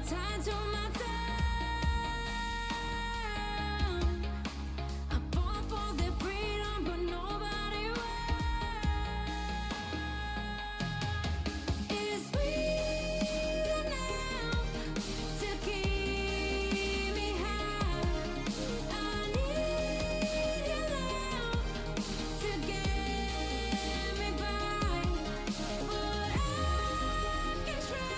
tied to my town. I fought for their freedom, but nobody will. It's sweet enough to keep me high. I need your love to get me by, but I can try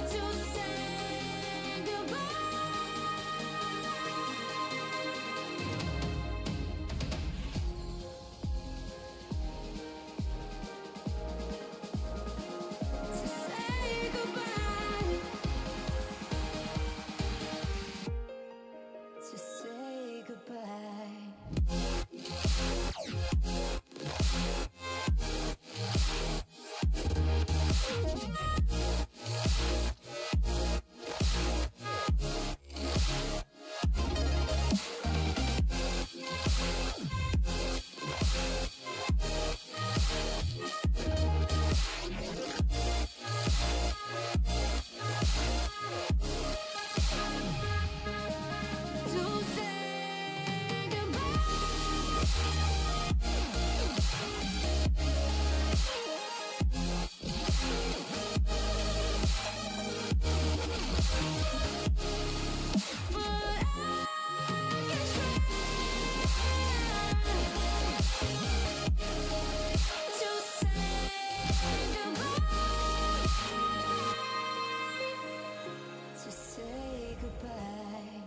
to say goodbye. To say goodbye. To say goodbye. To say goodbye.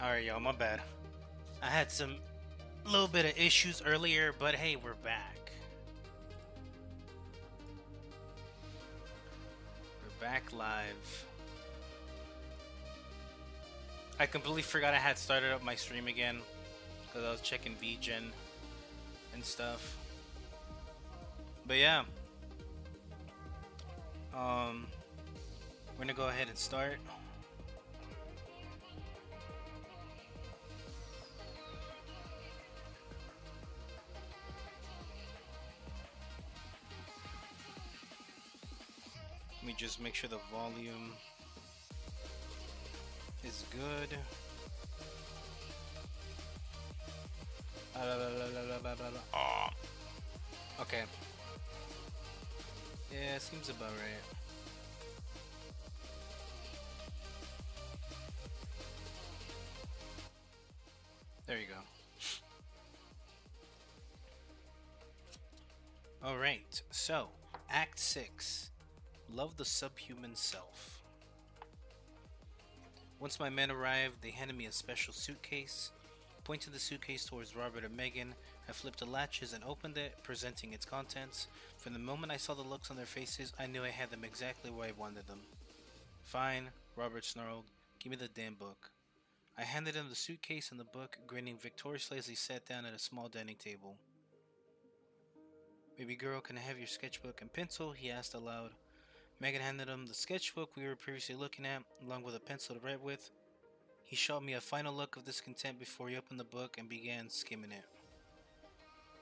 Alright, y'all, my bad. I had some little bit of issues earlier, but hey, we're back. We're back live. I completely forgot I had started up my stream again because I was checking VGen and stuff. But yeah, we're gonna go ahead and start. Let me just make sure the volume is good. Oh. Okay. Yeah, seems about right. There you go. Alright, so, Act 6. Love the Subhuman Self. Once my men arrived, they handed me a special suitcase. Pointing the suitcase towards Robert and Megan, I flipped the latches and opened it, presenting its contents. From the moment I saw the looks on their faces, I knew I had them exactly where I wanted them. Fine, Robert snarled. Give me the damn book. I handed him the suitcase and the book, grinning victoriously as he sat down at a small dining table. Baby girl, can I have your sketchbook and pencil? He asked aloud. Megan handed him the sketchbook we were previously looking at, along with a pencil to write with. He shot me a final look of discontent before he opened the book and began skimming it.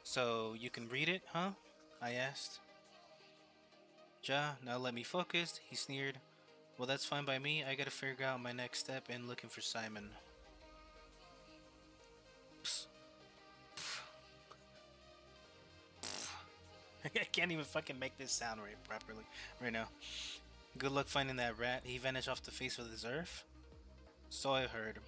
So, you can read it, huh? I asked. Ja, now let me focus, he sneered. Well, that's fine by me. I gotta figure out my next step in looking for Simon. Psst. I can't even fucking make this sound right properly right now. Good luck finding that rat. He vanished off the face of this earth. So I heard.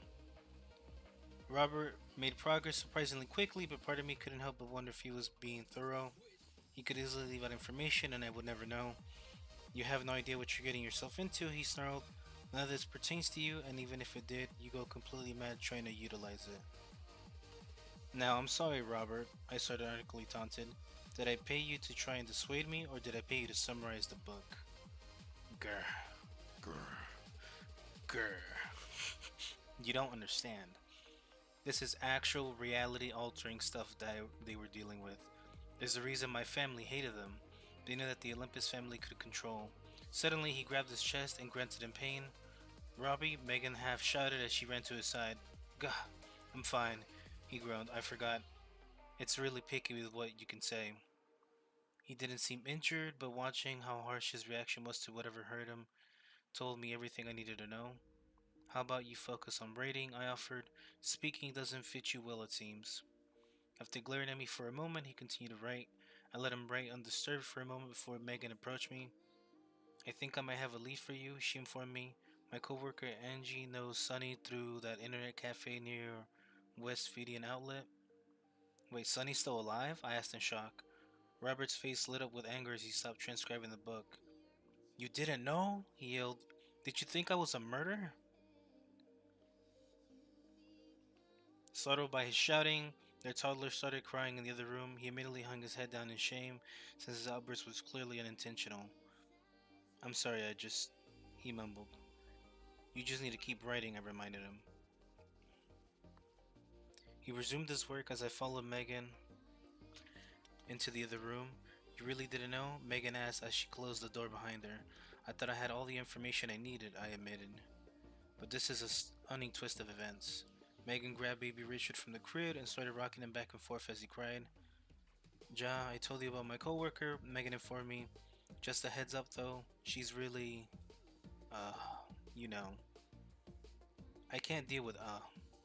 Robert made progress surprisingly quickly, but part of me couldn't help but wonder if he was being thorough. He could easily leave out information and I would never know. You have no idea what you're getting yourself into, he snarled. None of this pertains to you, and even if it did, you go completely mad trying to utilize it. Now, I'm sorry, Robert, I sardonically taunted. Did I pay you to try and dissuade me, or did I pay you to summarize the book? Grr. Grr. Grr. You don't understand. This is actual reality-altering stuff that they were dealing with. There's a reason my family hated them. They knew that the Olympus family could control. Suddenly, he grabbed his chest and grunted in pain. Robbie, Megan half shouted as she ran to his side. Gah, I'm fine, he groaned. I forgot. It's really picky with what you can say. He didn't seem injured, but watching how harsh his reaction was to whatever hurt him told me everything I needed to know. How about you focus on writing? I offered. Speaking doesn't fit you well, it seems. After glaring at me for a moment, he continued to write. I let him write undisturbed for a moment before Megan approached me. I think I might have a lead for you, she informed me. My coworker Angie knows Sunny through that internet cafe near West Fidian Outlet. Wait, Sunny's still alive? I asked in shock. Robert's face lit up with anger as he stopped transcribing the book. You didn't know? He yelled. Did you think I was a murderer? Startled by his shouting, their toddler started crying in the other room. He immediately hung his head down in shame, since his outburst was clearly unintentional. I'm sorry, he mumbled. You just need to keep writing, I reminded him. He resumed his work as I followed Megan into the other room. You really didn't know? Megan asked as she closed the door behind her. I thought I had all the information I needed, I admitted. But this is a stunning twist of events. Megan grabbed baby Richard from the crib and started rocking him back and forth as he cried. Ja, I told you about my coworker, Megan informed me. Just a heads up though, she's really, uh, you know. I can't deal with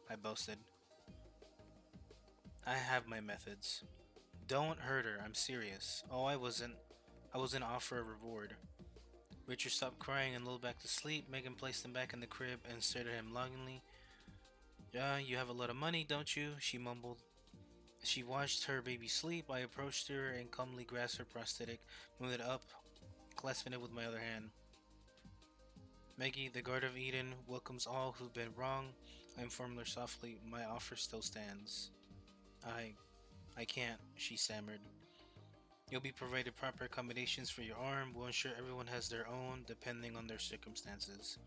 I boasted. I have my methods. Don't hurt her, I'm serious. Oh, I wasn't. I was gonna offer a reward. Richard stopped crying and lulled back to sleep. Megan placed him back in the crib and stared at him longingly. Yeah, you have a lot of money, don't you? She mumbled. As she watched her baby sleep, I approached her and calmly grasped her prosthetic, moved it up, clasping it with my other hand. Maggie, the Guard of Eden, welcomes all who've been wrong. I informed her softly, my offer still stands. I I can't, she stammered. You'll be provided proper accommodations for your arm. We'll ensure everyone has their own, depending on their circumstances.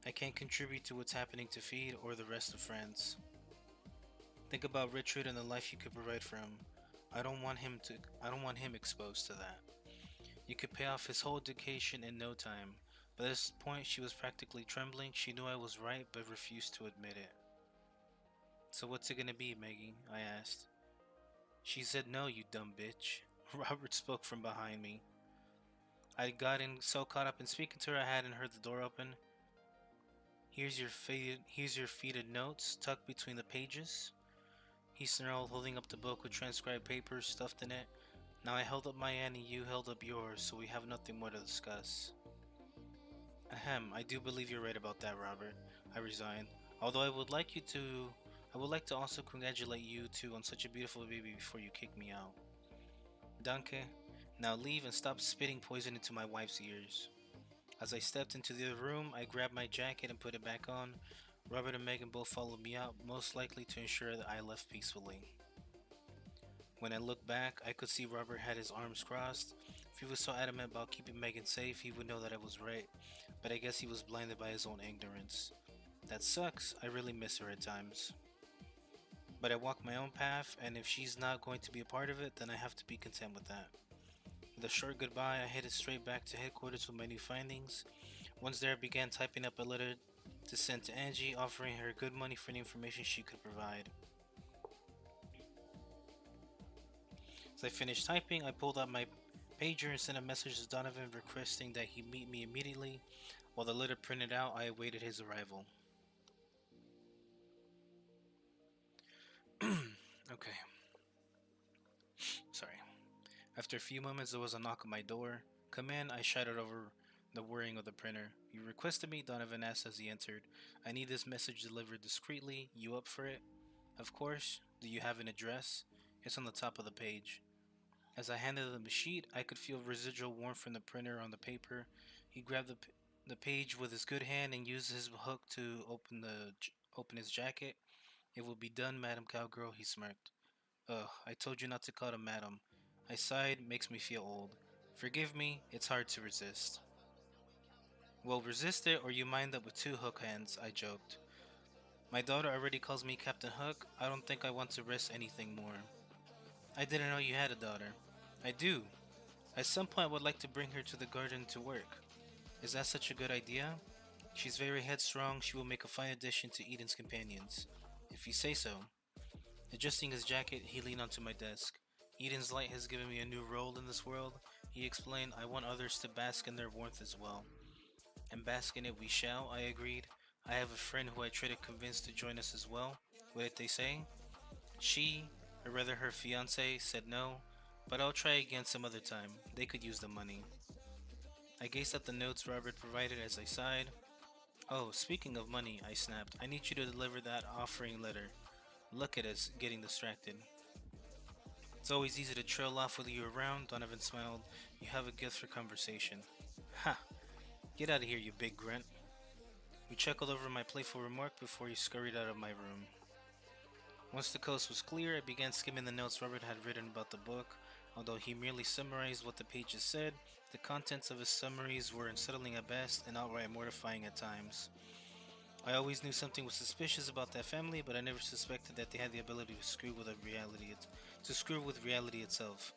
I can't contribute to what's happening to Feed or the rest of France. Think about Richard and the life you could provide for him. I don't want him exposed to that. You could pay off his whole education in no time. By this point she was practically trembling. She knew I was right but refused to admit it. So what's it gonna be, Maggie? I asked. She said no, you dumb bitch. Robert spoke from behind me. I'd gotten so caught up in speaking to her I hadn't heard the door open. Here's your faded notes tucked between the pages. He snarled, holding up the book with transcribed papers stuffed in it. Now I held up my end and you held up yours, so we have nothing more to discuss. Ahem, I do believe you're right about that, Robert. I resigned. Although I would like to also congratulate you two on such a beautiful baby before you kick me out. Danke. Now leave and stop spitting poison into my wife's ears. As I stepped into the other room, I grabbed my jacket and put it back on. Robert and Megan both followed me out, most likely to ensure that I left peacefully. When I looked back, I could see Robert had his arms crossed. If he was so adamant about keeping Megan safe, he would know that I was right, but I guess he was blinded by his own ignorance. That sucks, I really miss her at times. But I walk my own path, and if she's not going to be a part of it, then I have to be content with that. With a short goodbye, I headed straight back to headquarters with my new findings. Once there, I began typing up a letter to send to Angie, offering her good money for any information she could provide. As I finished typing, I pulled out my pager and sent a message to Donovan requesting that he meet me immediately. While the letter printed out, I awaited his arrival. Okay. Sorry. After a few moments, there was a knock on my door. Come in, I shouted over the whirring of the printer. You requested me? Donovan asked as he entered. I need this message delivered discreetly. You up for it? Of course. Do you have an address? It's on the top of the page. As I handed him the sheet, I could feel residual warmth from the printer on the paper. He grabbed the page with his good hand and used his hook to open his jacket. It will be done, Madam Cowgirl, he smirked. Ugh, I told you not to call him Madam. I sighed, makes me feel old. Forgive me, it's hard to resist. Well, resist it or you mind up with two hook hands, I joked. My daughter already calls me Captain Hook. I don't think I want to risk anything more. I didn't know you had a daughter. I do. At some point I would like to bring her to the garden to work. Is that such a good idea? She's very headstrong. She will make a fine addition to Eden's companions. If you say so. Adjusting his jacket, he leaned onto my desk. Eden's light has given me a new role in this world, he explained. I want others to bask in their warmth as well. And bask in it we shall, I agreed. I have a friend who I try to convince to join us as well. What did they say? She, or rather her fiance, said no, but I'll try again some other time. They could use the money. I gazed at the notes Robert provided as I sighed. Oh, speaking of money, I snapped. I need you to deliver that offering letter. Look at us, getting distracted. It's always easy to trail off with you around, Donovan smiled. You have a gift for conversation. Ha! Get out of here, you big grunt. We chuckled over my playful remark before he scurried out of my room. Once the coast was clear, I began skimming the notes Robert had written about the book. Although he merely summarized what the pages said, the contents of his summaries were unsettling at best and outright mortifying at times. I always knew something was suspicious about that family, but I never suspected that they had the ability to screw with reality itself.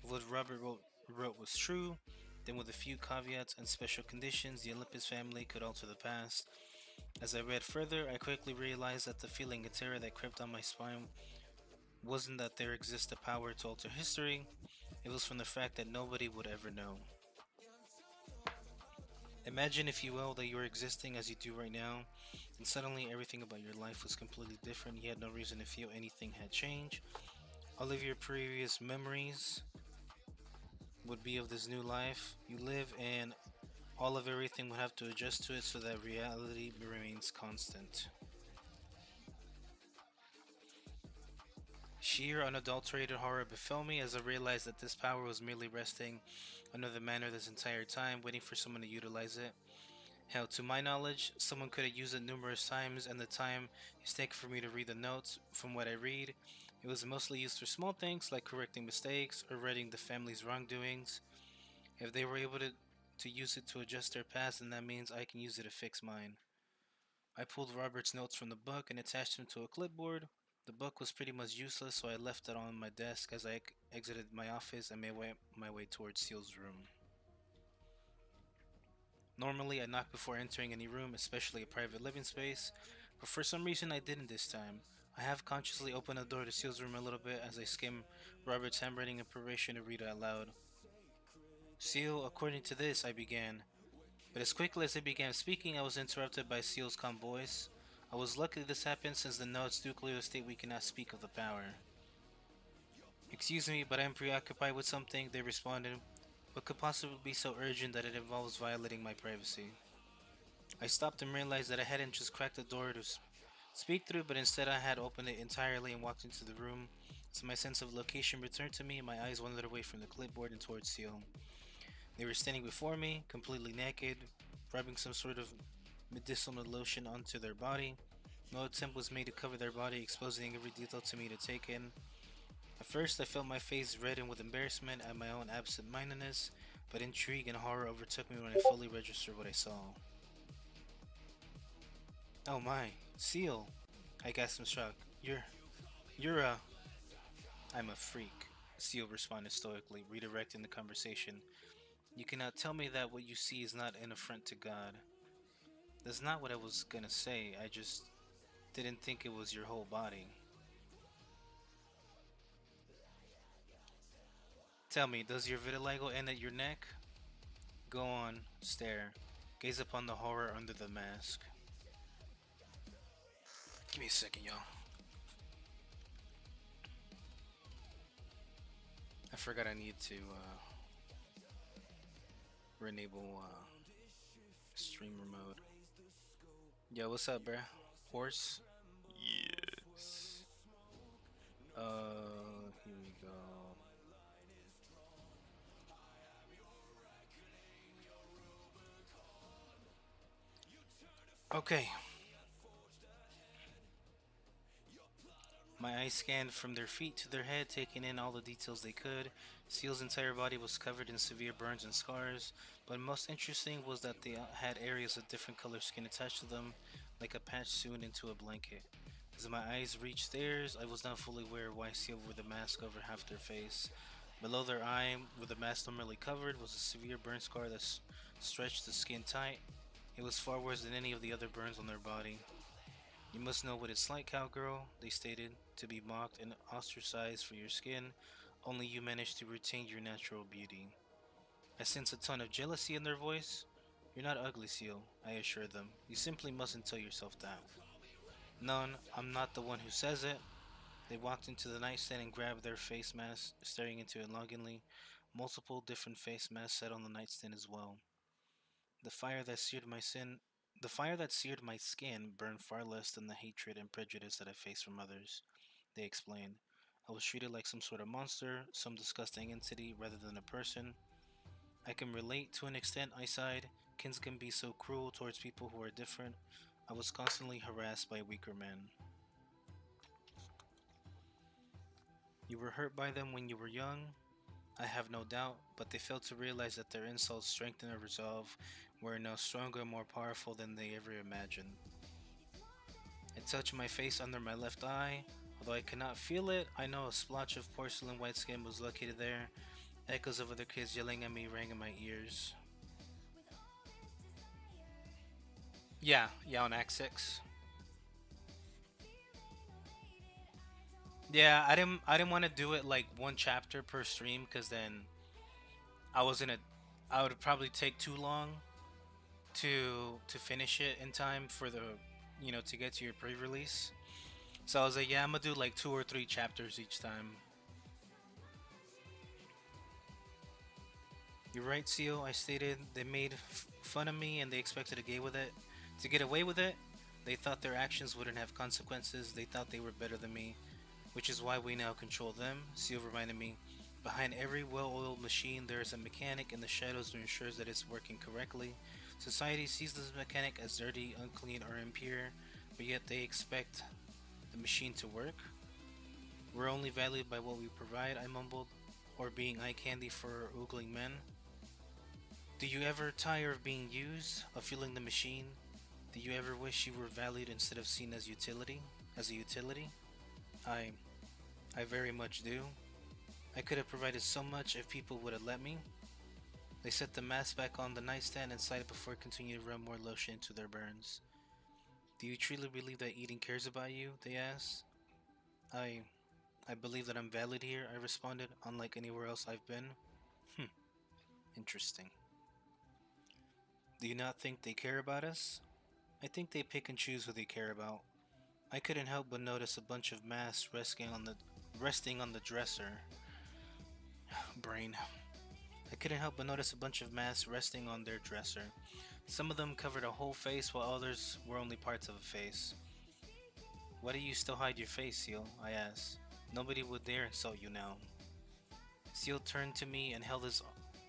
If what Robert wrote was true, then with a few caveats and special conditions, the Olympus family could alter the past. As I read further, I quickly realized that the feeling of terror that crept down my spine wasn't that there exists a power to alter history, it was from the fact that nobody would ever know. Imagine, if you will, that you were existing as you do right now, and suddenly everything about your life was completely different. You had no reason to feel anything had changed. All of your previous memories would be of this new life you live, and all of everything would have to adjust to it so that reality remains constant. Sheer, unadulterated horror befell me as I realized that this power was merely resting under the manor this entire time, waiting for someone to utilize it. Hell, to my knowledge, someone could have used it numerous times, and the time it's taken for me to read the notes, from what I read, it was mostly used for small things like correcting mistakes or righting the family's wrongdoings. If they were able to use it to adjust their past, then that means I can use it to fix mine. I pulled Robert's notes from the book and attached them to a clipboard. The book was pretty much useless, so I left it on my desk as I exited my office and made my way towards Seal's room. Normally, I knock before entering any room, especially a private living space, but for some reason I didn't this time. I have consciously opened the door to Seal's room a little bit as I skim Robert's handwriting in preparation to read it out loud. Seal, according to this, I began, but as quickly as I began speaking, I was interrupted by Seal's calm voice. I was lucky this happened since the notes do clearly state we cannot speak of the power. Excuse me, but I am preoccupied with something, they responded. What could possibly be so urgent that it involves violating my privacy? I stopped and realized that I hadn't just cracked the door to speak through, but instead I had opened it entirely and walked into the room. So my sense of location returned to me, and my eyes wandered away from the clipboard and towards Seal. They were standing before me, completely naked, rubbing some sort of medicinal lotion onto their body. No attempt was made to cover their body, exposing every detail to me to take in. At first, I felt my face redden with embarrassment at my own absent-mindedness, but intrigue and horror overtook me when I fully registered what I saw. Oh my, Seal! I gasped in shock. You're a... I'm a freak, Seal responded stoically, redirecting the conversation. You cannot tell me that what you see is not an affront to God. That's not what I was gonna say, I just didn't think it was your whole body. Tell me, does your vitiligo end at your neck? Go on, stare. Gaze upon the horror under the mask. Give me a second, y'all. I forgot I need to re-enable streamer mode. Yo, what's up, bruh? Horse? Yes. Here we go. Okay. My eyes scanned from their feet to their head, taking in all the details they could. Seal's entire body was covered in severe burns and scars, but most interesting was that they had areas of different color skin attached to them, like a patch sewn into a blanket. As my eyes reached theirs, I was not fully aware why Seal wore the mask over half their face. Below their eye, where the mask normally covered, was a severe burn scar that stretched the skin tight. It was far worse than any of the other burns on their body. You must know what it's like, cowgirl, they stated, to be mocked and ostracized for your skin. Only you manage to retain your natural beauty. I sense a ton of jealousy in their voice. You're not ugly, Seal, I assured them. You simply mustn't tell yourself that. None, I'm not the one who says it. They walked into the nightstand and grabbed their face masks, staring into it longingly. Multiple different face masks sat on the nightstand as well. The fire that seared my sin the fire that seared my skin burned far less than the hatred and prejudice that I faced from others, they explained. I was treated like some sort of monster, some disgusting entity rather than a person. I can relate to an extent, I sighed. Kins can be so cruel towards people who are different. I was constantly harassed by weaker men. You were hurt by them when you were young? I have no doubt, but they failed to realize that their insults strengthened their resolve, were now stronger and more powerful than they ever imagined. It touched my face under my left eye. Although I cannot feel it, I know a splotch of porcelain white skin was located there. Echoes of other kids yelling at me rang in my ears. Yeah, on Act 6. Yeah, I didn't want to do it like one chapter per stream because then I was in a I would probably take too long to finish it in time for the to get to your pre-release. So I was like, yeah, I'm gonna do like 2 or 3 chapters each time. You're right, Seal. I stated they made fun of me and they expected to get with it. To get away with it, they thought their actions wouldn't have consequences. They thought they were better than me, which is why we now control them. Seal reminded me. Behind every well-oiled machine, there is a mechanic in the shadows who ensures that it's working correctly. Society sees this mechanic as dirty, unclean, or impure, but yet they expect the machine to work. We're only valued by what we provide, I mumbled, or being eye candy for oogling men. Do you ever tire of being used, of feeling the machine? Do you ever wish you were valued instead of seen as utility? As a utility? I I very much do. I could have provided so much if people would have let me. They set the mask back on the nightstand and sighed before continuing to rub more lotion into their burns. Do you truly believe that Eden cares about you? They asked. I I believe that I'm valid here, I responded, unlike anywhere else I've been. Hmm, interesting. Do you not think they care about us? I think they pick and choose who they care about. I couldn't help but notice a bunch of masks resting on the dresser. Brain. I couldn't help but notice a bunch of masks resting on their dresser. Some of them covered a whole face while others were only parts of a face. Why do you still hide your face, Seal? I asked. Nobody would dare insult you now. Seal turned to me and held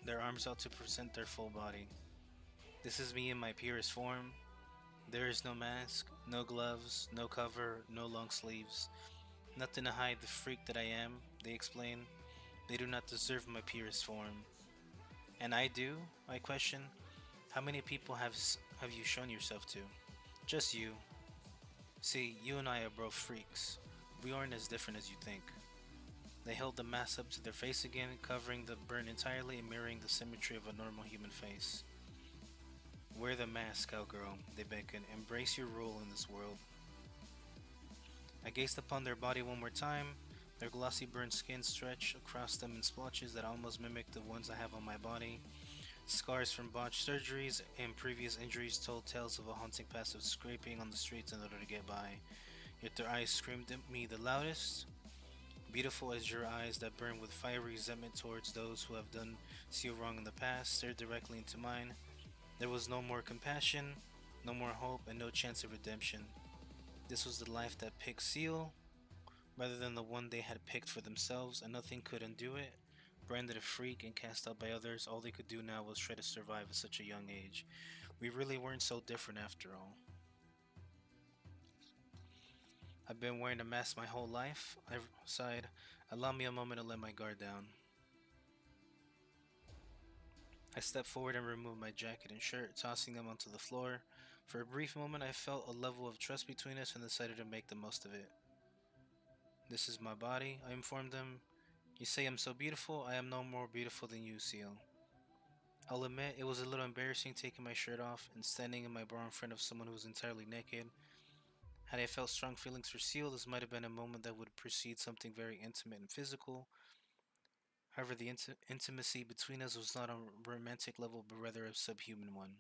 their arms out to present their full body. This is me in my purest form. There is no mask, no gloves, no cover, no long sleeves. Nothing to hide the freak that I am, they explained. They do not deserve my purest form. And I do? I questioned. How many people have you shown yourself to? Just you. See, you and I are both freaks. We aren't as different as you think. They held the mask up to their face again, covering the burn entirely and mirroring the symmetry of a normal human face. Wear the mask, cowgirl, they beckoned. Embrace your role in this world. I gazed upon their body one more time. Their glossy burnt skin stretched across them in splotches that almost mimicked the ones I have on my body. Scars from botched surgeries and previous injuries told tales of a haunting past of scraping on the streets in order to get by. Yet their eyes screamed at me the loudest. Beautiful as your eyes that burn with fiery resentment towards those who have done Seal wrong in the past stared directly into mine. There was no more compassion, no more hope, and no chance of redemption. This was the life that picked Seal, rather than the one they had picked for themselves, and nothing could undo it. Branded a freak and cast out by others, all they could do now was try to survive at such a young age. We really weren't so different after all. I've been wearing a mask my whole life, I sighed. Allow me a moment to let my guard down. I stepped forward and removed my jacket and shirt, tossing them onto the floor. For a brief moment, I felt a level of trust between us and decided to make the most of it. This is my body, I informed them. You say I'm so beautiful, I am no more beautiful than you, Seal. I'll admit it was a little embarrassing taking my shirt off and standing in my bar in front of someone who was entirely naked. Had I felt strong feelings for Seal, this might have been a moment that would precede something very intimate and physical. However, the intimacy between us was not on a romantic level, but rather a subhuman one.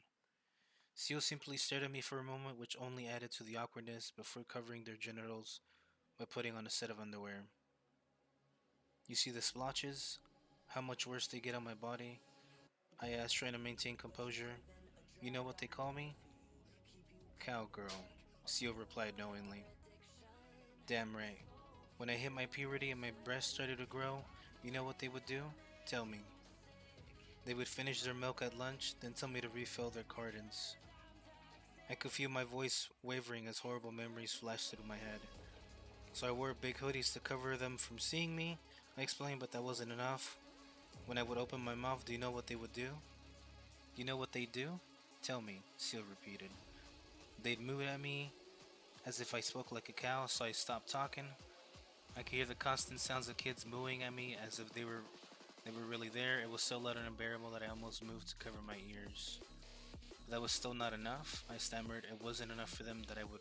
Seal simply stared at me for a moment, which only added to the awkwardness, before covering their genitals by putting on a set of underwear. You see the splotches? How much worse they get on my body? I asked, trying to maintain composure. You know what they call me? Cowgirl, Seal replied knowingly. Damn right. When I hit my puberty and my breasts started to grow, you know what they would do? Tell me. They would finish their milk at lunch, then tell me to refill their cartons. I could feel my voice wavering as horrible memories flashed through my head. So I wore big hoodies to cover them from seeing me, I explained, but that wasn't enough. When I would open my mouth, do you know what they would do? You know what they do? Tell me, Seal repeated. They'd moo at me, as if I spoke like a cow, so I stopped talking. I could hear the constant sounds of kids mooing at me as if they were really there. It was so loud and unbearable that I almost moved to cover my ears. But that was still not enough, I stammered. It wasn't enough for them that I would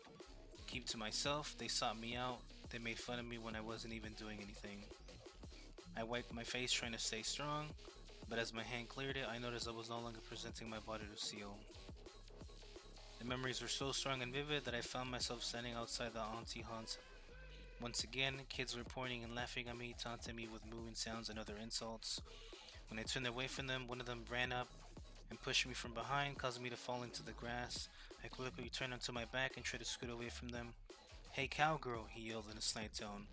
keep to myself. They sought me out. They made fun of me when I wasn't even doing anything. I wiped my face trying to stay strong, but as my hand cleared it, I noticed I was no longer presenting my body to Seal. The memories were so strong and vivid that I found myself standing outside the auntie haunts. Once again, kids were pointing and laughing at me, taunting me with mooing sounds and other insults. When I turned away from them, one of them ran up and pushed me from behind, causing me to fall into the grass. I quickly turned onto my back and tried to scoot away from them. "Hey, cowgirl," he yelled in a snide tone.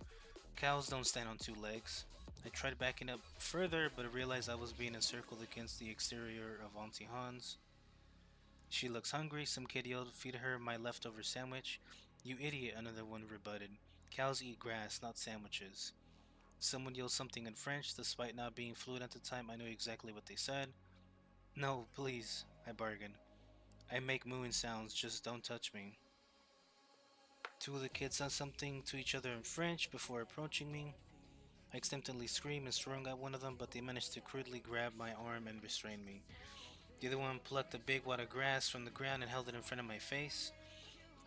"Cows don't stand on two legs." I tried backing up further, but realized I was being encircled against the exterior of Auntie Han's. "She looks hungry," some kid yelled. "Feed her my leftover sandwich." "You idiot," another one rebutted. "Cows eat grass, not sandwiches." Someone yelled something in French. Despite not being fluent at the time, I knew exactly what they said. "No, please," I bargained. "I make mooing sounds, just don't touch me." Two of the kids said something to each other in French before approaching me. I instantly screamed and swung at one of them, but they managed to crudely grab my arm and restrain me. The other one plucked a big wad of grass from the ground and held it in front of my face.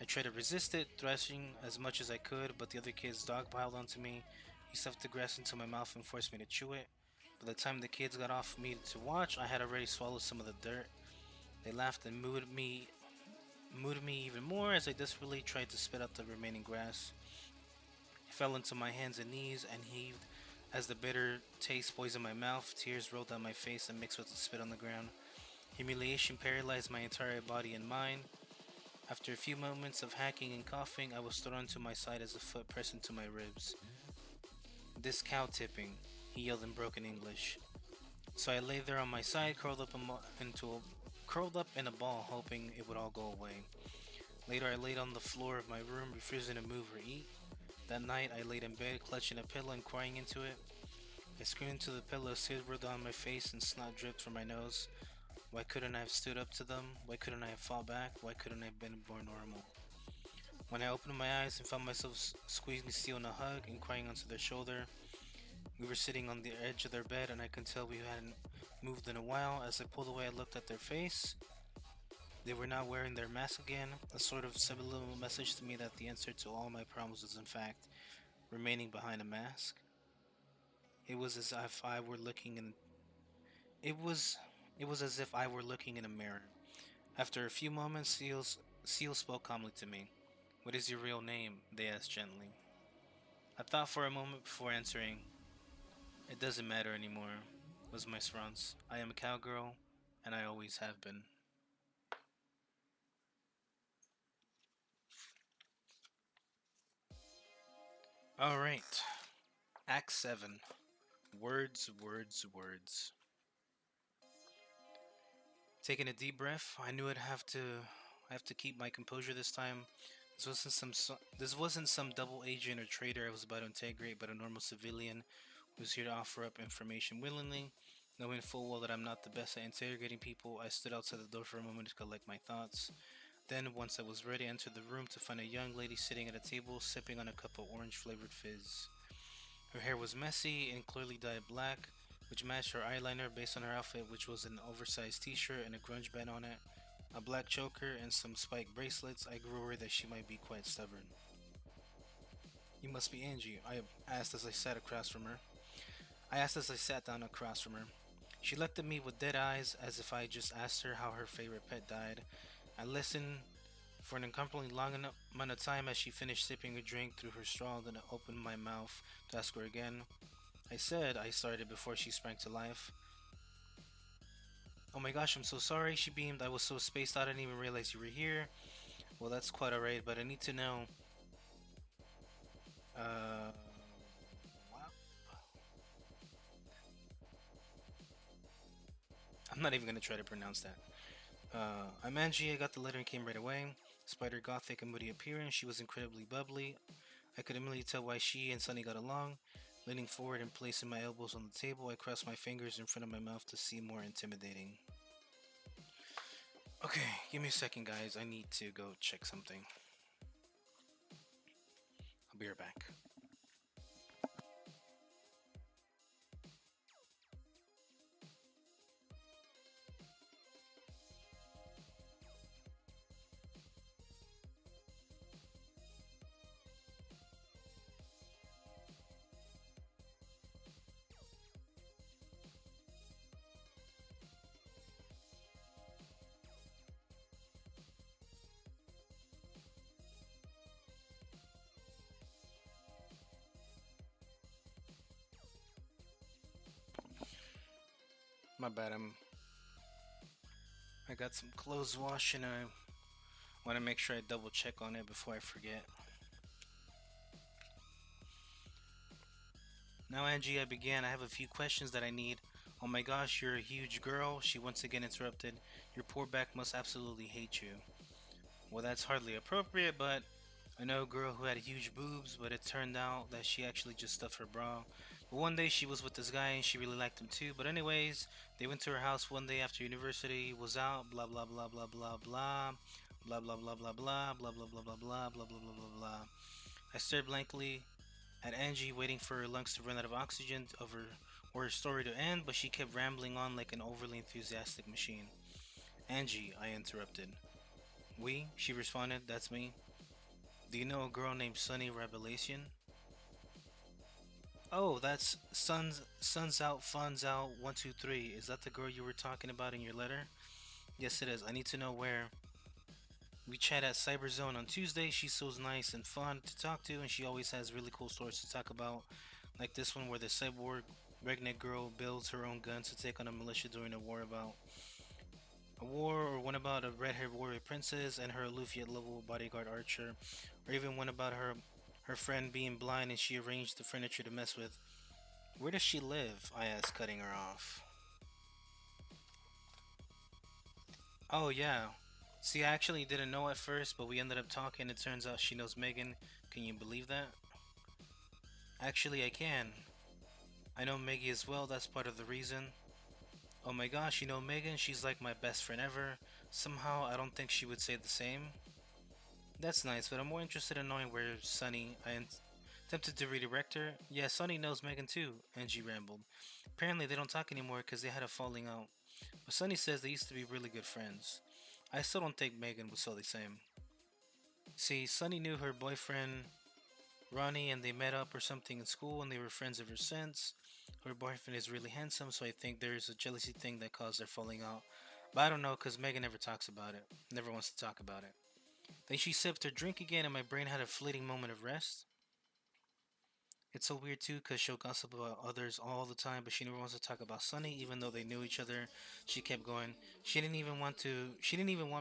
I tried to resist it, thrashing as much as I could, but the other kid's dog piled onto me. He stuffed the grass into my mouth and forced me to chew it. By the time the kids got off me to watch, I had already swallowed some of the dirt. They laughed and mooed me even more as I desperately tried to spit out the remaining grass. I fell into my hands and knees and heaved as the bitter taste poisoned my mouth. Tears rolled down my face and mixed with the spit on the ground. Humiliation paralyzed my entire body and mind. After a few moments of hacking and coughing, I was thrown to my side as a foot pressed into my ribs. "This cow tipping," he yelled in broken English. So I lay there on my side, curled up in a ball, hoping it would all go away. Later, I laid on the floor of my room, refusing to move or eat. That night, I laid in bed, clutching a pillow and crying into it. I screamed into the pillow, tears rolled down my face, and snot dripped from my nose. Why couldn't I have stood up to them? Why couldn't I have fought back? Why couldn't I have been more normal? When I opened my eyes and found myself squeezing Steel in a hug and crying onto their shoulder, we were sitting on the edge of their bed, and I could tell we hadn't moved in a while. As I pulled away, I looked at their face. They were not wearing their mask again, a sort of subliminal message to me that the answer to all my problems was in fact remaining behind a mask. It was as if I were looking in it was as if I were looking in a mirror. After a few moments, Seal spoke calmly to me. "What is your real name?" they asked gently. I thought for a moment before answering. "It doesn't matter anymore," was my response. "I am a cowgirl, and I always have been." Alright, Act 7. Words, words, words. Taking a deep breath, I knew I have to keep my composure this time. This wasn't some double agent or traitor I was about to integrate, but a normal civilian who's here to offer up information willingly. Knowing full well that I'm not the best at interrogating people, I stood outside the door for a moment to collect my thoughts. Then, once I was ready, I entered the room to find a young lady sitting at a table, sipping on a cup of orange-flavored fizz. Her hair was messy and clearly dyed black, which matched her eyeliner based on her outfit, which was an oversized t-shirt and a grunge band on it, a black choker, and some spiked bracelets. I grew worried that she might be quite stubborn. "You must be Angie," I asked as I sat across from her. I asked as I sat down across from her. She looked at me with dead eyes as if I had just asked her how her favorite pet died. I listened for an uncomfortably long amount of time as she finished sipping her drink through her straw, then I opened my mouth to ask her again. I started before she sprang to life. "Oh my gosh, I'm so sorry," she beamed. "I was so spaced out I didn't even realize you were here." "Well, that's quite alright, but I need to know." Uh. Wow. I'm not even gonna try to pronounce that. I'm Angie. I got the letter and came right away. Despite her gothic and moody appearance, she was incredibly bubbly. I could immediately tell why she and Sunny got along. Leaning forward and placing my elbows on the table, I crossed my fingers in front of my mouth to seem more intimidating. "Okay, give me a second, guys. I need to go check something. I'll be right back." My bad. I got some clothes wash and I want to make sure I double check on it before I forget. Now, Angie, I began. I have a few questions that I need. Oh my gosh, you're a huge girl. She once again interrupted. Your poor back must absolutely hate you. Well, that's hardly appropriate, but I know a girl who had huge boobs, but it turned out that she actually just stuffed her bra. But one day she was with this guy and she really liked him too. But anyways, they went to her house one day after university was out. Blah blah blah blah blah blah. Blah blah blah blah blah blah blah blah blah blah blah blah blah blah blah. I stared blankly at Angie, waiting for her lungs to run out of oxygen over or her story to end, but she kept rambling on like an overly enthusiastic machine. Angie, I interrupted. We? She responded. That's me. Do you know a girl named Sunny Revelation? Oh, that's Suns Out, Funds Out, 123. Is that the girl you were talking about in your letter? Yes, it is. I need to know where. We chat at Cyberzone on Tuesday. She's so nice and fun to talk to, and she always has really cool stories to talk about, like this one where the cyborg redneck girl builds her own gun to take on a militia during a war, or one about a red-haired warrior princess and her aloof yet lovable bodyguard archer, or even one about her friend being blind and she arranged the furniture to mess with. Where does she live? I asked, cutting her off. Oh yeah. See, I actually didn't know at first, but we ended up talking. It turns out she knows Megan. Can you believe that? Actually, I can. I know Maggie as well. That's part of the reason. Oh my gosh, you know Megan? She's like my best friend ever. Somehow, I don't think she would say the same. That's nice, but I'm more interested in knowing where Sunny. Attempted to redirect her. Yeah, Sunny knows Megan too, Angie rambled. Apparently, they don't talk anymore because they had a falling out. But Sunny says they used to be really good friends. I still don't think Megan would say the same. See, Sunny knew her boyfriend Ronnie and they met up or something in school and they were friends ever since. Her boyfriend is really handsome, so I think there's a jealousy thing that caused their falling out. But I don't know because Megan never talks about it. Never wants to talk about it. Then she sipped her drink again and my brain had a fleeting moment of rest. It's so weird too because she'll gossip about others all the time, but she never wants to talk about Sunny even though they knew each other. She kept going. She didn't even want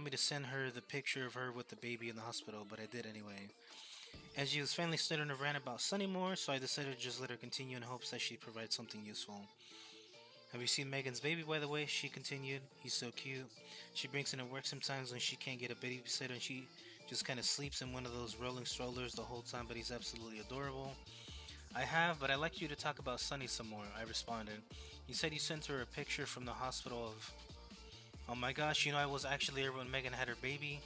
me to send her the picture of her with the baby in the hospital, but I did anyway. And she was finally starting to rant about Sunny more, so I decided to just let her continue in hopes that she'd provide something useful. Have you seen Megan's baby, by the way? She continued. He's so cute. She brings him to work sometimes when she can't get a babysitter and she just kind of sleeps in one of those rolling strollers the whole time, but he's absolutely adorable. I have, but I'd like you to talk about Sunny some more, I responded. You said you sent her a picture from the hospital of. Oh my gosh, you know I was actually there when Megan had her baby.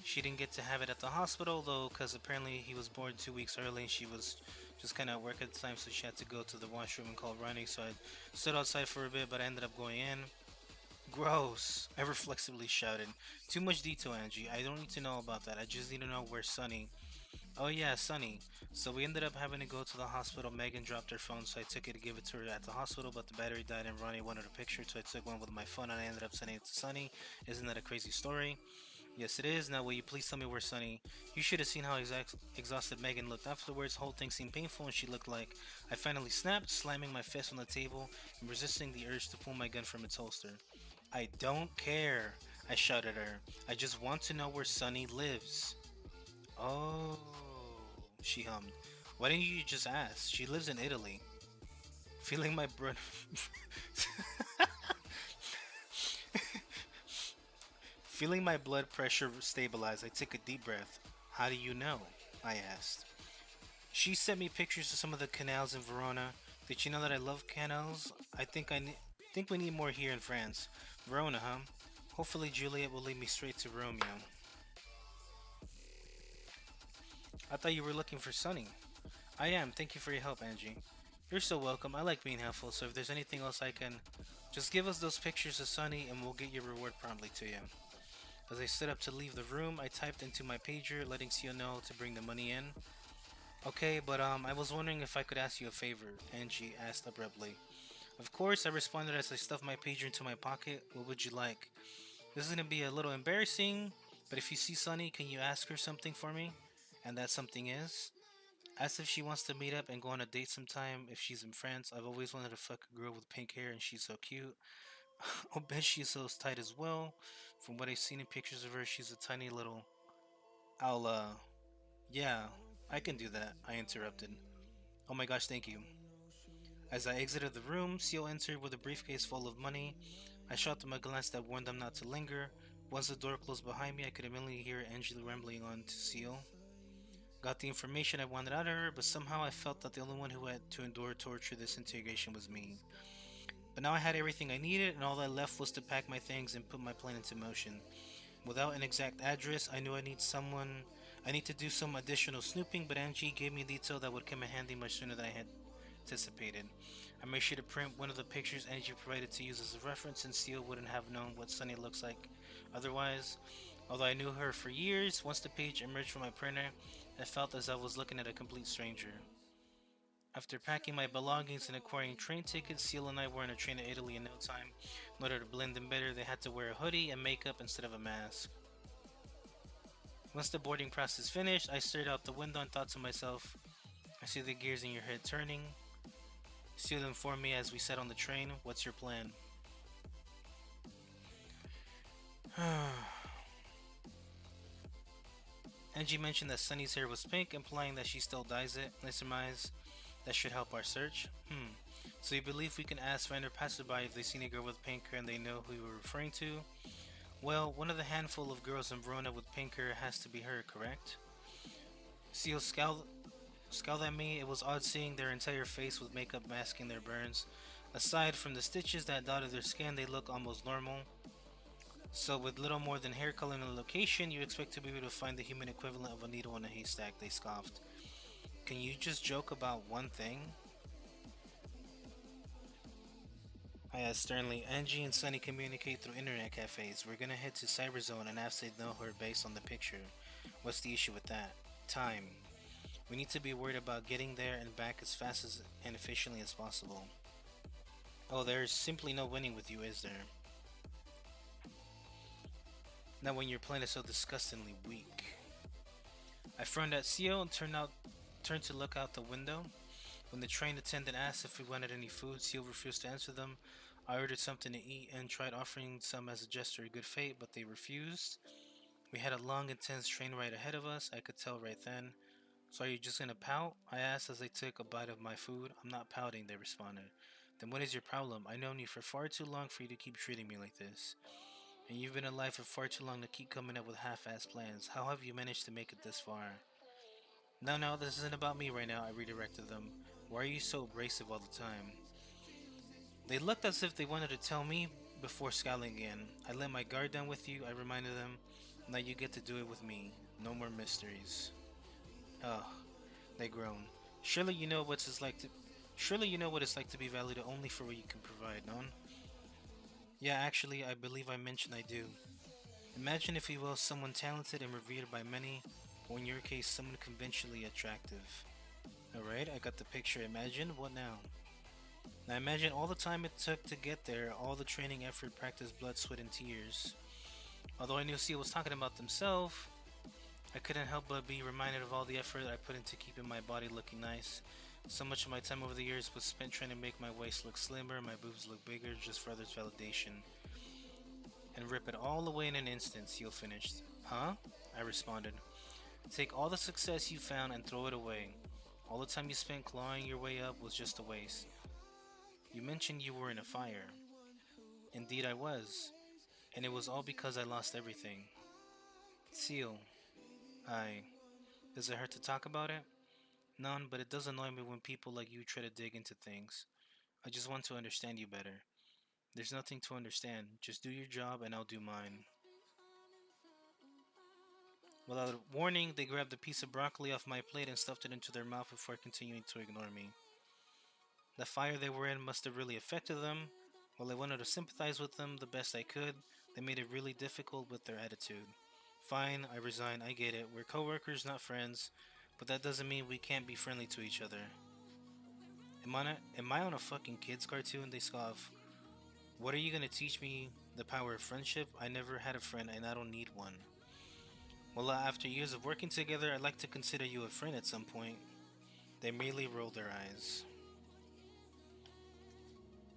She didn't get to have it at the hospital though, because apparently he was born 2 weeks early and she was just kind of at work at the time, so she had to go to the washroom and call Ronnie. So I stood outside for a bit, but I ended up going in. Gross! I reflexively shouted. Too much detail, Angie. I don't need to know about that. I just need to know where's Sunny. Oh yeah, Sunny. So we ended up having to go to the hospital. Megan dropped her phone, so I took it to give it to her at the hospital, but the battery died and Ronnie wanted a picture, so I took one with my phone and I ended up sending it to Sunny. Isn't that a crazy story? Yes, it is. Now, will you please tell me where Sunny? You should have seen how exhausted Megan looked afterwards. The whole thing seemed painful, and she looked like. I finally snapped, slamming my fist on the table and resisting the urge to pull my gun from its holster. I don't care, I shouted at her. I just want to know where Sunny lives. Oh, she hummed. Why didn't you just ask? She lives in Italy. Feeling my blood. Feeling my blood pressure stabilize, I took a deep breath. How do you know? I asked. She sent me pictures of some of the canals in Verona. Did you know that I love canals? Think we need more here in France. Verona, huh? Hopefully Juliet will lead me straight to Romeo. I thought you were looking for Sunny. I am. Thank you for your help, Angie. You're so welcome. I like being helpful, so if there's anything else I can... Just give us those pictures of Sunny and we'll get your reward promptly to you. As I stood up to leave the room, I typed into my pager, letting Sia know to bring the money in. Okay, but I was wondering if I could ask you a favor, Angie asked abruptly. Of course, I responded as I stuffed my pager into my pocket. What would you like? This is gonna be a little embarrassing, but if you see Sunny, can you ask her something for me? And that something is? Asked if she wants to meet up and go on a date sometime if she's in France. I've always wanted to fuck a girl with pink hair and she's so cute. Oh, bet she's so tight as well. From what I've seen in pictures of her, she's a tiny little. I'll, yeah, I can do that, I interrupted. Oh my gosh, thank you. As I exited the room, Seal entered with a briefcase full of money. I shot them a glance that warned them not to linger. Once the door closed behind me, I could immediately hear Angela rambling on to Seal. Got the information I wanted out of her, but somehow I felt that the only one who had to endure torture this interrogation was me. But now I had everything I needed, and all that left was to pack my things and put my plan into motion. Without an exact address, I knew I need to do some additional snooping, but Angie gave me a detail that would come in handy much sooner than I had anticipated. I made sure to print one of the pictures Angie provided to use as a reference, and Seal wouldn't have known what Sunny looks like otherwise. Although I knew her for years, once the page emerged from my printer, I felt as I was looking at a complete stranger. After packing my belongings and acquiring train tickets, Seal and I were on a train to Italy in no time. In order to blend in better, they had to wear a hoodie and makeup instead of a mask. Once the boarding process finished, I stared out the window and thought to myself, I see the gears in your head turning. Seal informed me as we sat on the train, what's your plan? Angie mentioned that Sunny's hair was pink, implying that she still dyes it. I surmise that should help our search. So you believe we can ask random passerby if they seen a girl with pink hair and they know who we're referring to? Well, one of the handful of girls in Verona with pink hair has to be her, correct? Seal scowled at me. It was odd seeing their entire face with makeup masking their burns. Aside from the stitches that dotted their skin, they look almost normal. So with little more than hair color in the location, you expect to be able to find the human equivalent of a needle in a haystack, they scoffed. Can you just joke about one thing? I asked sternly. Angie and Sunny communicate through internet cafes. We're gonna head to Cyberzone and ask if they know her based on the picture. What's the issue with that? Time. We need to be worried about getting there and back as fast and efficiently as possible. Oh, there's simply no winning with you, is there? Not when your plan is so disgustingly weak. I frowned at Seal and turned to look out the window. When the train attendant asked if we wanted any food, Seal refused to answer them. I ordered something to eat and tried offering some as a gesture of good fate, but they refused. We had a long, intense train ride ahead of us, I could tell right then. So are you just gonna pout? I asked as they took a bite of my food. I'm not pouting, they responded. Then what is your problem? I've known you for far too long for you to keep treating me like this. And you've been alive for far too long to keep coming up with half-assed plans. How have you managed to make it this far? No, this isn't about me right now, I redirected them. Why are you so abrasive all the time? They looked as if they wanted to tell me before scowling again. I let my guard down with you, I reminded them. Now you get to do it with me. No more mysteries. Ugh, they groaned. Surely you know what it's like to Surely you know what it's like to be valued only for what you can provide, non? Yeah, actually, I believe I mentioned I do. Imagine, if you will, someone talented and revered by many, or in your case, someone conventionally attractive. Alright, I got the picture. Imagine, what now? Now imagine all the time it took to get there, all the training effort, practice, blood, sweat, and tears. Although I knew Seal was talking about themselves, I couldn't help but be reminded of all the effort I put into keeping my body looking nice. So much of my time over the years was spent trying to make my waist look slimmer, my boobs look bigger, just for others' validation. And rip it all away in an instant, Seal finished. Huh? I responded. Take all the success you found and throw it away. All the time you spent clawing your way up was just a waste. You mentioned you were in a fire. Indeed I was. And it was all because I lost everything. Seal. I. Does it hurt to talk about it? None, but it does annoy me when people like you try to dig into things. I just want to understand you better. There's nothing to understand. Just do your job and I'll do mine. Without warning, they grabbed a piece of broccoli off my plate and stuffed it into their mouth before continuing to ignore me. The fire they were in must have really affected them. While I wanted to sympathize with them the best I could, they made it really difficult with their attitude. Fine, I resign, I get it. We're coworkers, not friends, but that doesn't mean we can't be friendly to each other. Am I on a fucking kids cartoon? They scoff. What are you gonna teach me? The power of friendship? I never had a friend and I don't need one. Well, after years of working together, I'd like to consider you a friend at some point. They merely rolled their eyes.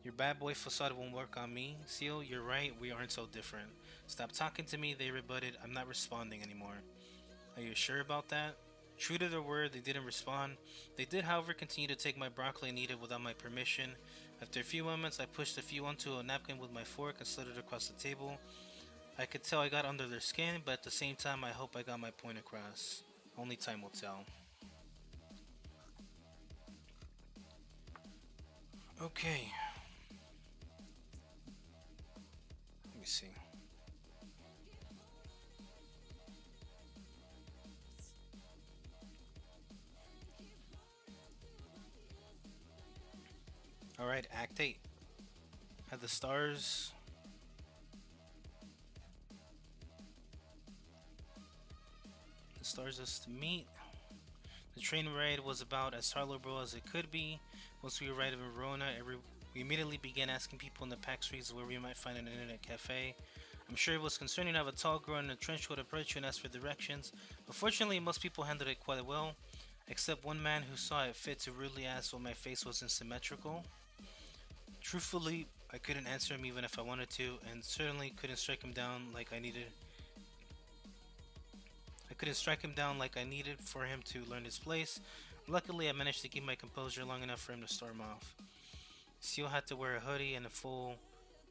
Your bad boy facade won't work on me. Seal, you're right, we aren't so different. Stop talking to me, they rebutted. I'm not responding anymore. Are you sure about that? True to their word, they didn't respond. They did, however, continue to take my broccoli and eat it without my permission. After a few moments, I pushed a few onto a napkin with my fork and slid it across the table. I could tell I got under their skin, but at the same time, I hope I got my point across. Only time will tell. Okay, let me see. Alright, Act 8. Have the stars us to meet. The train ride was about as tolerable as it could be. Once we arrived in Verona, we immediately began asking people in the packed streets where we might find an internet cafe. I'm sure it was concerning to have a tall girl in a trench coat approach you and ask for directions, but fortunately most people handled it quite well, except one man who saw it fit to rudely ask why my face wasn't symmetrical. Truthfully, I couldn't answer him even if I wanted to, and certainly couldn't strike him down like I needed. I couldn't strike him down like I needed for him to learn his place. Luckily, I managed to keep my composure long enough for him to storm off. Seal had to wear a hoodie and a full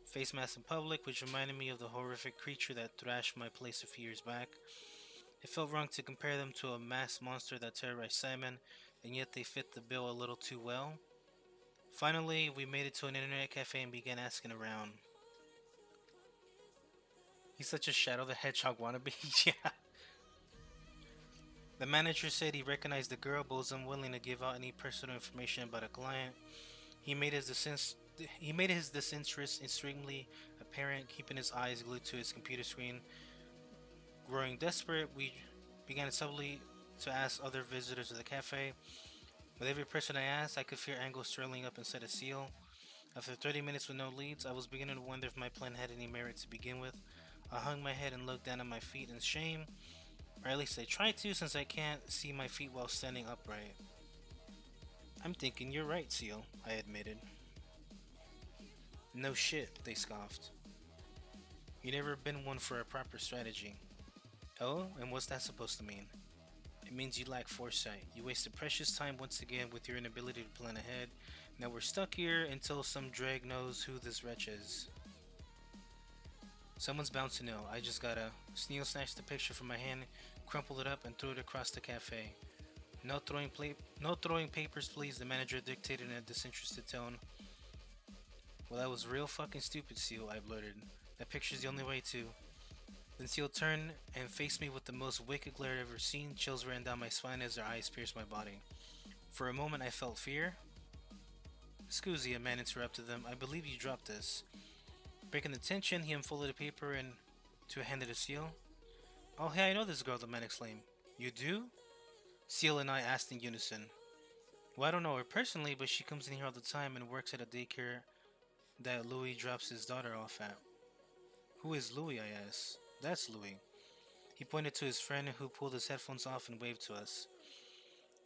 face mask in public, which reminded me of the horrific creature that thrashed my place a few years back. It felt wrong to compare them to a masked monster that terrorized Simon, and yet they fit the bill a little too well. Finally, we made it to an internet cafe and began asking around. He's such a Shadow the Hedgehog wannabe. Yeah. The manager said he recognized the girl but was unwilling to give out any personal information about a client. He made his disinterest extremely apparent, keeping his eyes glued to his computer screen. Growing desperate, we began subtly to ask other visitors of the cafe. With every person I asked, I could feel anger swirling up inside a seal. After 30 minutes with no leads, I was beginning to wonder if my plan had any merit to begin with. I hung my head and looked down at my feet in shame, or at least I tried to, since I can't see my feet while standing upright. I'm thinking you're right, Seal, I admitted. No shit, they scoffed. You never been one for a proper strategy. Oh, and what's that supposed to mean? It means you lack foresight. You wasted precious time once again with your inability to plan ahead. Now we're stuck here until some dreg knows who this wretch is. Someone's bound to know. I just gotta. Sneal snatched the picture from my hand, crumpled it up, and threw it across the cafe. No throwing papers, please, the manager dictated in a disinterested tone. Well, that was real fucking stupid, Seal, I blurted. That picture's the only way to. Then Seal turned and faced me with the most wicked glare I'd ever seen. Chills ran down my spine as their eyes pierced my body. For a moment, I felt fear. Scusi, a man interrupted them. I believe you dropped this. Breaking the tension, he unfolded a paper and to hand it to Seal. Oh, hey, I know this girl, the man exclaimed. You do? Seal and I asked in unison. Well, I don't know her personally, but she comes in here all the time and works at a daycare that Louis drops his daughter off at. Who is Louis, I asked. That's Louis. He pointed to his friend who pulled his headphones off and waved to us.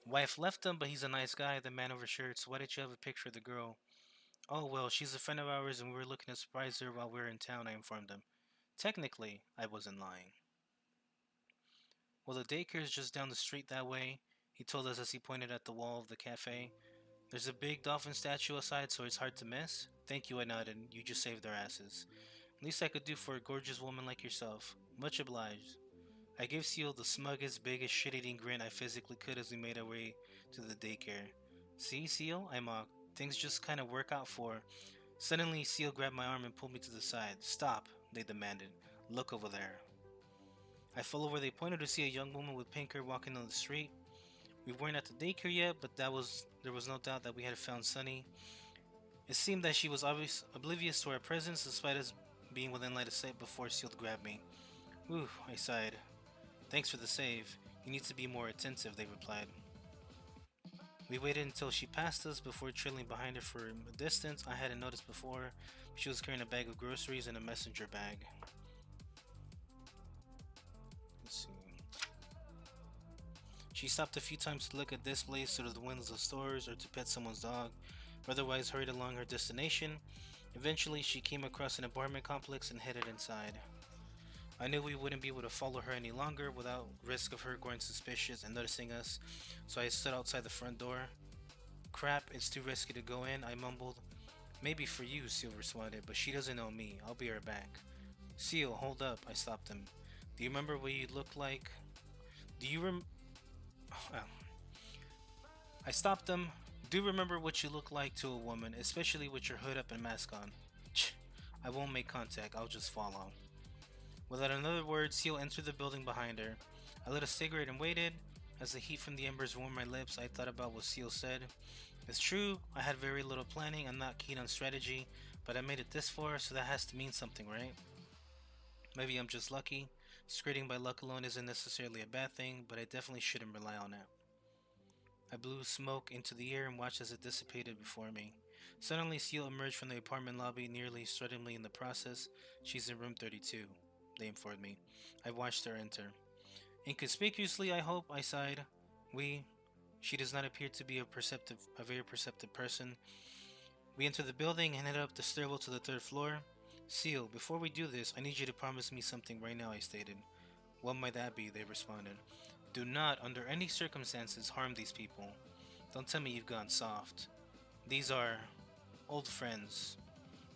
Wife left him, but he's a nice guy, the man overshared, so why did you have a picture of the girl? Oh, well, she's a friend of ours and we were looking to surprise her while we were in town, I informed him. Technically, I wasn't lying. Well, the daycare's just down the street that way, he told us as he pointed at the wall of the cafe. There's a big dolphin statue outside, so it's hard to miss. Thank you, I nodded. You just saved our asses. Least I could do for a gorgeous woman like yourself. Much obliged. I gave Seal the smuggest, biggest, shit-eating grin I physically could as we made our way to the daycare. See, Seal? I mocked. Things just kind of work out for. Suddenly, Seal grabbed my arm and pulled me to the side. Stop, they demanded. Look over there. I followed where they pointed to see a young woman with pink hair walking on the street. We weren't at the daycare yet, but there was no doubt that we had found Sunny. It seemed that she was oblivious to our presence, despite us being within line of sight before Seal grabbed me. Ooh, I sighed. Thanks for the save. You need to be more attentive, they replied. We waited until she passed us before trailing behind her for a distance. I hadn't noticed before. She was carrying a bag of groceries and a messenger bag. Let's see. She stopped a few times to look at displays through the windows of stores or to pet someone's dog. otherwise hurried along her destination. Eventually, she came across an apartment complex and headed inside. I knew we wouldn't be able to follow her any longer without risk of her growing suspicious and noticing us, so I stood outside the front door. Crap, it's too risky to go in, I mumbled. Maybe for you, Seal responded, but she doesn't know me. I'll be right back. Seal, hold up, I stopped him. Do you remember what you looked like? Do you rem- oh. I stopped him. Do you remember what you look like to a woman, especially with your hood up and mask on? I won't make contact, I'll just follow. Without another word, Seal entered the building behind her. I lit a cigarette and waited. As the heat from the embers warmed my lips, I thought about what Seal said. It's true, I had very little planning, I'm not keen on strategy, but I made it this far, so that has to mean something, right? Maybe I'm just lucky. Skirting by luck alone isn't necessarily a bad thing, but I definitely shouldn't rely on it. I blew smoke into the air and watched as it dissipated before me. Suddenly, Seal emerged from the apartment lobby, nearly startlingly in the process. She's in room 32, they informed me. I watched her enter. Inconspicuously, I hope, I sighed. She does not appear to be a very perceptive person. We entered the building and headed up the stairwell to the third floor. Seal, before we do this, I need you to promise me something right now, I stated. What might that be? They responded. Do not, under any circumstances, harm these people. Don't tell me you've gone soft. These are old friends.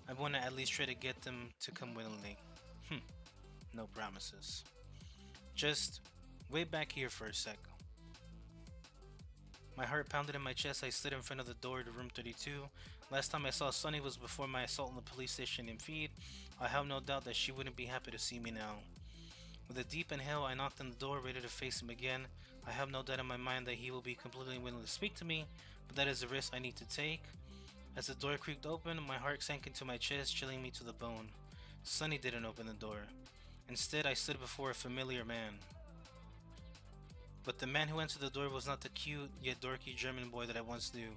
I want to at least try to get them to come willingly. No promises. Just wait back here for a sec. My heart pounded in my chest. I stood in front of the door to room 32. Last time I saw Sunny was before my assault on the police station in Feed. I have no doubt that she wouldn't be happy to see me now. With a deep inhale, I knocked on the door, ready to face him again. I have no doubt in my mind that he will be completely willing to speak to me, but that is a risk I need to take. As the door creaked open, my heart sank into my chest, chilling me to the bone. Sunny didn't open the door. Instead, I stood before a familiar man. But the man who entered the door was not the cute, yet dorky German boy that I once knew.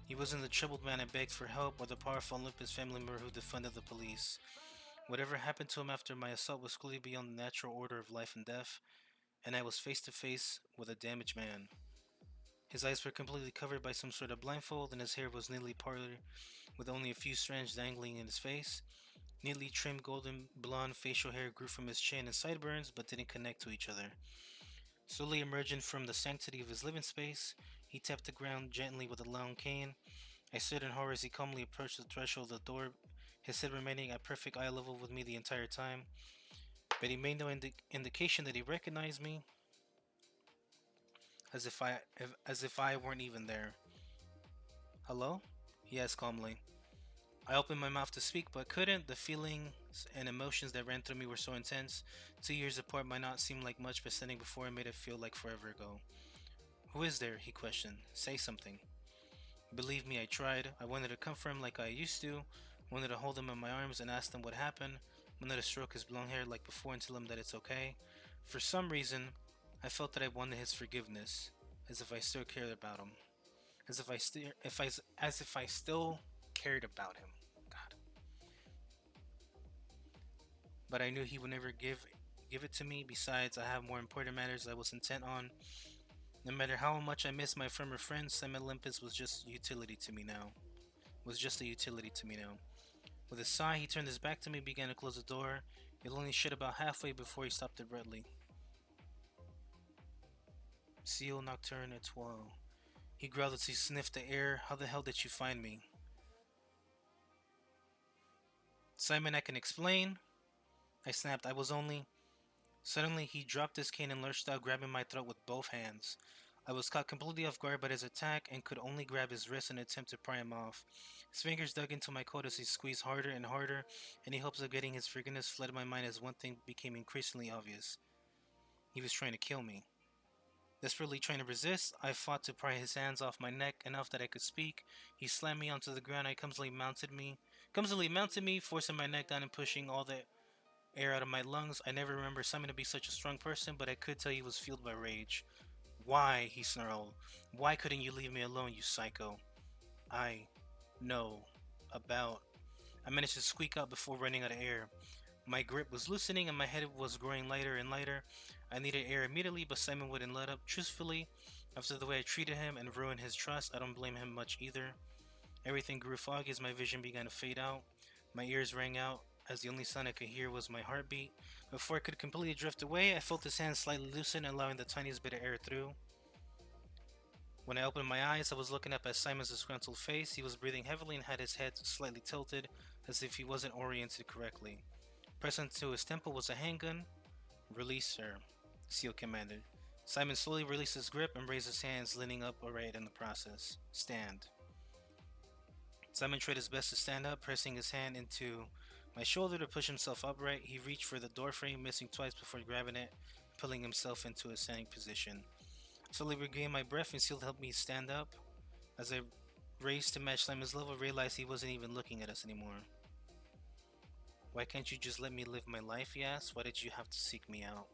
He wasn't the troubled man I begged for help, or the powerful Olympus family member who defended the police. Whatever happened to him after my assault was clearly beyond the natural order of life and death, and I was face to face with a damaged man. His eyes were completely covered by some sort of blindfold, and his hair was neatly parted, with only a few strands dangling in his face. Neatly trimmed golden blonde facial hair grew from his chin and sideburns, but didn't connect to each other. Slowly emerging from the sanctity of his living space, he tapped the ground gently with a long cane. I stood in horror as he calmly approached the threshold of the door, his head remaining at perfect eye level with me the entire time. But he made no indication that he recognized me, as if I weren't even there. Hello? He asked calmly. I opened my mouth to speak, but couldn't. The feelings and emotions that ran through me were so intense. 2 years apart might not seem like much, but standing before him made it feel like forever ago. Who is there? He questioned. Say something. Believe me, I tried. I wanted to comfort him like I used to. Wanted to hold him in my arms and ask him what happened. Wanted to stroke his blonde hair like before and tell him that it's okay. For some reason, I felt that I wanted his forgiveness, as if I still cared about him. As if I still cared about him. God. But I knew he would never give it to me. Besides, I have more important matters I was intent on. No matter how much I missed my former friends, Sam Olympus was just utility to me now. Was just a utility to me now. With a sigh, he turned his back to me and began to close the door. It only shut about halfway before he stopped abruptly. Seal Nocturne Etoile. He growled as he sniffed the air. How the hell did you find me? Simon, I can explain. I snapped. I was only... Suddenly, he dropped his cane and lurched out, grabbing my throat with both hands. I was caught completely off guard by his attack and could only grab his wrist in an attempt to pry him off. His fingers dug into my coat as he squeezed harder and harder. Any hopes of getting his forgiveness fled my mind as one thing became increasingly obvious. He was trying to kill me. Desperately trying to resist, I fought to pry his hands off my neck enough that I could speak. He slammed me onto the ground. I clumsily mounted me, forcing my neck down and pushing all the air out of my lungs. I never remember Simon to be such a strong person, but I could tell he was fueled by rage. Why? He snarled. Why couldn't you leave me alone, you psycho? I know about... I managed to squeak out before running out of air. My grip was loosening and my head was growing lighter and lighter. I needed air immediately, but Simon wouldn't let up. Truthfully, after the way I treated him and ruined his trust, I don't blame him much either. Everything grew foggy as my vision began to fade out. My ears rang out as the only sound I could hear was my heartbeat. Before I could completely drift away, I felt his hand slightly loosen, allowing the tiniest bit of air through. When I opened my eyes, I was looking up at Simon's disgruntled face. He was breathing heavily and had his head slightly tilted, as if he wasn't oriented correctly. Pressed into his temple was a handgun. "Release, sir," Seal commanded. Simon slowly released his grip and raised his hands, leaning upright in the process. "Stand." Simon tried his best to stand up, pressing his hand into my shoulder to push himself upright. He reached for the doorframe, missing twice before grabbing it, pulling himself into a standing position. Slowly regained my breath and Seal helped me stand up. As I raised to match Simon's level, I realized he wasn't even looking at us anymore. "Why can't you just let me live my life?" he asked. "Why did you have to seek me out?"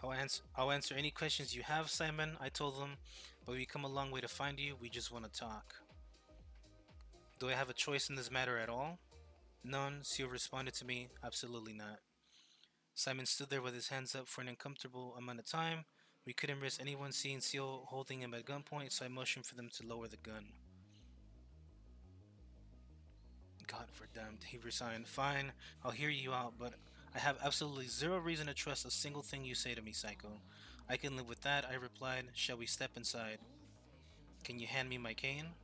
I'll answer any questions you have, Simon," I told him, "but we come a long way to find you. We just want to talk." "Do I have a choice in this matter at all?" "None," Seal responded to me. "Absolutely not." Simon stood there with his hands up for an uncomfortable amount of time. We couldn't risk anyone seeing Seal holding him at gunpoint, so I motioned for them to lower the gun. "God verdammt," he resigned. "Fine, I'll hear you out, but I have absolutely zero reason to trust a single thing you say to me, Psycho." "I can live with that," I replied. "Shall we step inside?" "Can you hand me my cane?"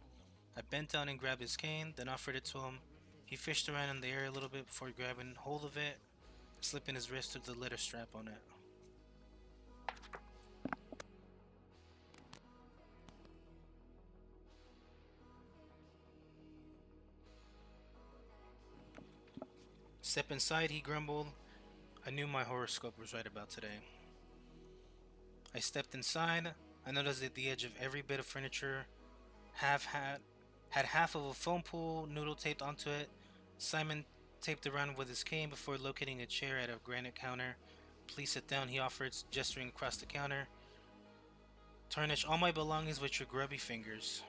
I bent down and grabbed his cane, then offered it to him. He fished around in the air a little bit before grabbing hold of it, slipping his wrist through the leather strap on it. "Step inside," he grumbled. I knew my horoscope was right about today. I stepped inside. I noticed that the edge of every bit of furniture half had half of a foam pool noodle taped onto it. Simon taped around with his cane before locating a chair at a granite counter. "Please sit down," he offered, gesturing across the counter. "Tarnish all my belongings with your grubby fingers."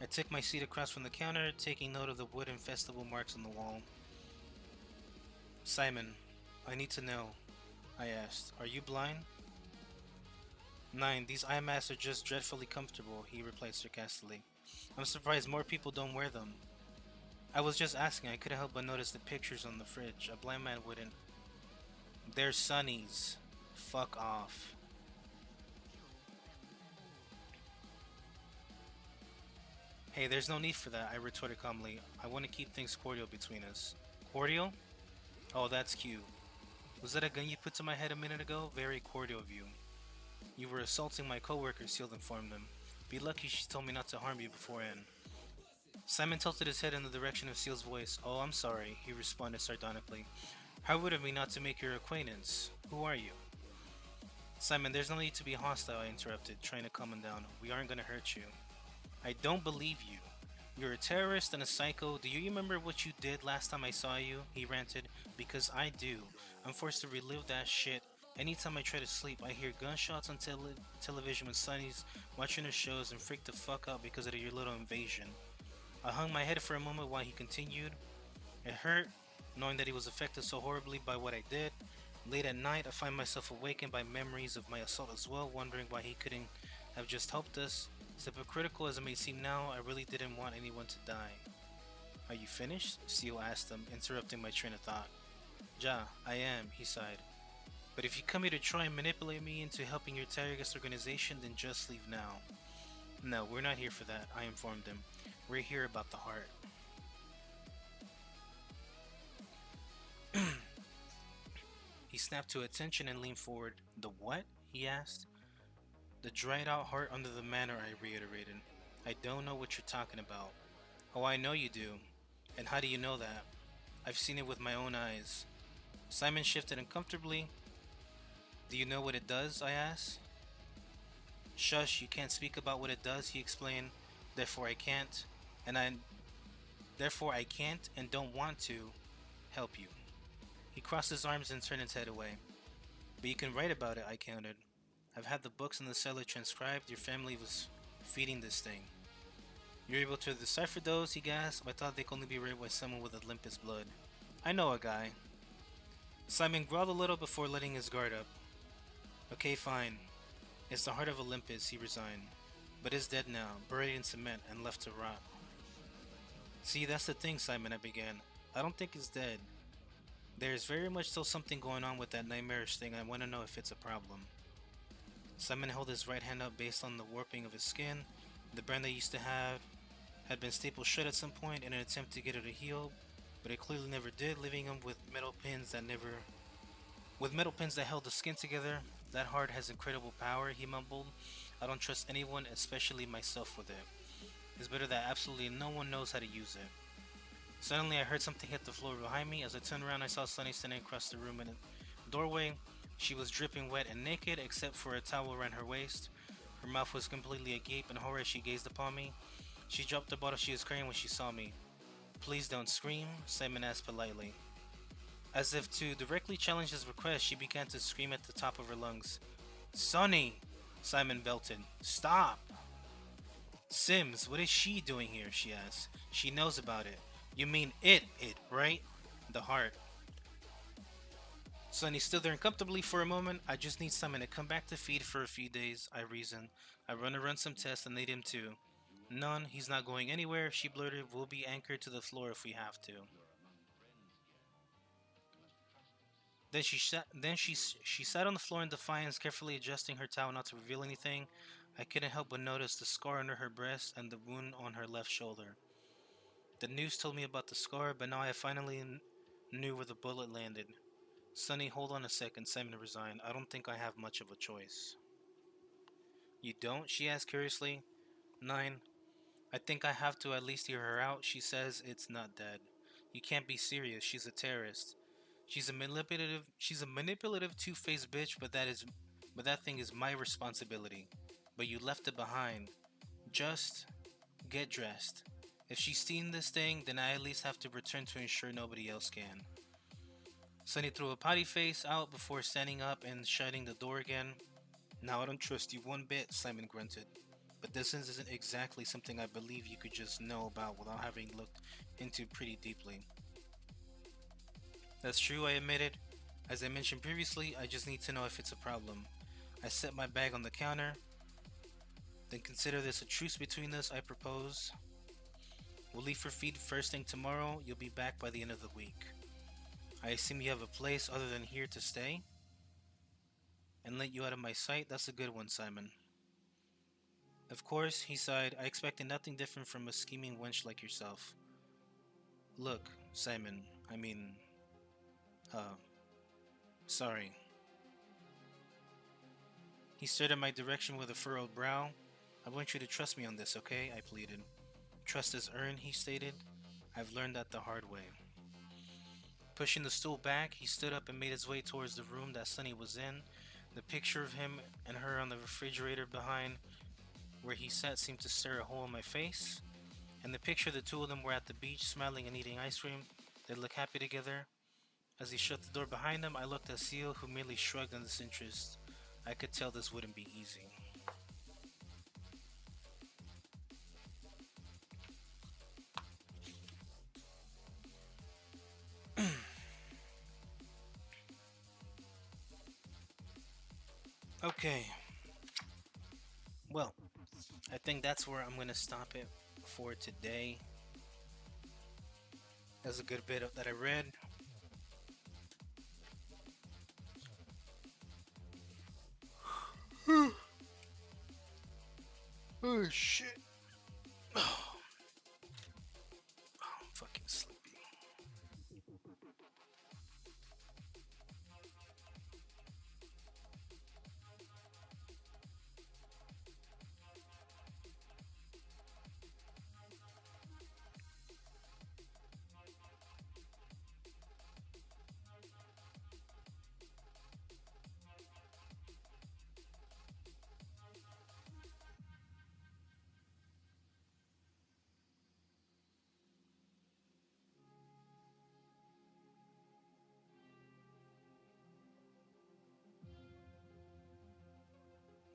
I took my seat across from the counter, taking note of the wooden festival marks on the wall. "Simon, I need to know," I asked. "Are you blind?" "Nine, these eye masks are just dreadfully comfortable," he replied sarcastically. "I'm surprised more people don't wear them." "I was just asking, I couldn't help but notice the pictures on the fridge. A blind man wouldn't." "They're Sonny's. Fuck off." "Hey, there's no need for that," I retorted calmly. "I want to keep things cordial between us." "Cordial? Oh, that's cute. Was that a gun you put to my head a minute ago? Very cordial of you." "You were assaulting my coworker," Seal informed them. "Be lucky she told me not to harm you beforehand." Simon tilted his head in the direction of Seal's voice. "Oh, I'm sorry," he responded sardonically. "How rude of me not to make your acquaintance. Who are you?" "Simon, there's no need to be hostile," I interrupted, trying to calm him down. "We aren't gonna hurt you." "I don't believe you. You're a terrorist and a psycho. Do you remember what you did last time I saw you?" he ranted. "Because I do. I'm forced to relive that shit. Anytime I try to sleep, I hear gunshots on television with Sonny's watching the shows and freak the fuck out because of your little invasion." I hung my head for a moment while he continued. It hurt, knowing that he was affected so horribly by what I did. Late at night, I find myself awakened by memories of my assault as well, wondering why he couldn't have just helped us. As hypocritical as it may seem now, I really didn't want anyone to die. "Are you finished?" Seal asked him, interrupting my train of thought. "Ja, I am," he sighed. "But if you come here to try and manipulate me into helping your terrorist organization, then just leave now." "No, we're not here for that," I informed him. "We're here about the heart." He snapped to attention and leaned forward. "The what?" he asked. "The dried out heart under the manor," I reiterated. "I don't know what you're talking about." "Oh, I know you do." "And how do you know that?" "I've seen it with my own eyes." Simon shifted uncomfortably. "Do you know what it does?" I asked. "Shush, you can't speak about what it does," he explained. "Therefore I can't, and I therefore I can't and don't want to help you." He crossed his arms and turned his head away. "But you can write about it," I countered. "I've had the books in the cellar transcribed. Your family was feeding this thing." "You're able to decipher those?" he gasped. "I thought they could only be read by someone with Olympus blood." "I know a guy." Simon growled a little before letting his guard up. "Okay, fine. It's the heart of Olympus," he resigned. but it's dead now, buried in cement and left to rot. See, that's the thing, Simon, I began. I don't think it's dead. There's very much still something going on with that nightmarish thing. I want to know if it's a problem. Simon held his right hand up based on the warping of his skin. The brand they used to have had been stapled shut at some point in an attempt to get it to heal, but it clearly never did, leaving him with metal pins that held the skin together. That heart has incredible power, he mumbled. I don't trust anyone, especially myself, with it. It's better that absolutely no one knows how to use it. Suddenly, I heard something hit the floor behind me. As I turned around, I saw Sunny standing across the room in a doorway. She was dripping wet and naked, except for a towel around her waist. Her mouth was completely agape in horror as she gazed upon me. She dropped the bottle she was carrying when she saw me. Please don't scream, Simon asked politely. As if to directly challenge his request, she began to scream at the top of her lungs. Sonny! Simon belted. Stop! Sims, what is she doing here? She asked. She knows about it. You mean it, right? The heart. Sonny stood there uncomfortably for a moment. I just need Simon to come back to feed for a few days, I reasoned. I want to run some tests and need him too. None, he's not going anywhere, she blurted. We'll be anchored to the floor if we have to. Then she sat on the floor in defiance, carefully adjusting her towel not to reveal anything. I couldn't help but notice the scar under her breast and the wound on her left shoulder. The news told me about the scar, but now I finally knew where the bullet landed. Sonny, hold on a second, Simon resigned. I don't think I have much of a choice. You don't? She asked curiously. 9. I think I have to at least hear her out. She says it's not dead. You can't be serious. She's a terrorist. She's a manipulative two-faced bitch, but that thing is my responsibility. But you left it behind. Just get dressed. If she's seen this thing, then I at least have to return to ensure nobody else can. Sonny threw a potty face out before standing up and shutting the door again. Now I don't trust you one bit, Simon grunted. But this isn't exactly something I believe you could just know about without having looked into pretty deeply. That's true, I admitted. As I mentioned previously, I just need to know if it's a problem. I set my bag on the counter. Then consider this a truce between us, I propose. We'll leave for feed first thing tomorrow. You'll be back by the end of the week. I assume you have a place other than here to stay? And let you out of my sight? That's a good one, Simon. Of course, he sighed. I expected nothing different from a scheming wench like yourself. Look, Simon, uh, sorry. He stared in my direction with a furrowed brow. I want you to trust me on this, okay? I pleaded. Trust is earned, he stated. I've learned that the hard way. Pushing the stool back, he stood up and made his way towards the room that Sunny was in. The picture of him and her on the refrigerator behind where he sat seemed to stare a hole in my face. And the picture the two of them were at the beach, smiling and eating ice cream. They looked happy together. As he shut the door behind him, I looked at Seal, who merely shrugged in disinterest. I could tell this wouldn't be easy. Okay. Well, I think that's where I'm gonna stop it for today. That's a good bit that I read. Oh shit. Oh, I'm fucking sleepy.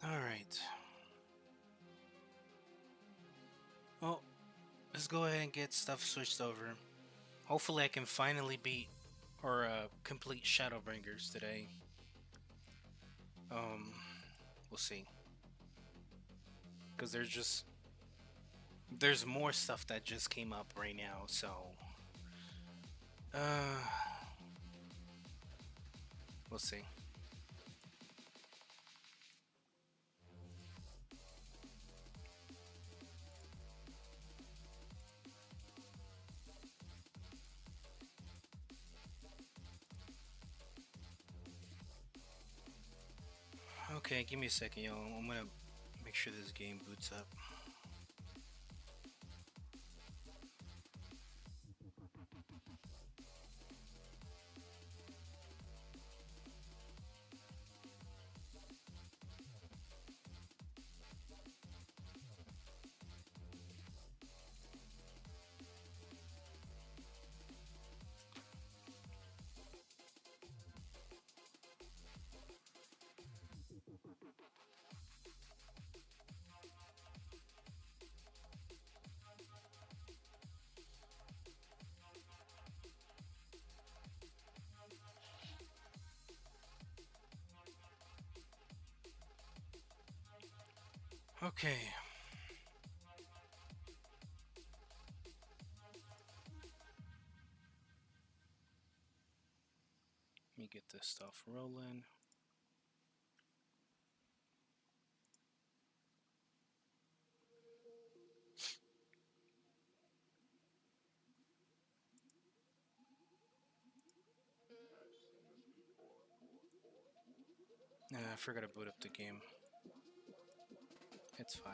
Alright. Well, let's go ahead and get stuff switched over. Hopefully I can finally beat or complete Shadowbringers today. Um, we'll see. because there's more stuff that just came up right now. So, uh, we'll see. Okay, give me a second, yo. I'm gonna make sure this game boots up. Okay. Let me get this stuff rolling. I forgot to boot up the game. It's fine.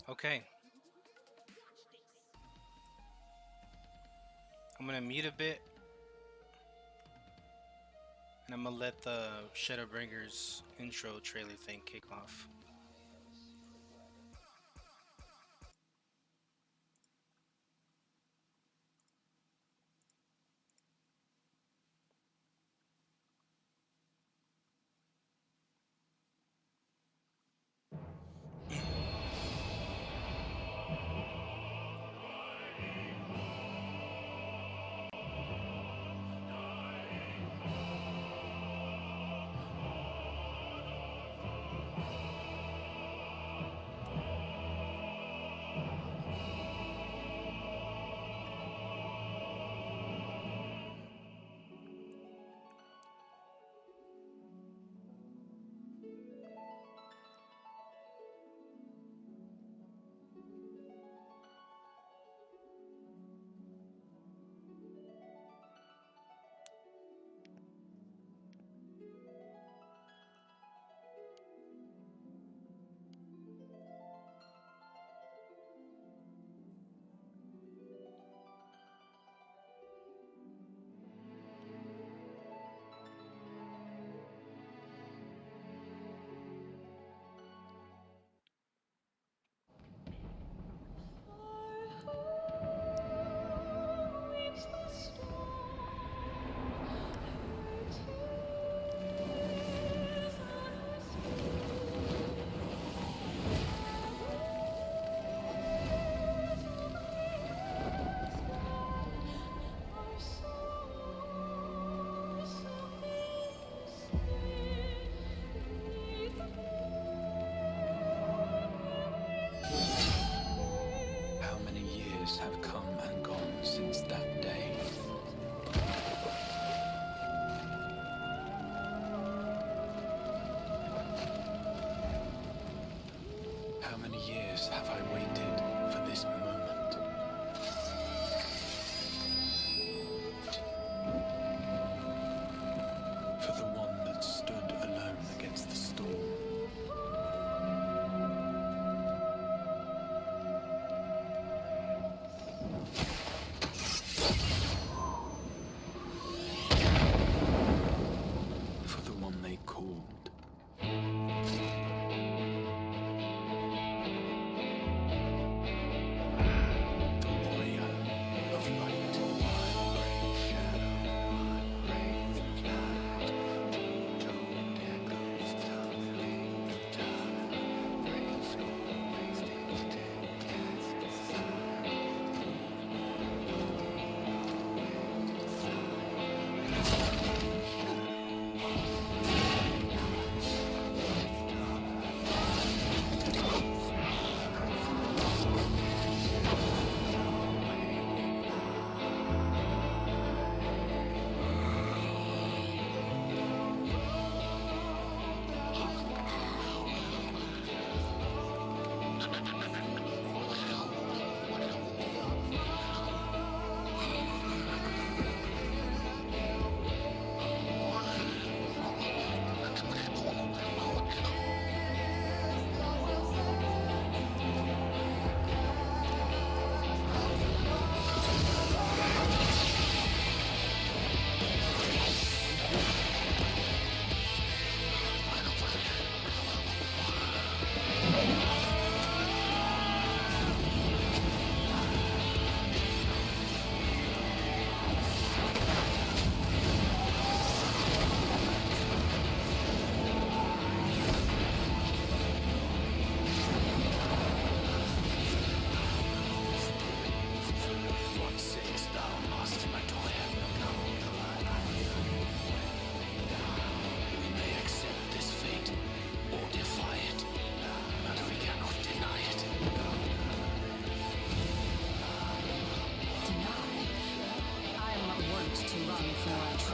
Okay. I'm gonna mute a bit, and I'm gonna let the Shadowbringers intro trailer thing kick off.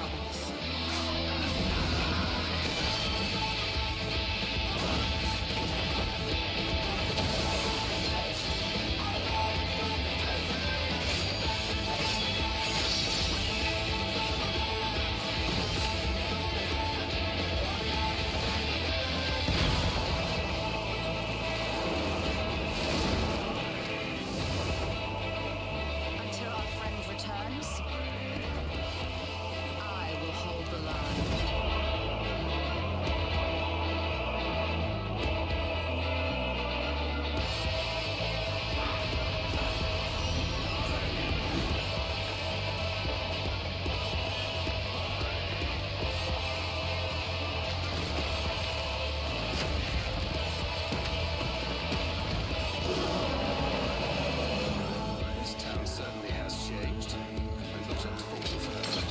troubles. Until our friend returns, I will hold the line. This town certainly has changed, and not at all for the better.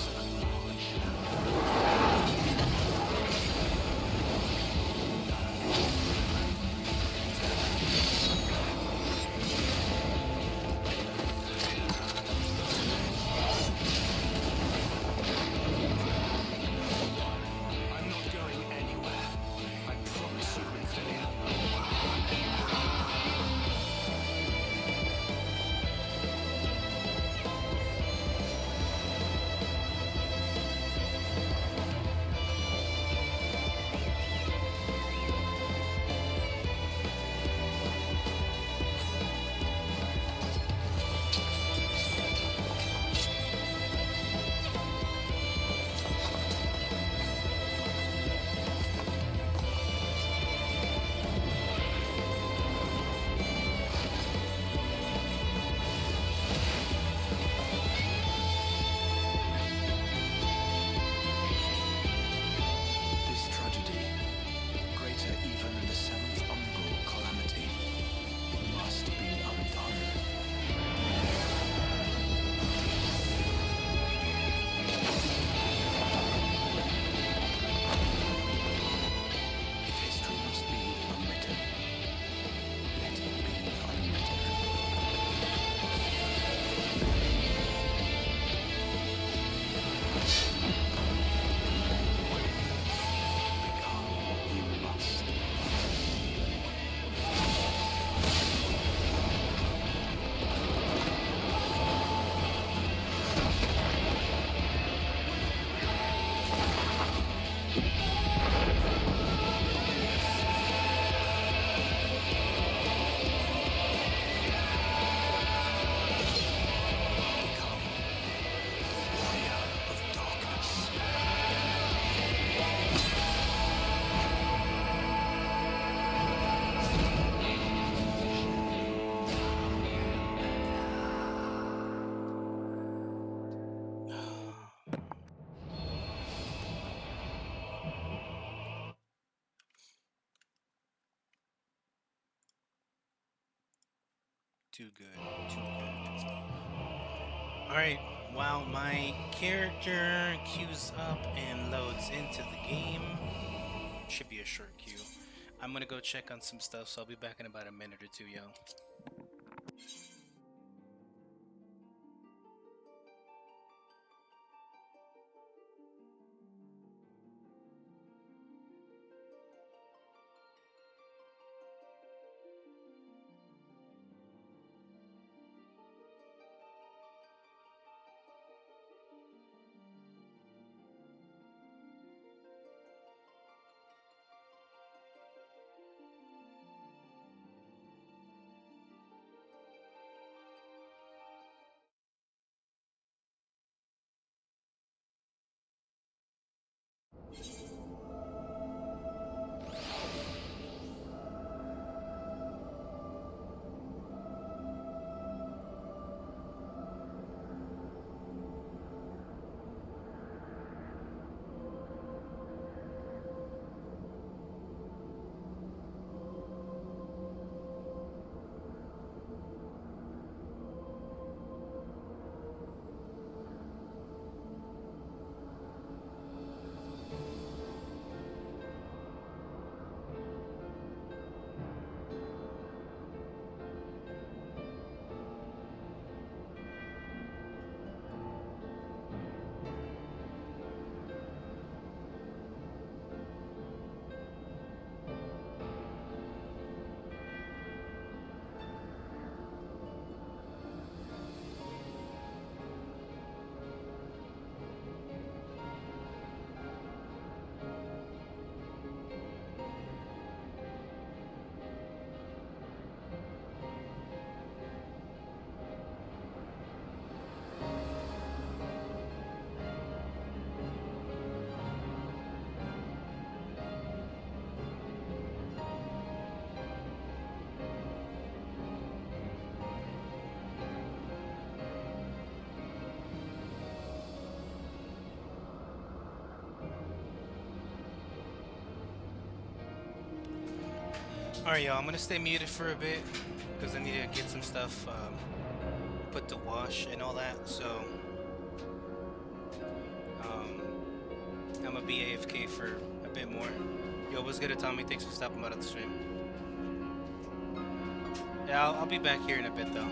I'm not going anywhere. I promise you, Ophelia. This tragedy, greater even than the seventh umbral calamity, must be undone. If history must be unwritten, let it be unwritten. Become you must. Become warrior of darkness. Too good. Too good. Alright, while my character queues up and loads into the game, should be a short queue. I'm gonna go check on some stuff, so I'll be back in about a minute or two, yo. Alright, y'all, I'm gonna stay muted for a bit because I need to get some stuff put to wash and all that. So, um, I'm gonna be AFK for a bit more. Yo, what's good, Tommy? Thanks for stopping by the stream. Yeah, I'll be back here in a bit though.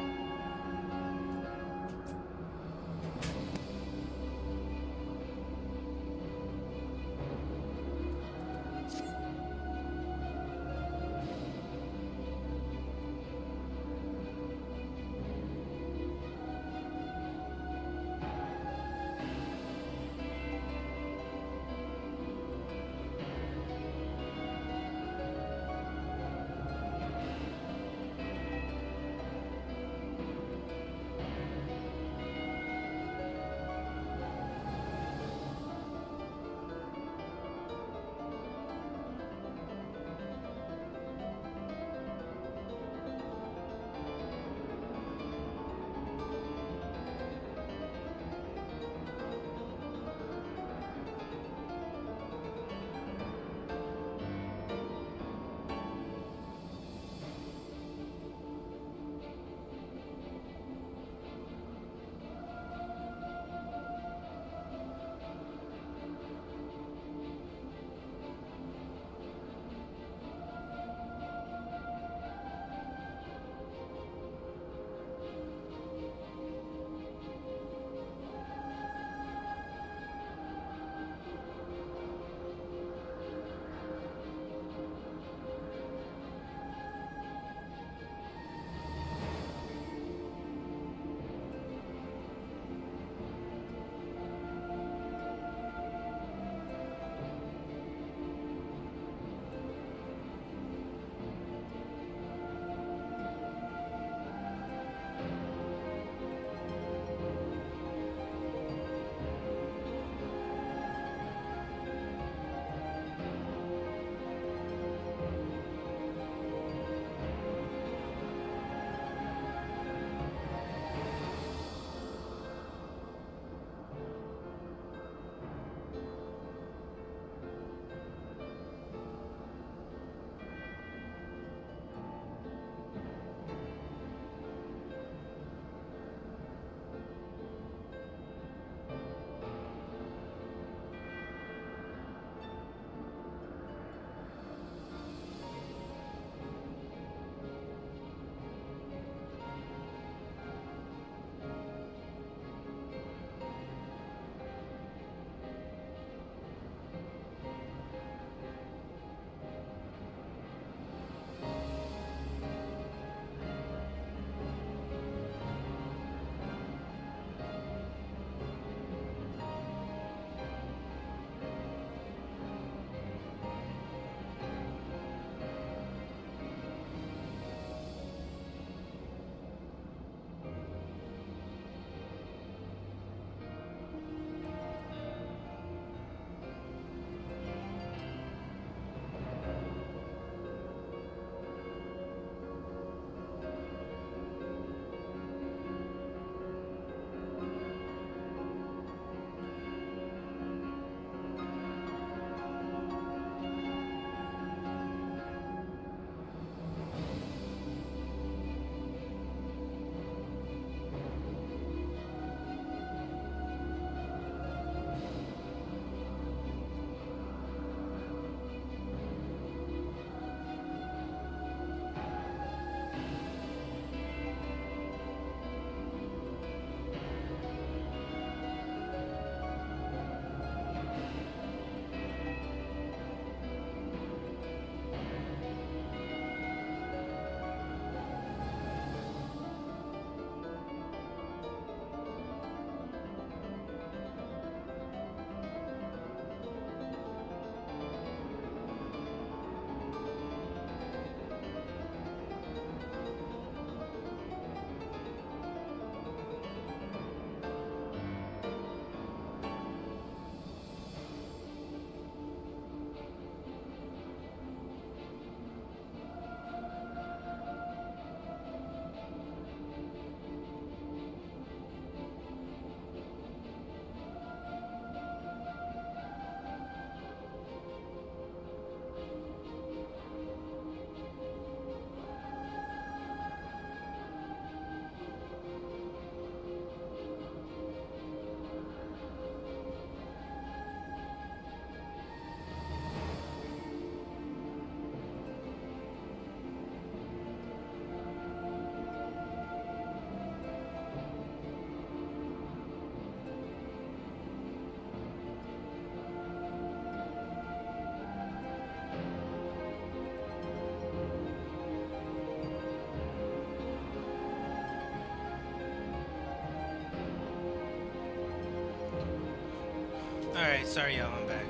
Alright, sorry y'all, I'm back.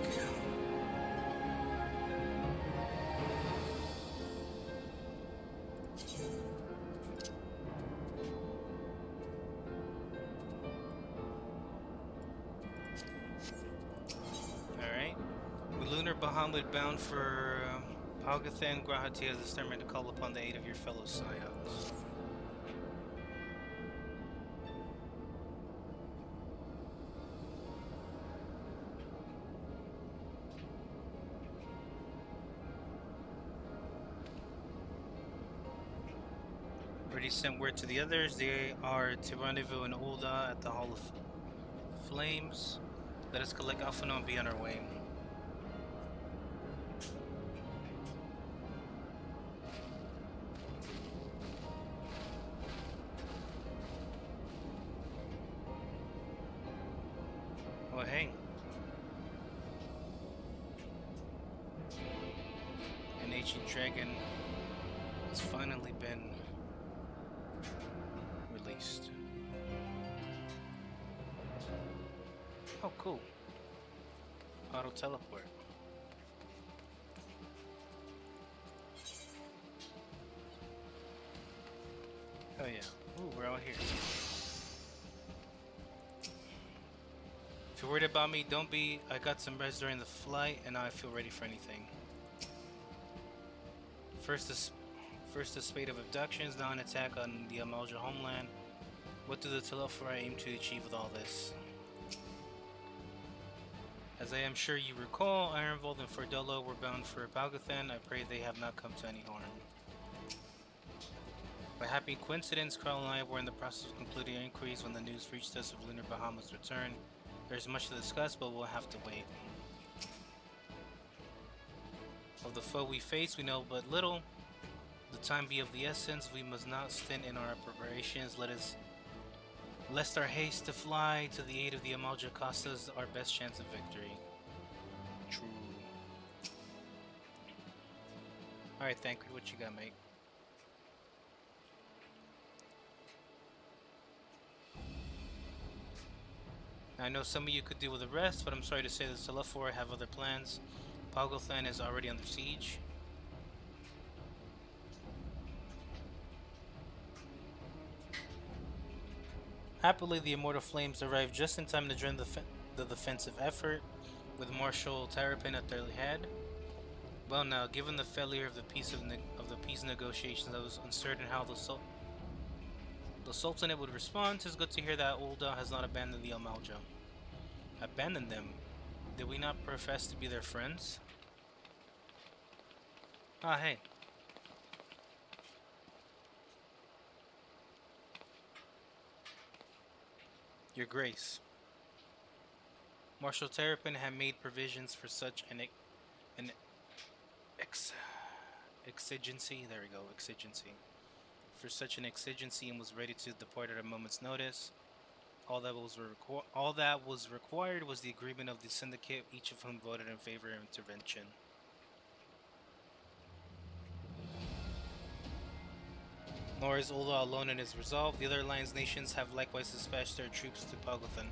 Alright. With Lunar Bahamut bound for Palgathan, Grahati has determined to call upon the aid of your fellow Scions. Already sent word to the others. They are to rendezvous in Ulda at the Hall of Flames. Let us collect Alphano and be on our way. Oh, hey. An ancient dragon has finally been released. Oh, cool. Auto teleport. Oh yeah. Ooh, we're out here. If you're worried about me, don't be. I got some rest during the flight, and now I feel ready for anything. First, a spate of abductions, now an attack on the Amalja homeland. What do the Telefora aim to achieve with all this? As I am sure you recall, Ironvolt and Fordolo were bound for Palgathan. I pray they have not come to any harm. By happy coincidence, Carl and I were in the process of completing inquiries when the news reached us of Lunar Bahamut's return. There's much to discuss, but we'll have to wait. Of the foe we face, we know but little. The time be of the essence. We must not stint in our preparations. Lest our haste to fly to the aid of the Amalja cost us our best chance of victory. True. Alright, Thancred, what you got, mate? Now, I know some of you could deal with the rest, but I'm sorry to say that Telefora have other plans. Palgothan is already under siege. Happily, the Immortal Flames arrived just in time to join the defensive effort, with Marshal Terrapin at their head. Well, now, given the failure of the peace negotiations, I was uncertain how the Sultanate would respond. 'Tis good to hear that Ulda has not abandoned the Amalja. Abandoned them? Did we not profess to be their friends? Ah, hey. Your Grace. Marshal Terrapin had made provisions for such an exigency. There we go, exigency. For such an exigency, and was ready to depart at a moment's notice. All that was required was the agreement of the syndicate, each of whom voted in favor of intervention. Nor is Ulda alone in his resolve. The other alliance nations have likewise dispatched their troops to Palgothan.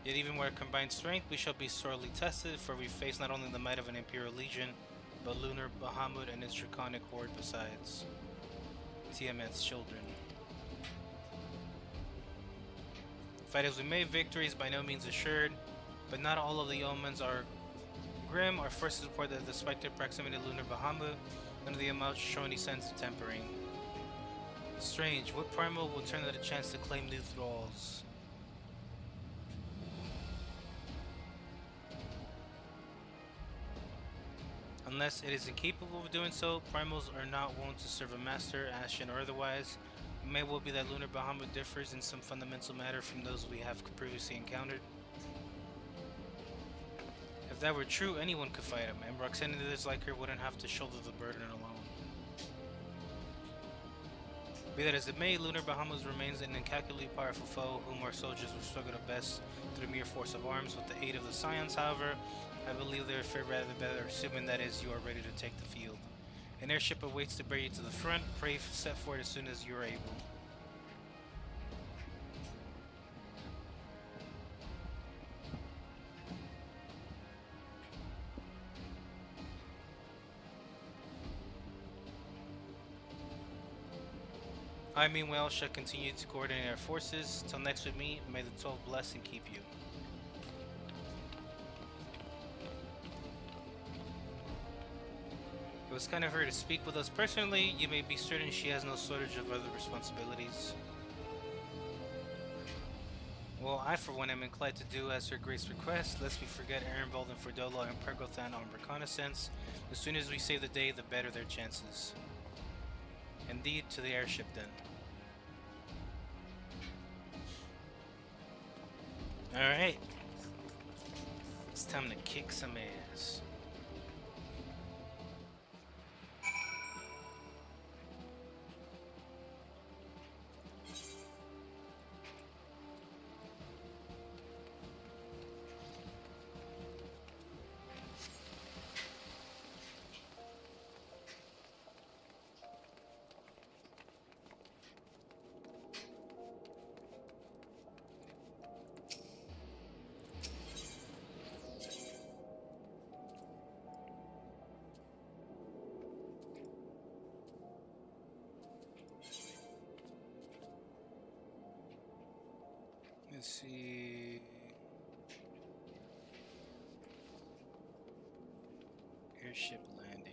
Yet even with our combined strength, we shall be sorely tested, for we face not only the might of an Imperial Legion, but Lunar Bahamut and its draconic horde besides. Tiamat's children. Fight as we may, victory is by no means assured, but not all of the omens are grim. Our forces report that despite their proximity to Lunar Bahamut, none of the Amalja show any signs of tempering. Strange, what primal will turn at a chance to claim new thralls? Unless it is incapable of doing so, primals are not wont to serve a master, ashen or otherwise. It may well be that Lunar Bahamut differs in some fundamental matter from those we have previously encountered. If that were true, anyone could fight him, and Roxanne and others like her wouldn't have to shoulder the burden alone. Be that as it may, Lunar Bahamut remains an incalculably powerful foe whom our soldiers will struggle to best through mere force of arms. With the aid of the Scions, however, I believe they would fare rather better, assuming that is you are ready to take the field. An airship awaits to bear you to the front. Pray set forward as soon as you are able. I meanwhile shall continue to coordinate our forces. Till next we meet, may the 12 bless and keep you. It was kind of her to speak with us personally. You may be certain she has no shortage of other responsibilities. Well, I for one am inclined to do as her grace requests. Lest we forget Erenvold and Fordola and Pergothan on reconnaissance. The sooner we save the day, the better their chances. Indeed, to the airship then. Alright. It's time to kick some ass. Let's see. Airship landing.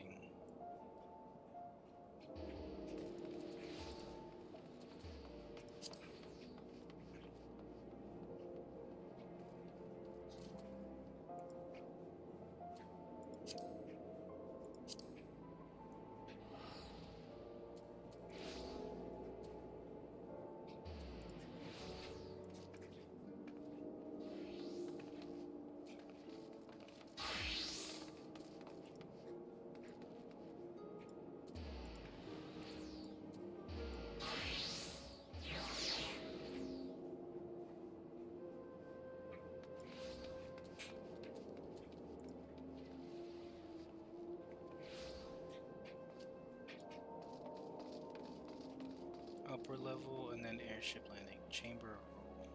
Upper level and then airship landing. Chamber roll.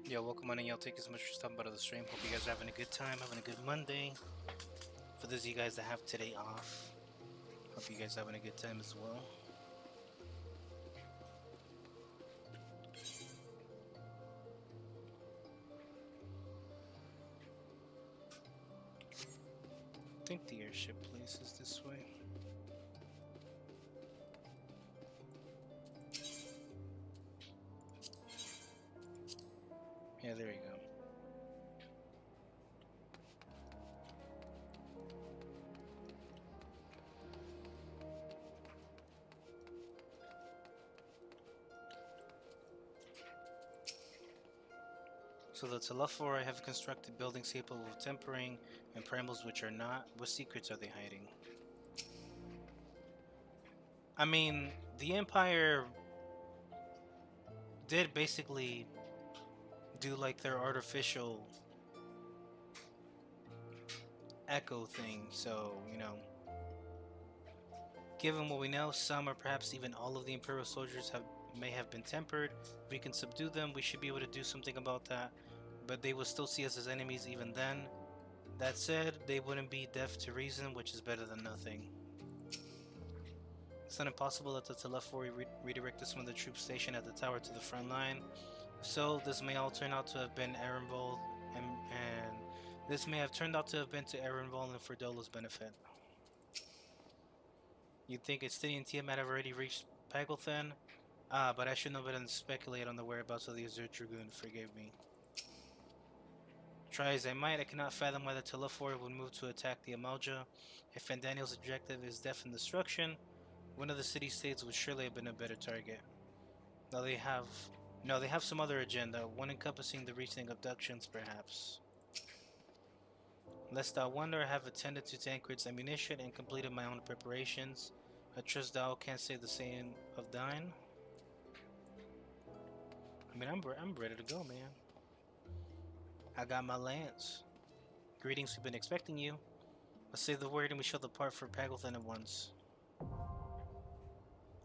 Yo, welcome on in. Y'all take as much for stopping by to the stream. Hope you guys are having a good time, having a good Monday. For those of you guys that have today off, hope you guys are having a good time as well. I think the airship place is this way. Yeah, there you go. So the Telephor I have constructed buildings capable of tempering and preambles which are not. What secrets are they hiding? I mean, the Empire did basically do like their artificial echo thing, so, you know, given what we know, some or perhaps even all of the Imperial soldiers may have been tempered. If we can subdue them, we should be able to do something about that, but they will still see us as enemies even then. That said, they wouldn't be deaf to reason, which is better than nothing. It's not impossible that the Telephor redirected some of the troops stationed at the tower to the front line. So this may all turn out to have been Erenvold, and this may have turned out to have been to Erenvold and Ferdola's benefit. You'd think Estinian Tiamat have already reached Paglothan? But I should know better than to speculate on the whereabouts of the Azure Dragoon, forgive me. Try as I might, I cannot fathom why the Telephor would move to attack the Amalja. If Fandaniel's objective is death and destruction, one of the city-states would surely have been a better target. Now they have some other agenda, one encompassing the recent abductions, perhaps. Lest thou wonder, I have attended to Tancred's ammunition and completed my own preparations. I trust thou can't say the same of thine. I mean, I'm ready to go, man. I got my lance. Greetings, we've been expecting you. Let's say the word and we shall depart for Paglothan at once.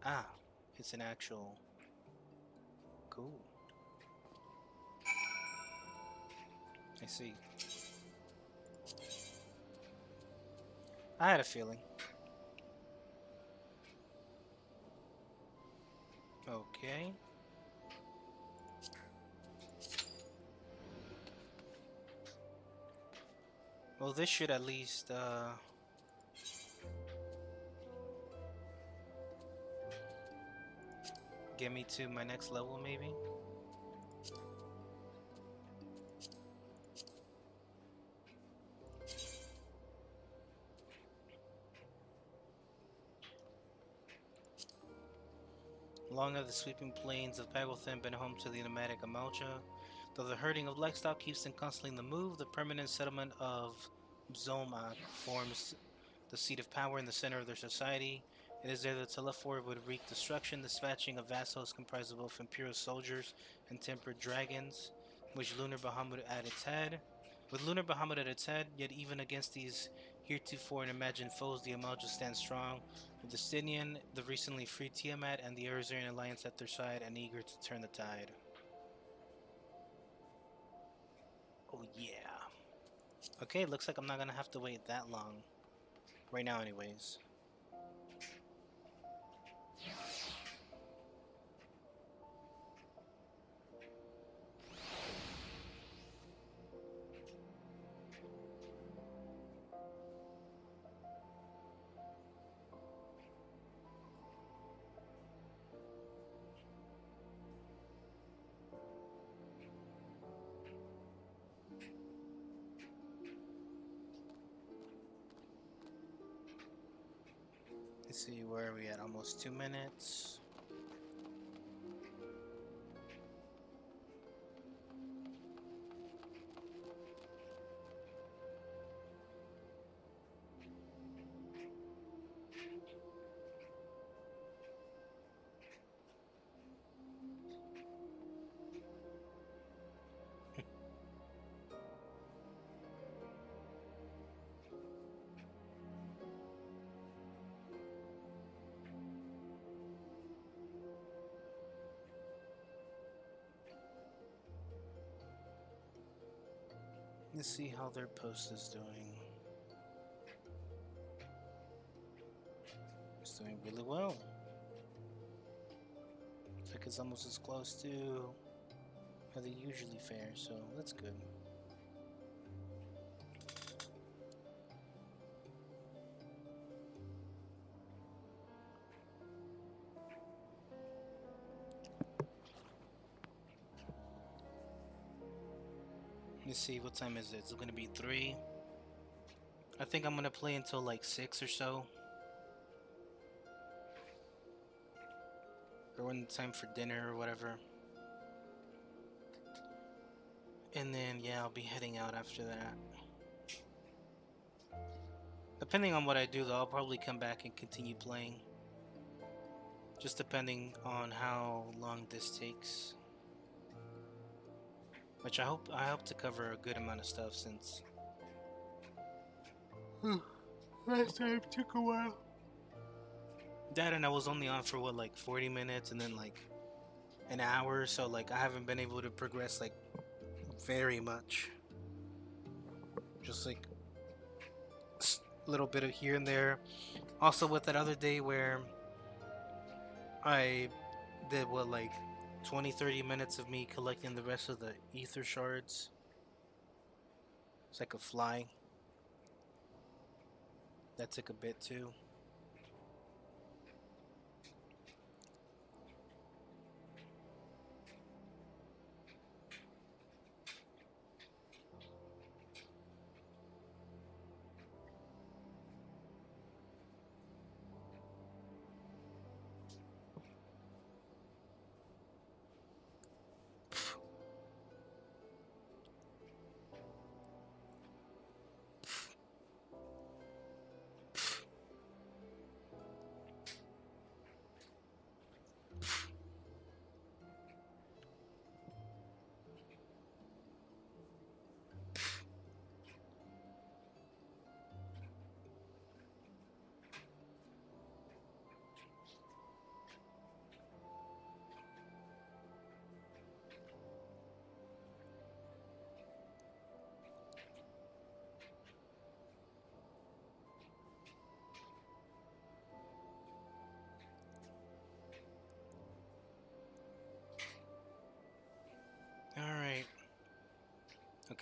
Ah, it's an actual... Cool. I see. I had a feeling. Okay. Well, this should at least get me to my next level, maybe. Long have the sweeping plains of Pagothen been home to the nomadic Amalcha. Though the herding of livestock keeps them constantly in the move, the permanent settlement of Zoma forms the seat of power in the center of their society. It is there that Telephor would wreak destruction, dispatching a vast host comprised of both Imperial soldiers and tempered dragons, which Lunar Bahamut at its head. With Lunar Bahamut at its head, yet even against these heretofore unimagined foes, the Amalja stand strong, with the Stynian, the recently freed Tiamat, and the Erzurian alliance at their side and eager to turn the tide. Oh yeah. Okay, looks like I'm not gonna have to wait that long. Right now anyways. Let's see, where are we at? Almost 2 minutes. Let's see how their post is doing. It's doing really well. Looks like it's almost as close to how they usually fare, so that's good. Let's see, what time is it? It's gonna be 3. I think I'm gonna play until like 6 or so. Or when it's time for dinner or whatever. And then, yeah, I'll be heading out after that. Depending on what I do, though, I'll probably come back and continue playing. Just depending on how long this takes. Which I hope to cover a good amount of stuff since last time took a while. That, and I was only on for what, like 40 minutes and then like an hour, so like I haven't been able to progress like very much. Just like a little bit of here and there. Also with that other day where I did what, like 20-30 minutes of me collecting the rest of the ether shards so I could fly. That took a bit too.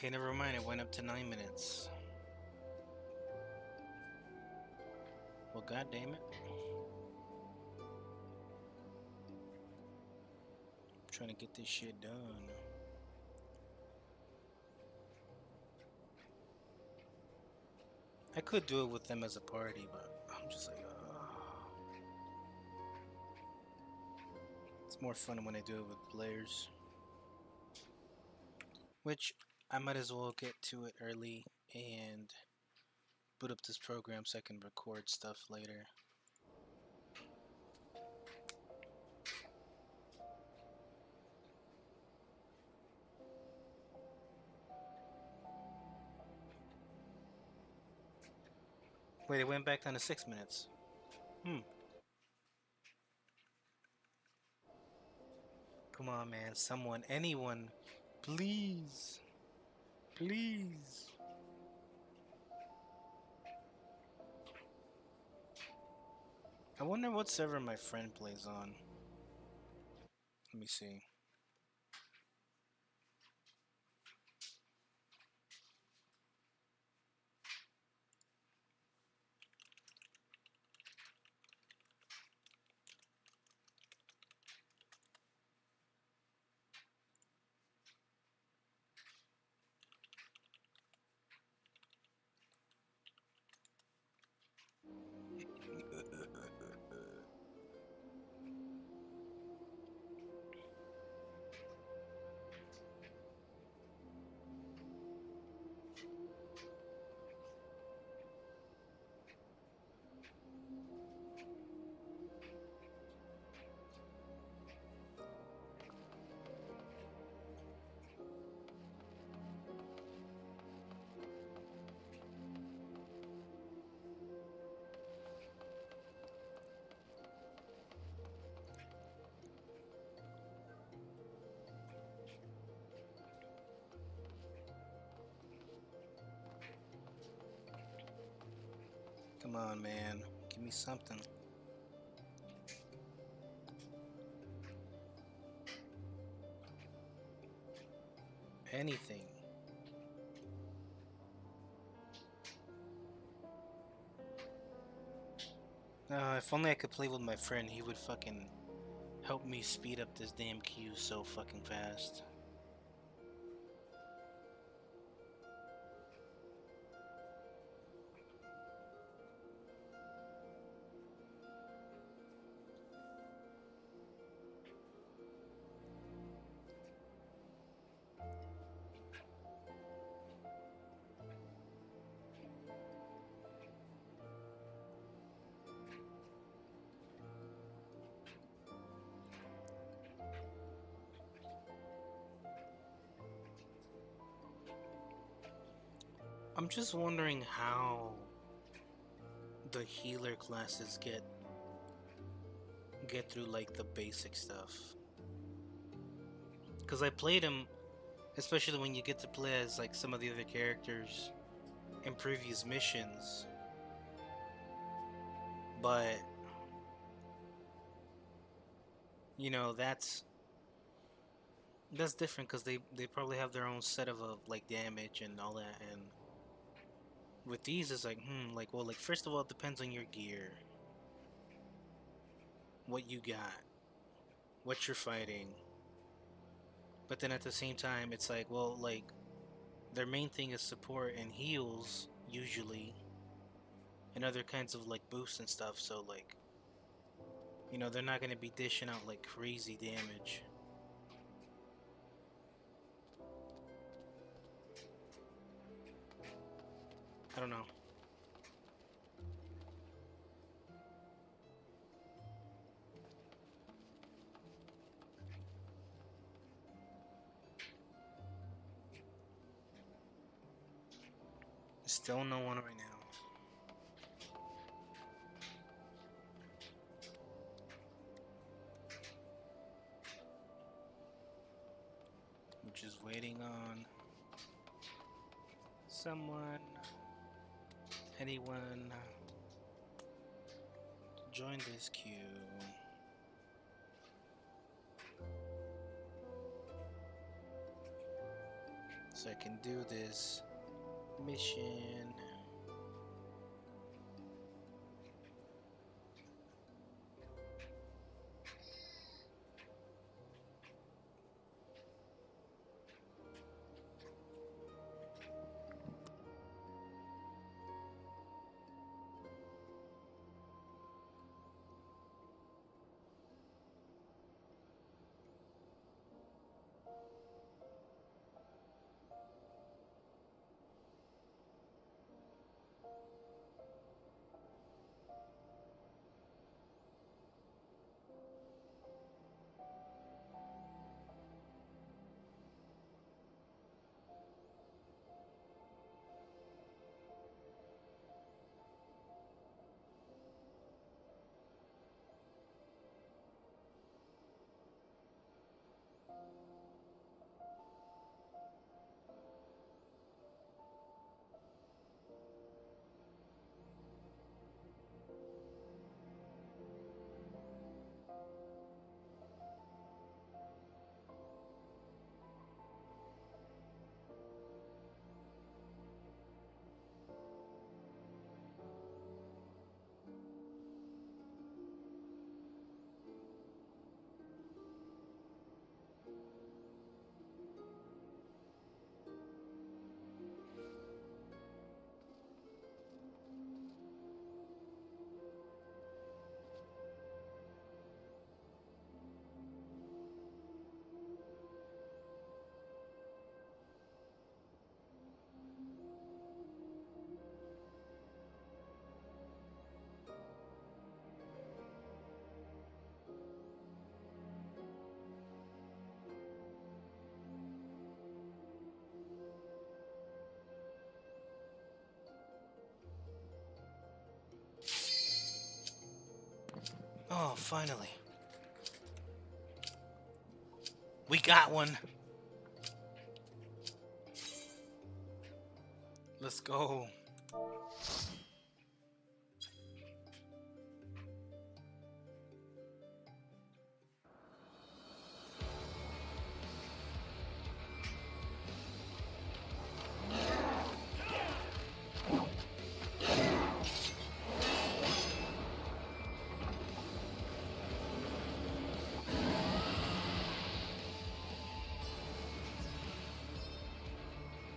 Okay, never mind. It went up to 9 minutes. Well, god damn it. I'm trying to get this shit done. I could do it with them as a party, but I'm just like, it's more fun when I do it with players. Which I might as well get to it early and boot up this program so I can record stuff later. Wait, it went back down to 6 minutes. Come on, man. Someone, anyone, please. Please. I wonder what server my friend plays on. Let me see. Come on, man. Give me something. Anything. If only I could play with my friend, he would fucking help me speed up this damn queue so fucking fast. I'm just wondering how the healer classes get through like the basic stuff. Cause I played him, especially when you get to play as like some of the other characters in previous missions. But you know, that's different because they probably have their own set of like damage and all that. And with these, it's like like, well, like first of all, it depends on your gear, what you got, what you're fighting. But then at the same time, it's like, well, like their main thing is support and heals usually, and other kinds of like boosts and stuff. So like, you know, they're not gonna be dishing out like crazy damage. I don't know. Still no one right now. We're just waiting on someone, anyone, to join this queue. so I can do this mission. Oh, finally. We got one. Let's go.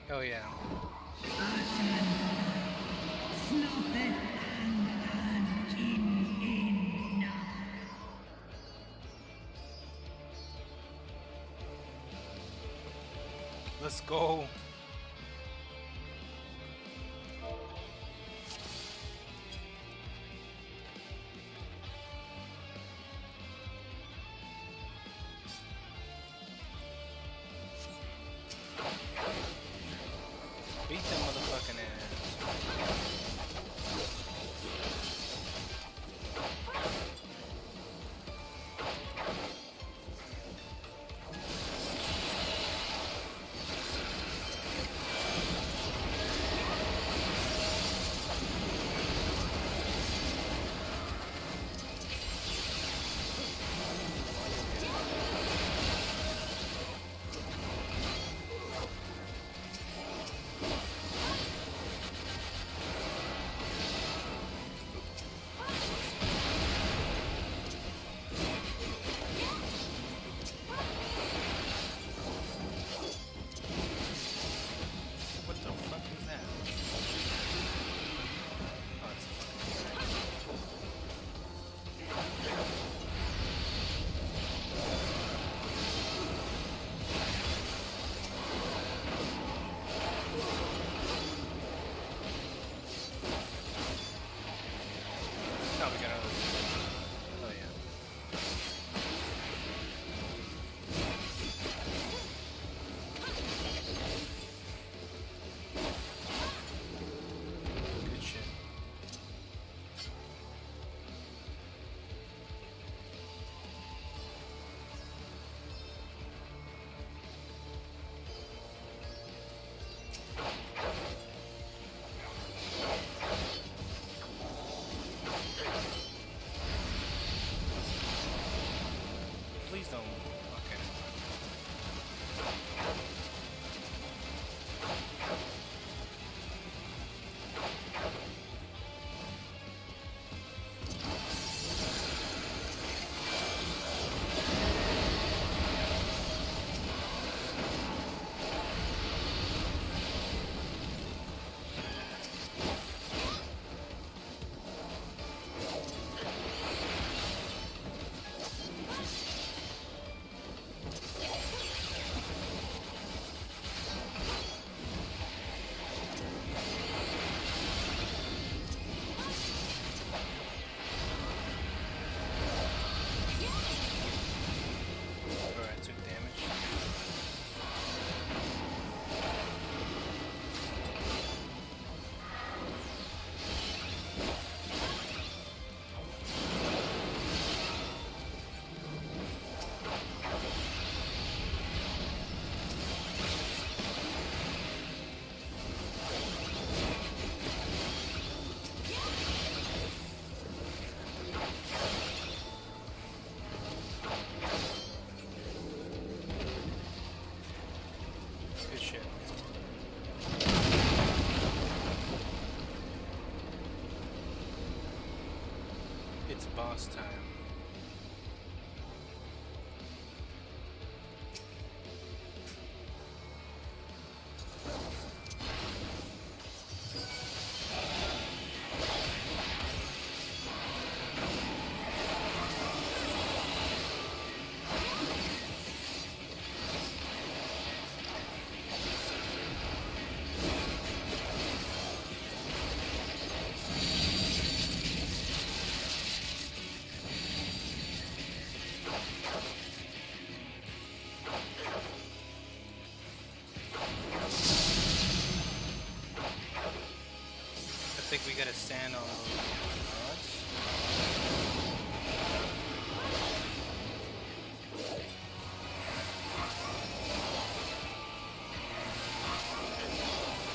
Oh yeah. Let's go. Beat that motherfucking ass. What the fuck is that? Oh, it's a fucking Oh, we got another. Oh yeah. Good shit. Please don't. Okay. It's boss time. I think we gotta stand on those rods.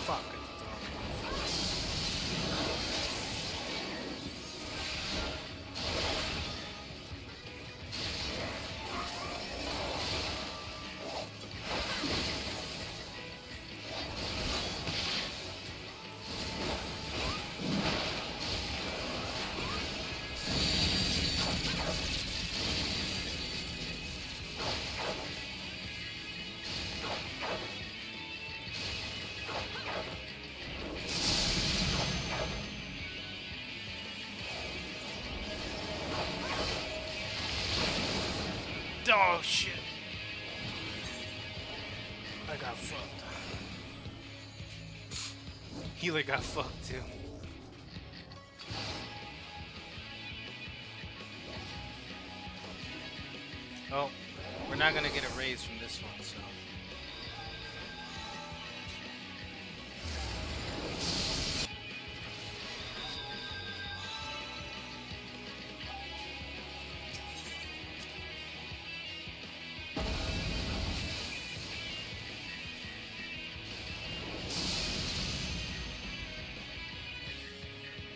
Fuck. Oh shit. I got fucked. Healer got fucked too. Oh, we're not gonna get a raise from this one, so.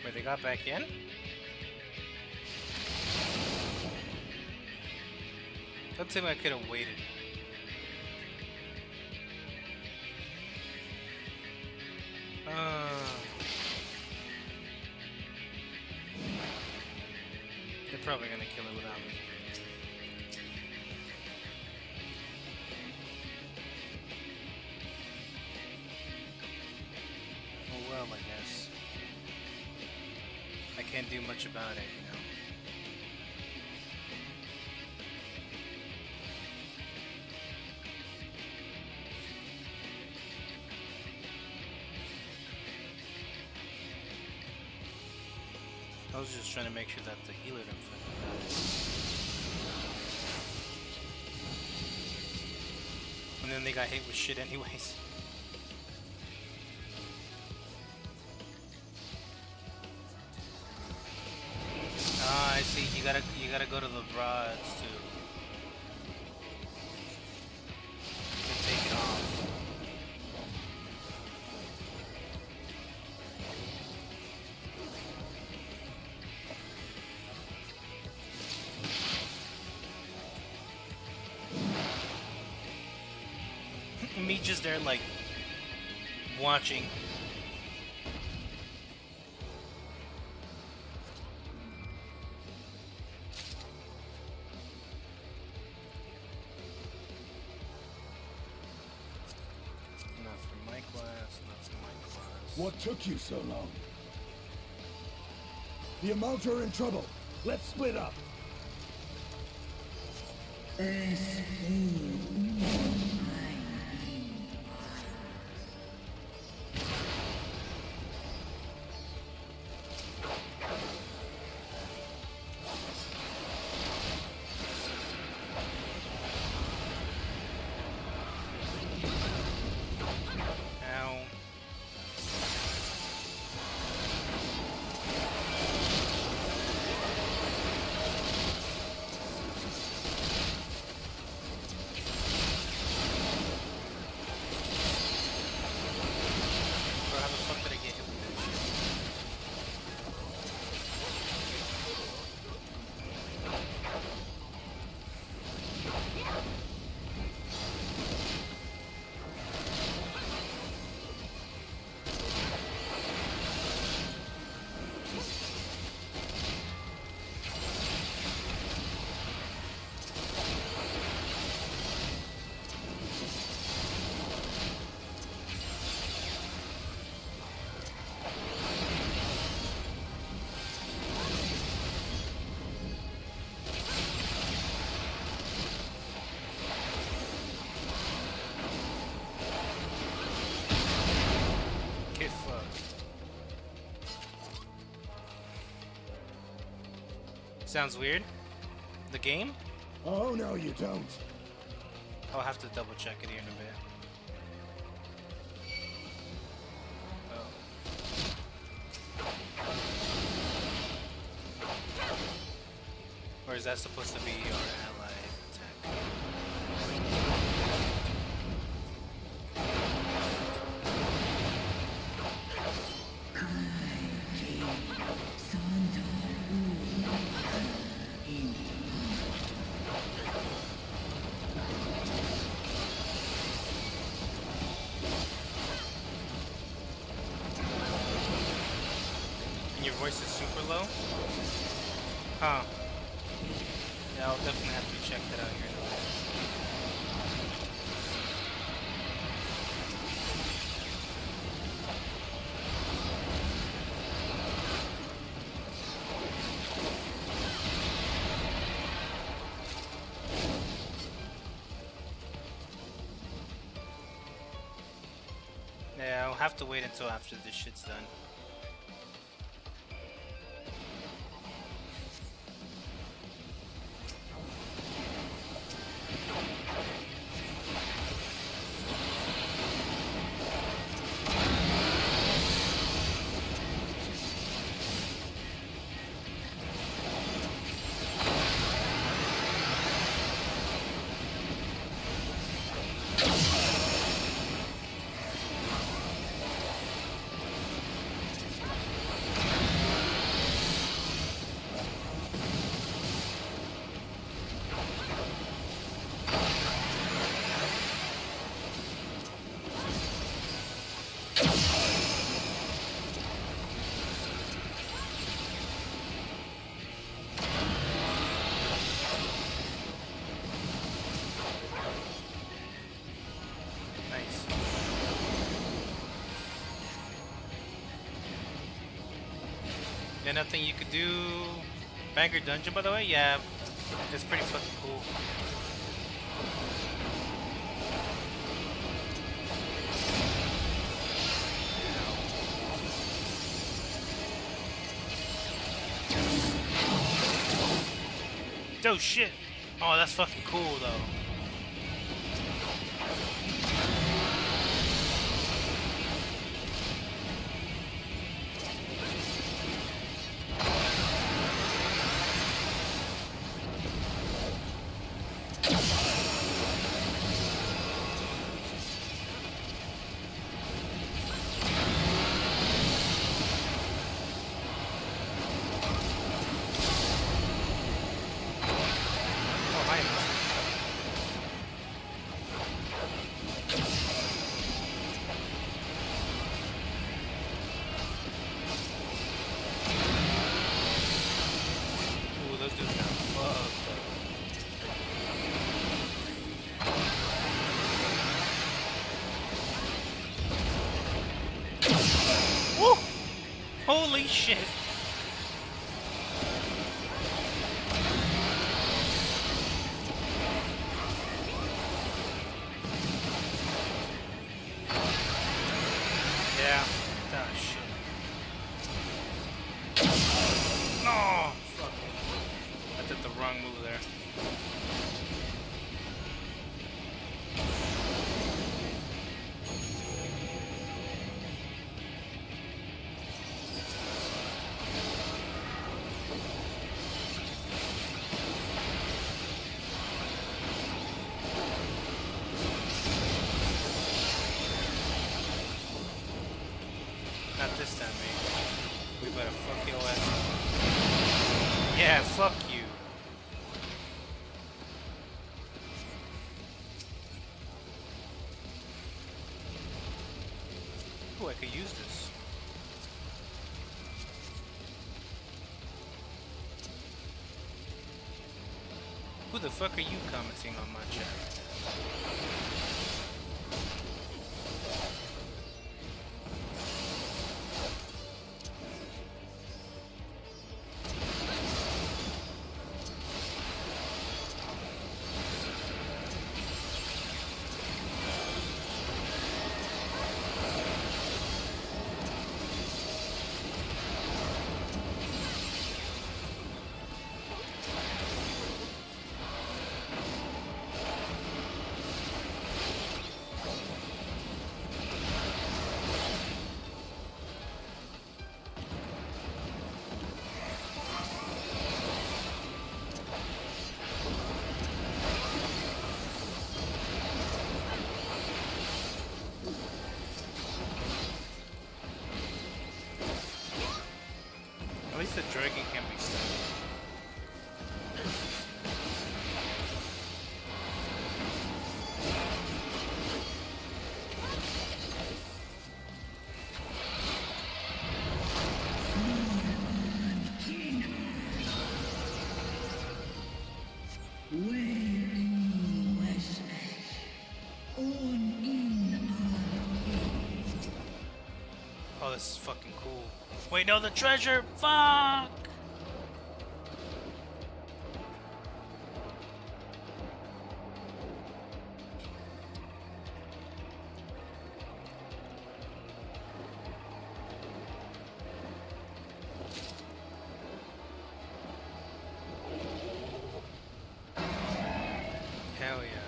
Wait, they got back in? Don't tell me I could have waited. They're probably gonna kill it without me. Oh well, I guess. I can't do much about it, you know. I was just trying to make sure that the healer didn't fucking die. And then they got hit with shit anyways. Ah, I see. You gotta go to the rods to take it off. Me just there like watching. Not for my class, not for my class. What took you so long? The Amount are in trouble. Let's split up. Ow. Sounds weird. The game? Oh, no, you don't. I'll have to double check it here in a bit. Oh. Or is that supposed to be our ally attack? And your voice is super low? Huh. Yeah, I'll definitely have to check that out here in a bit. Yeah, I'll have to wait until after this shit's done. Nice. Yeah, nothing you could do. Banker Dungeon, by the way? Yeah, it's pretty fucking cool. Oh shit! Oh, that's fucking cool though. Ooh, those dudes got fucked up. Woo! Holy shit! Yeah. Oh shit. No! Fuck. I did the wrong move there. Not this time, mate. We better fuck your ass up. Yeah, fuck you. Ooh, I could use this. Who the fuck are you commenting on my chat? beast. Oh, this is fucking cool. Wait, no, the treasure! Fuck! Hell yeah.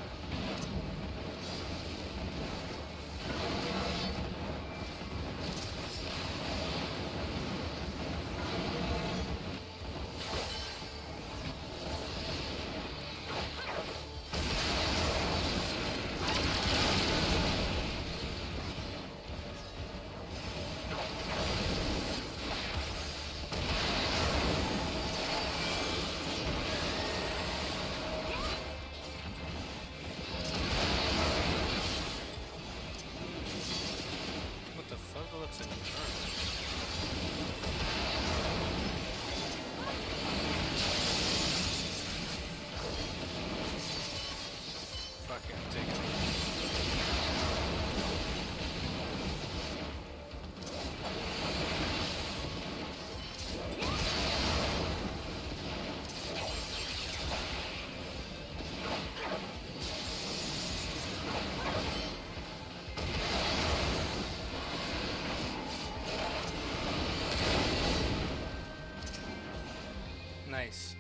What the fuck? It looks like a turtle. Fuck it, I'm taking it. Nice.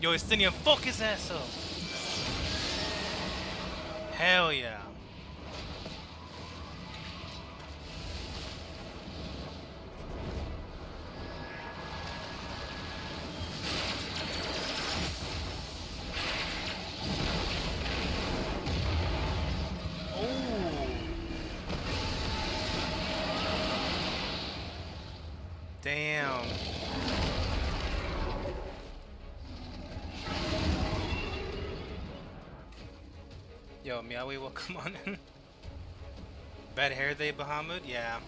Yo, Estinian, fuck his ass up! Hell yeah. Oh. Damn. Yo, Meowie, welcome on in. Bad hair day, Bahamut? Yeah.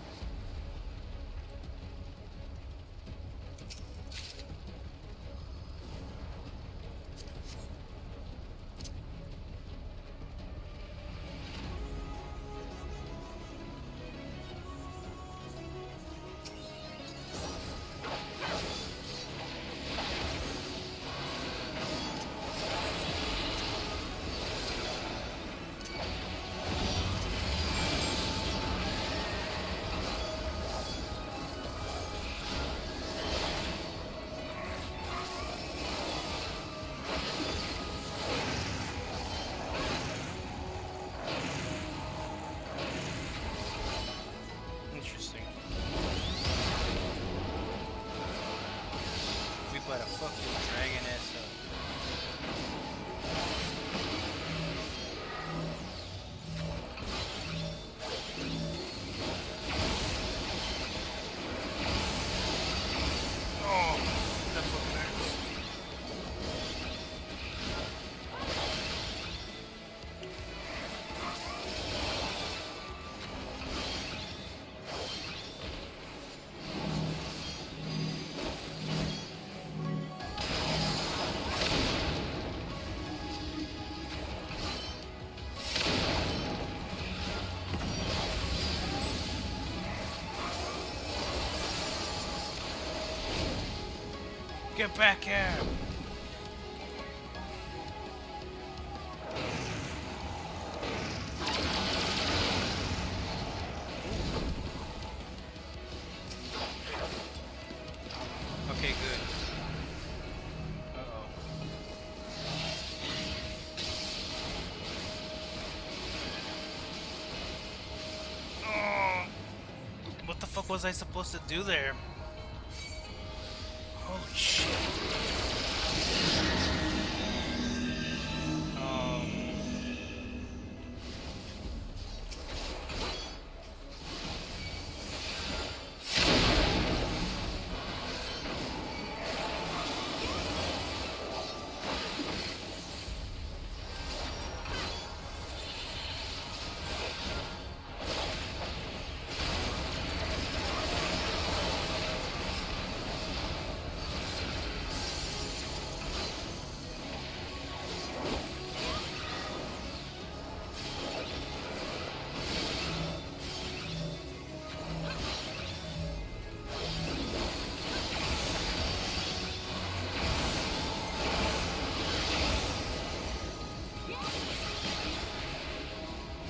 Interesting. We better fuck your dragon ass up. Oh, that fucking hurts. Get back here! Okay, good. Uh-oh. was I supposed to do there? Holy shit.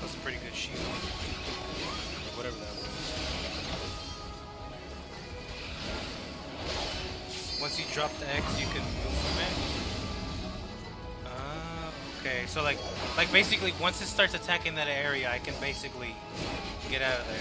That's a pretty good shield. Or whatever that was. Once you drop the X, you can move from it. Okay. So like basically, once it starts attacking that area, I can basically get out of there.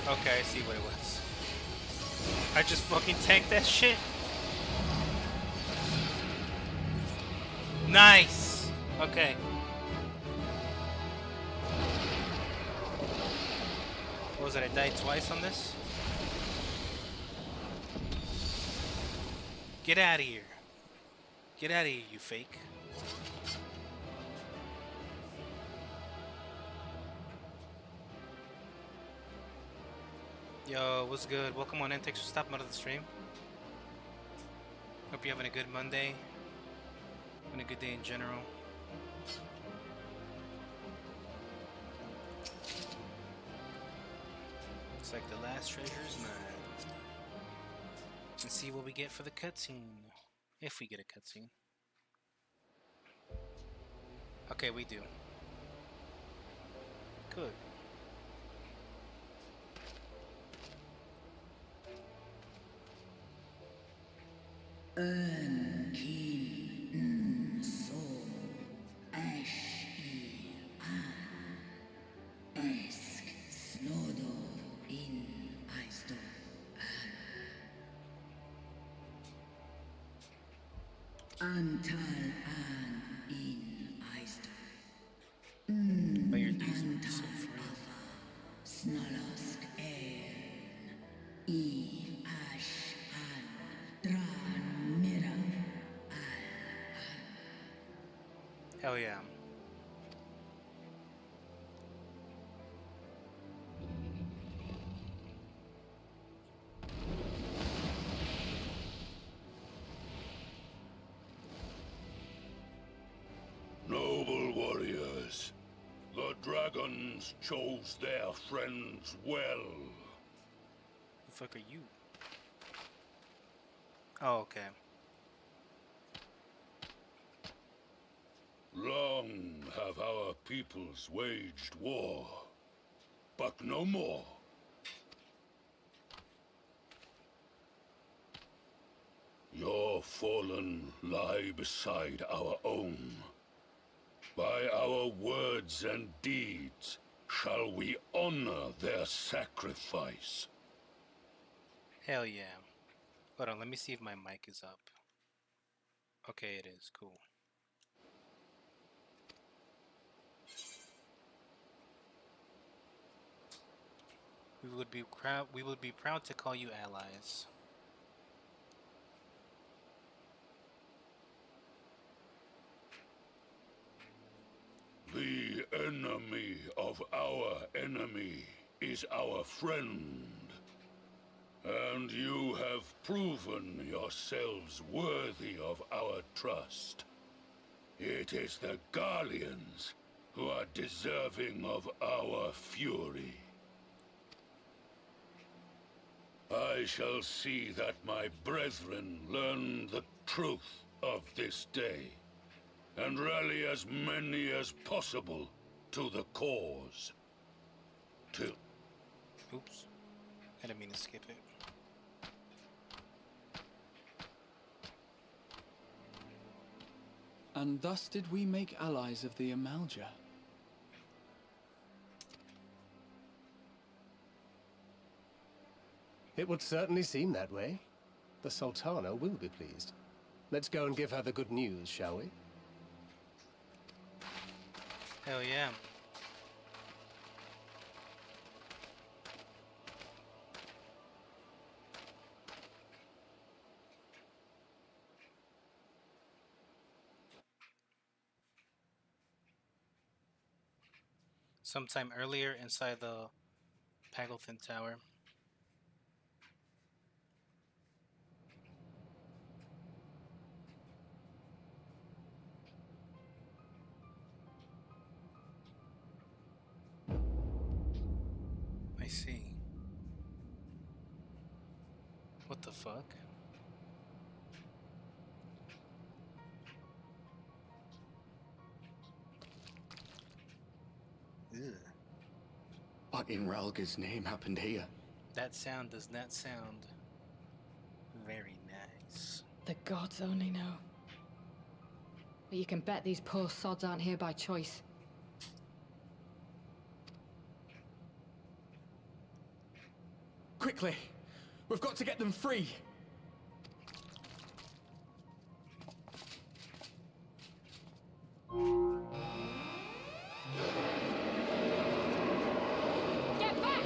Okay, I see what it was. I just fucking tanked that shit. Nice. Okay. What was it? I died twice on this? Get out of here. Get out of here, you fake. Yo, what's good? Welcome on in. Thanks for stopping out of the stream. Hope you're having a good Monday. Having a good day in general. It's like the last treasure is mine. Let's see what we get for the cutscene. If we get a cutscene. Okay, we do. Good. But your days will be so free. Hell yeah. Noble warriors, the dragons chose their friends well. The fuck are you? Oh, okay. Long have our peoples waged war, but no more. Your fallen lie beside our own. By our words and deeds shall we honor their sacrifice. Hell yeah. Hold on, let me see if my mic is up. Okay, it is. Cool. We would be proud to call you allies. The enemy of our enemy is our friend. And you have proven yourselves worthy of our trust. It is the Guardians who are deserving of our fury. I shall see that my brethren learn the truth of this day, and rally as many as possible to the cause. Till Oops. I didn't mean to skip it. And thus did we make allies of the Amalja. It would certainly seem that way. The Sultana will be pleased. Let's go and give her the good news, shall we? Hell yeah. Sometime earlier inside the Paglethin Tower. I see. What the fuck? Ugh. What in Ralga's name happened here? That sound does not sound very nice. The gods only know. But you can bet these poor sods aren't here by choice. Quickly! We've got to get them free! Get back!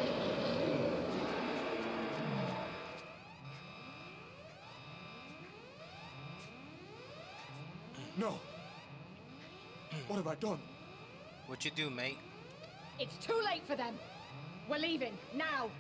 No! What have I done? What you do, mate? It's too late for them! We're leaving, now!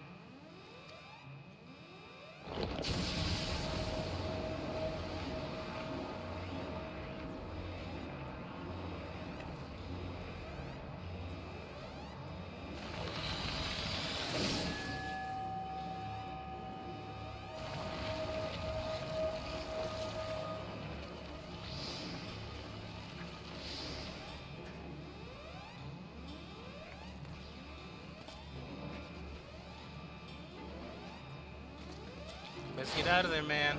Let's get out of there, man.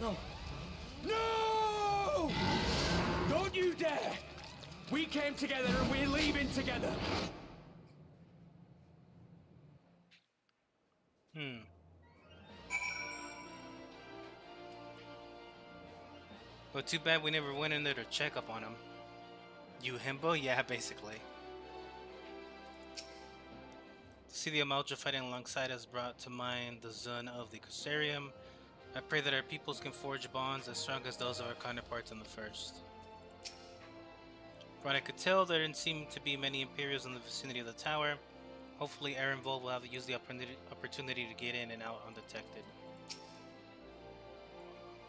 No! No! Don't you dare! We came together and we're leaving together! Well, too bad we never went in there to check up on him. You himbo? Yeah, basically. To see the Amalja fighting alongside us brought to mind the Zun of the Cusarium. I pray that our peoples can forge bonds as strong as those of our counterparts in the First. From what I could tell, there didn't seem to be many Imperials in the vicinity of the tower. Hopefully, Erenvold will have to use the opportunity to get in and out undetected.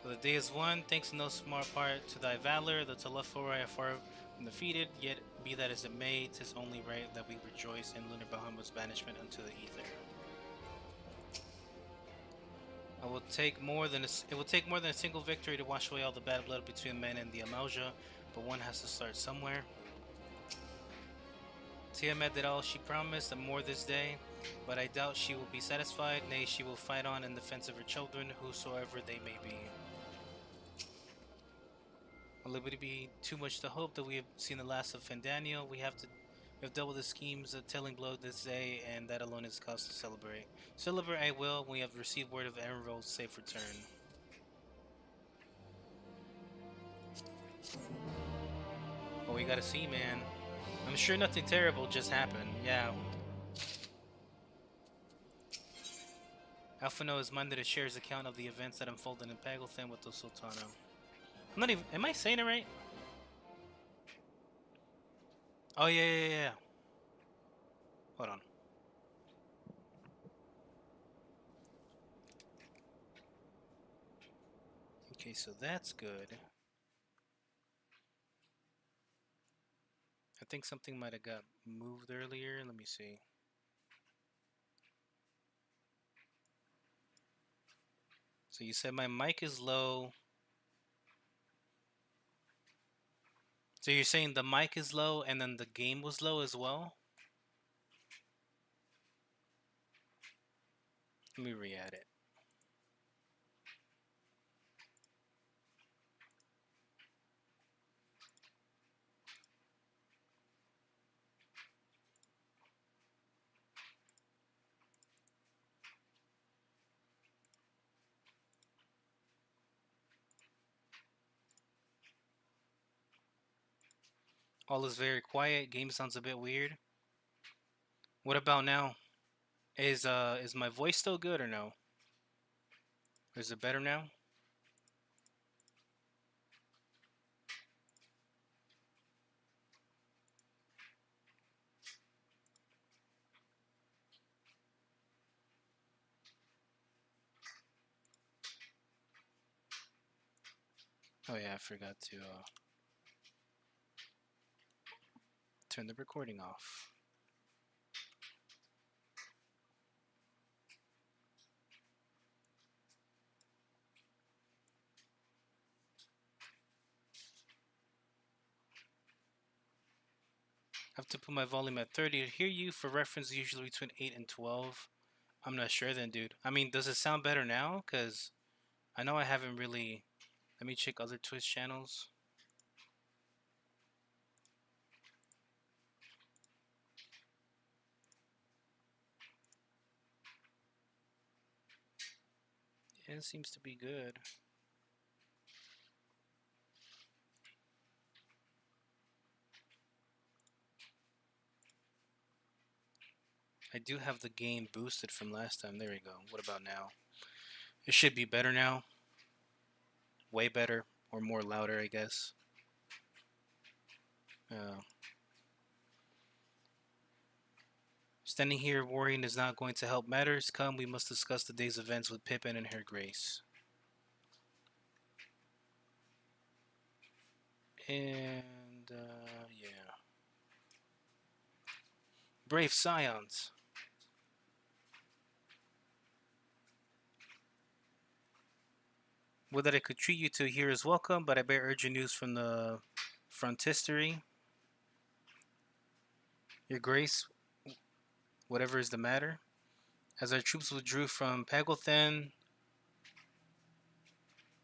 So the day is won, thanks in no small part to thy valor, the Telefori are far from defeated, yet be that as it may, 'tis only right that we rejoice in Lunar Bahamut's banishment unto the ether. It will take more than a single victory to wash away all the bad blood between men and the Amalja, but one has to start somewhere. Tiamat did all she promised and more this day, but I doubt she will be satisfied, nay, she will fight on in defense of her children, whosoever they may be. Will it be too much to hope that we have seen the last of Fandaniel? We have dealt with the schemes of telling blow this day, and that alone is cause to celebrate. Celebrate I will when we have received word of Erenvold's safe return. Well, we gotta see, man. I'm sure nothing terrible just happened. Yeah. Alphino is minded to share his account of the events that unfolded in Paglethin with the Sultana. I'm not even. Am I saying it right? Oh, yeah. Hold on. Okay, so that's good. I think something might have got moved earlier. Let me see. So you said my mic is low. So you're saying the mic is low and then the game was low as well? Let me re-add it. All is very quiet. Game sounds a bit weird. What about now? Is my voice still good or no? Is it better now? Oh yeah, I forgot to turn the recording off. I have to put my volume at 30 to hear you. For reference, usually between 8 and 12. I'm not sure then, dude. I mean, does it sound better now? Because I know I haven't really... Let me check other Twitch channels. Yeah, it seems to be good. I do have the gain boosted from last time. There we go. What about now? It should be better now. Way better. Or more louder, I guess. Standing here worrying is not going to help matters. Come, we must discuss the day's events with Pippin and her grace. And, yeah. Brave Scions. Would that I could treat you to here is welcome, but I bear urgent news from the frontistery. Your grace, whatever is the matter. As our troops withdrew from Pagothan,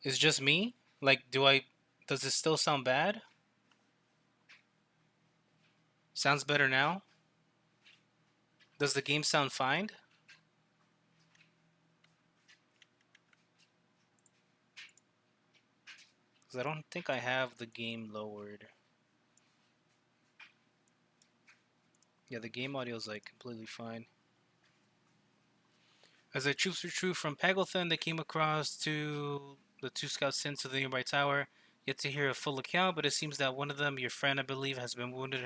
it's just me? Like, does it still sound bad? Sounds better now? Does the game sound fine? Because I don't think I have the game lowered. Yeah, the game audio is like completely fine. As the troops withdrew from Pagothan, they came across to the two scouts sent to the nearby tower. Yet to hear a full account, but it seems that one of them, your friend, I believe, has been wounded,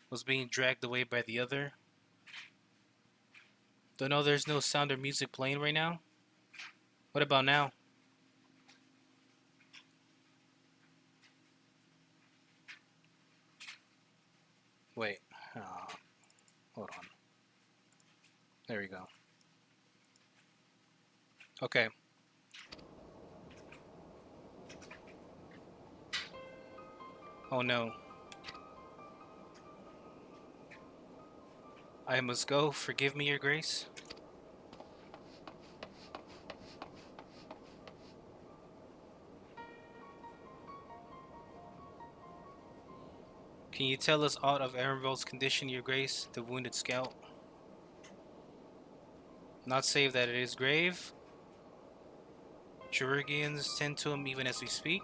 was being dragged away by the other. Don't know, there's no sound or music playing right now. What about now? Wait. Hold on. There we go. Okay. Oh no. I must go. Forgive me, your grace. Can you tell us aught of Erenvold's condition, your grace, the wounded scout? Not save that it is grave. Chirurgians tend to him even as we speak.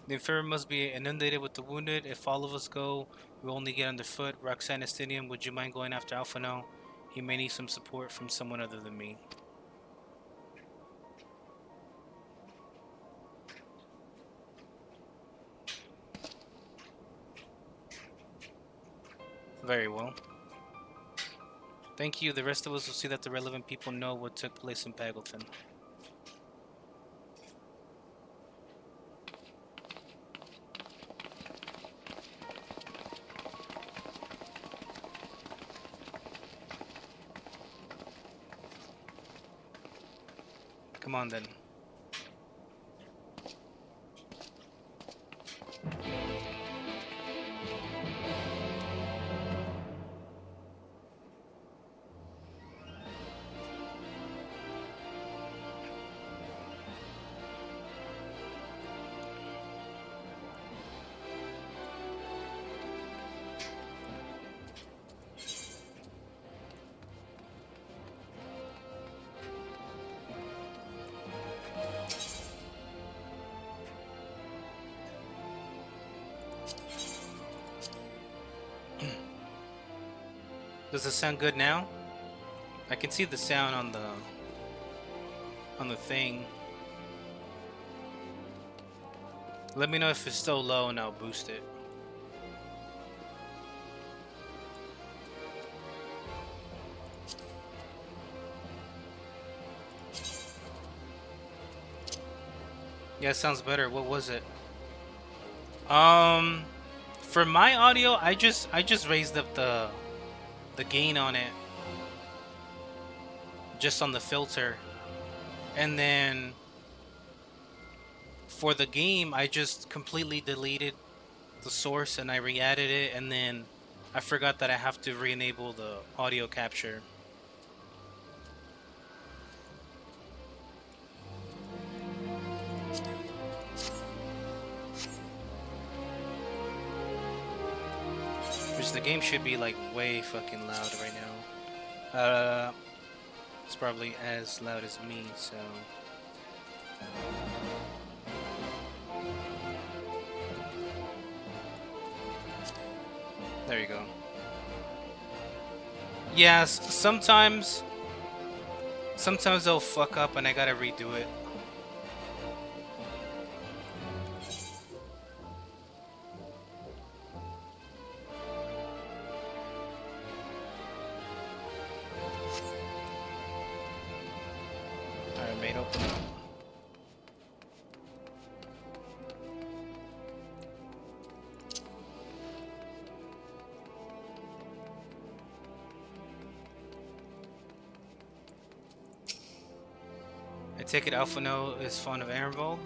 The infirm must be inundated with the wounded. If all of us go, we'll only get underfoot. Roxanne Estinian, would you mind going after Alpha now? He may need some support from someone other than me. Very well. Thank you. The rest of us will see that the relevant people know what took place in Pagothan. Come on then. Does it sound good now? I can see the sound on the thing. Let me know if it's still low and I'll boost it. Yeah, it sounds better. What was it? For my audio, I just raised up the gain on it, just on the filter, and then for the game, I just completely deleted the source and I re-added it, and then I forgot that I have to re-enable the audio capture. Which the game should be like way fucking loud right now. It's probably as loud as me, so. There you go. Yes, sometimes they'll fuck up and I gotta redo it. Alright, mate, open up. I take it Alphano is fond of Arenvald.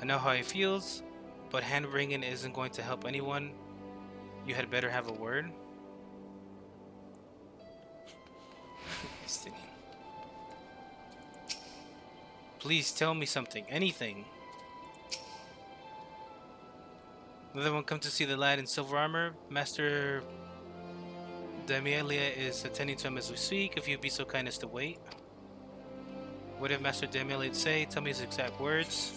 I know how he feels, but hand-wringing isn't going to help anyone. You had better have a word. Please tell me something, anything. Another one come to see the lad in silver armor. Master Damialia is attending to him as we speak. If you'd be so kind as to wait. What did Master Damialia say? Tell me his exact words.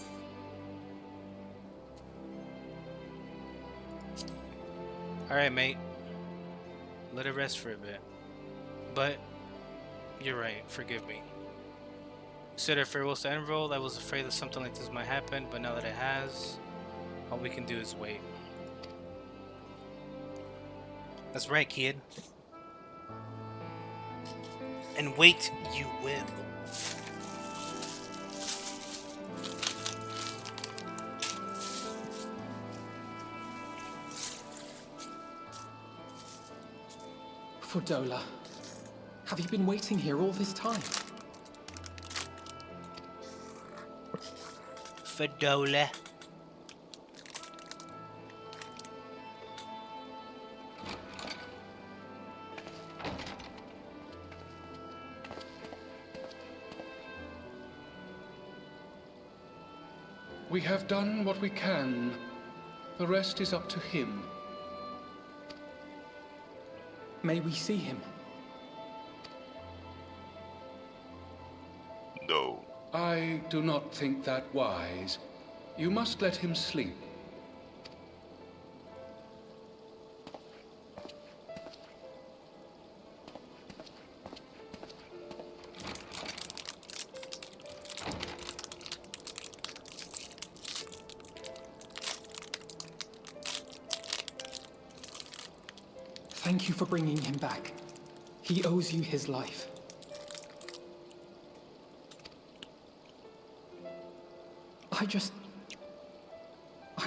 Alright, mate. Let it rest for a bit. But, you're right, forgive me. Said our farewells to Enrolled. I was afraid that something like this might happen, but now that it has, all we can do is wait. That's right, kid. And wait you will. Fordola, have you been waiting here all this time? Fordola. We have done what we can. The rest is up to him. May we see him? No. I do not think that wise. You must let him sleep. Thank you for bringing him back. He owes you his life.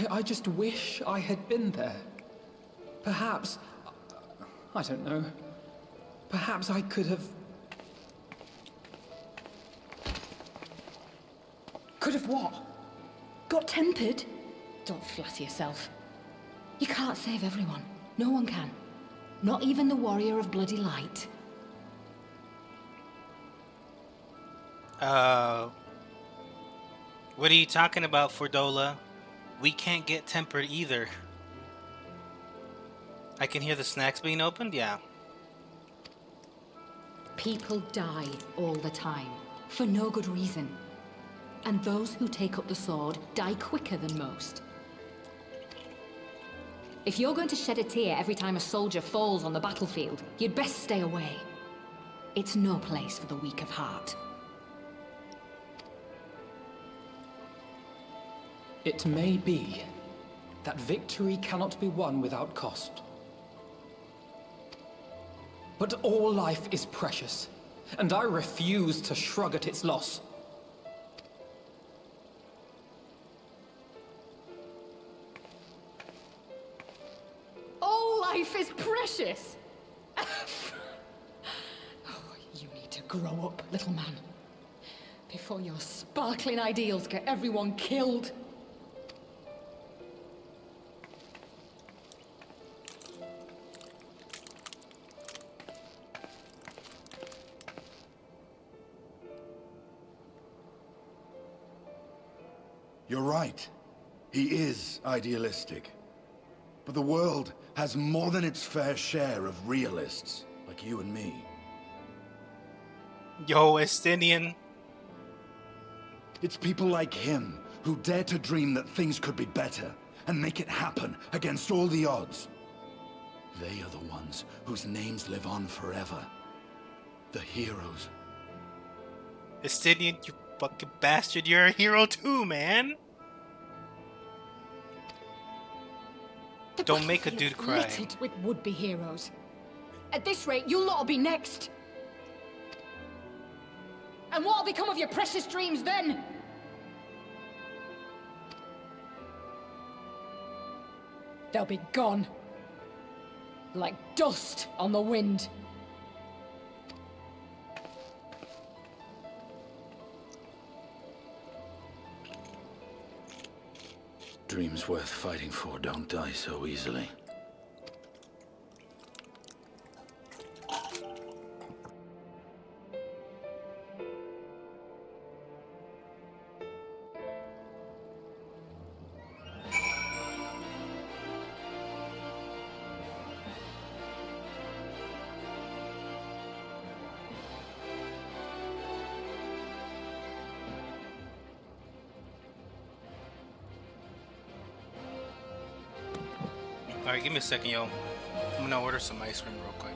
I just wish I had been there. Perhaps, I don't know, perhaps I could have... Could have what? Got tempered? Don't flatter yourself. You can't save everyone. No one can. Not even the warrior of bloody light. What are you talking about, Fordola? We can't get tempered either. I can hear the snacks being opened? Yeah. People die all the time, for no good reason. And those who take up the sword die quicker than most. If you're going to shed a tear every time a soldier falls on the battlefield, you'd best stay away. It's no place for the weak of heart. It may be that victory cannot be won without cost. But all life is precious, and I refuse to shrug at its loss. All life is precious! Oh, you need to grow up, little man. Before your sparkling ideals get everyone killed. You're right. He is idealistic. But the world has more than its fair share of realists, like you and me. Yo, Estinian. It's people like him who dare to dream that things could be better and make it happen against all the odds. They are the ones whose names live on forever. The heroes. Estinian, you fucking bastard. You're a hero too, man. The Don't make a battlefield's dude cry. littered with would-be heroes. At this rate, you lot'll be next. And what'll become of your precious dreams then? They'll be gone. Like dust on the wind. Dreams worth fighting for don't die so easily. Alright, give me a second, yo. I'm gonna order some ice cream real quick.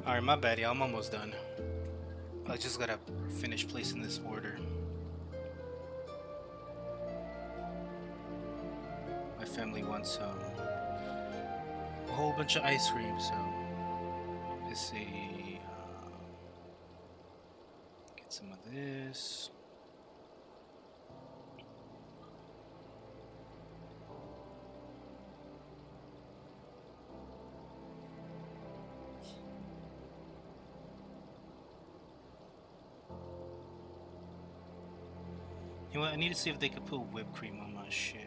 Alright, my bad, y'all. I'm almost done. I just gotta finish placing this order. My family wants a whole bunch of ice cream, so let's see. Get some of this. You know what? I need to see if they could put whipped cream on my shit.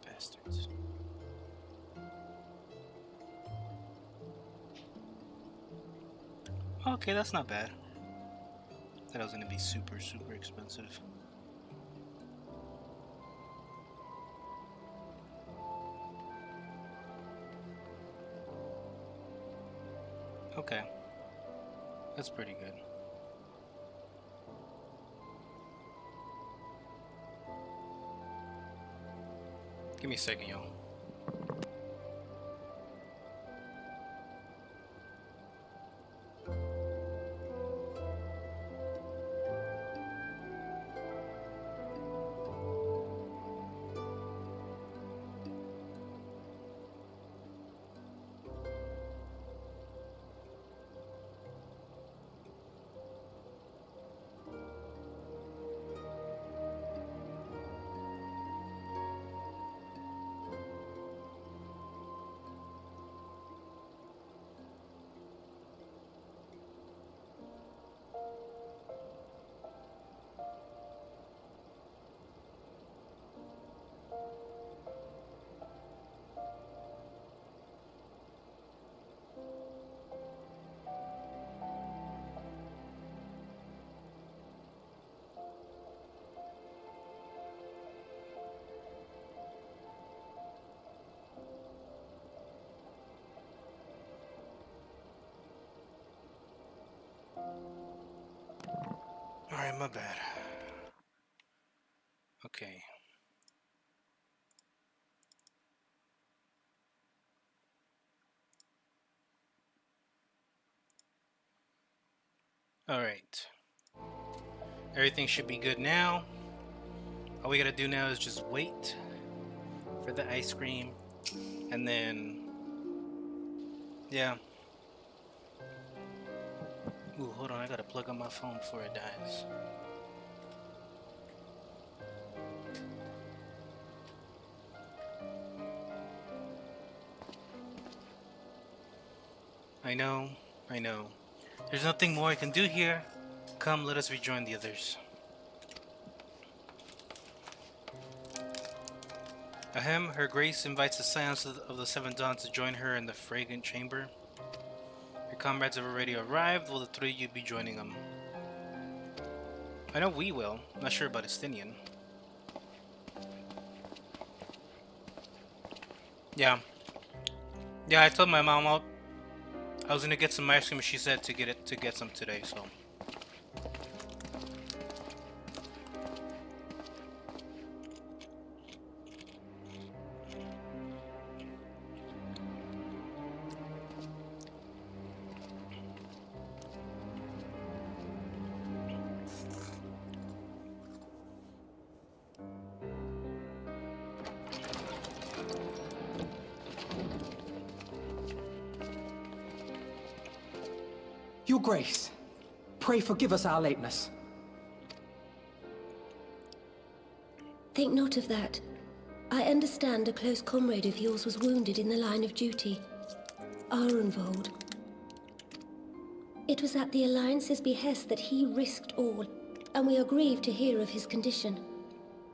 Bastards. Okay, that's not bad. Thought it was gonna be super expensive. Okay, that's pretty good. Give me a second, y'all. Alright, my bad. Okay. Alright. Everything should be good now. All we gotta do now is just wait for the ice cream. And then... yeah. Ooh, hold on. I gotta plug on my phone before it dies. I know. There's nothing more I can do here. Come, let us rejoin the others. Ahem, Her Grace invites the Scions of the Seven Dawns to join her in the fragrant chamber. Your comrades have already arrived. Will the three of you be joining them? I know we will. Not sure about Estinian. Yeah. Yeah, I told my mom I was gonna get some ice cream. She said to get some today. So. Your Grace, pray forgive us our lateness. Think not of that. I understand a close comrade of yours was wounded in the line of duty. Arenvold. It was at the Alliance's behest that he risked all, and we are grieved to hear of his condition.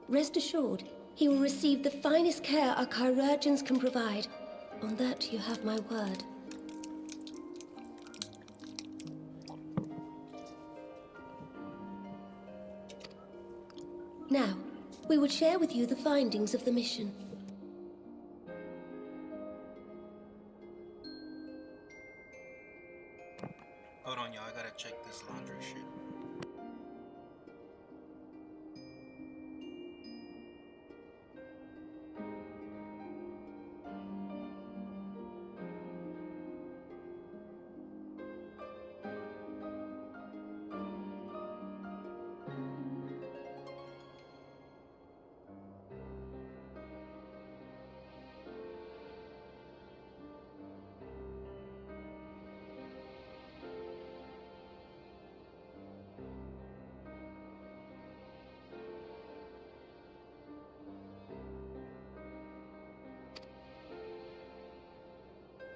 Rest assured, he will receive the finest care our chirurgeons can provide. On that you have my word. Now, we would share with you the findings of the mission. on, y'all. I gotta check this laundry shit.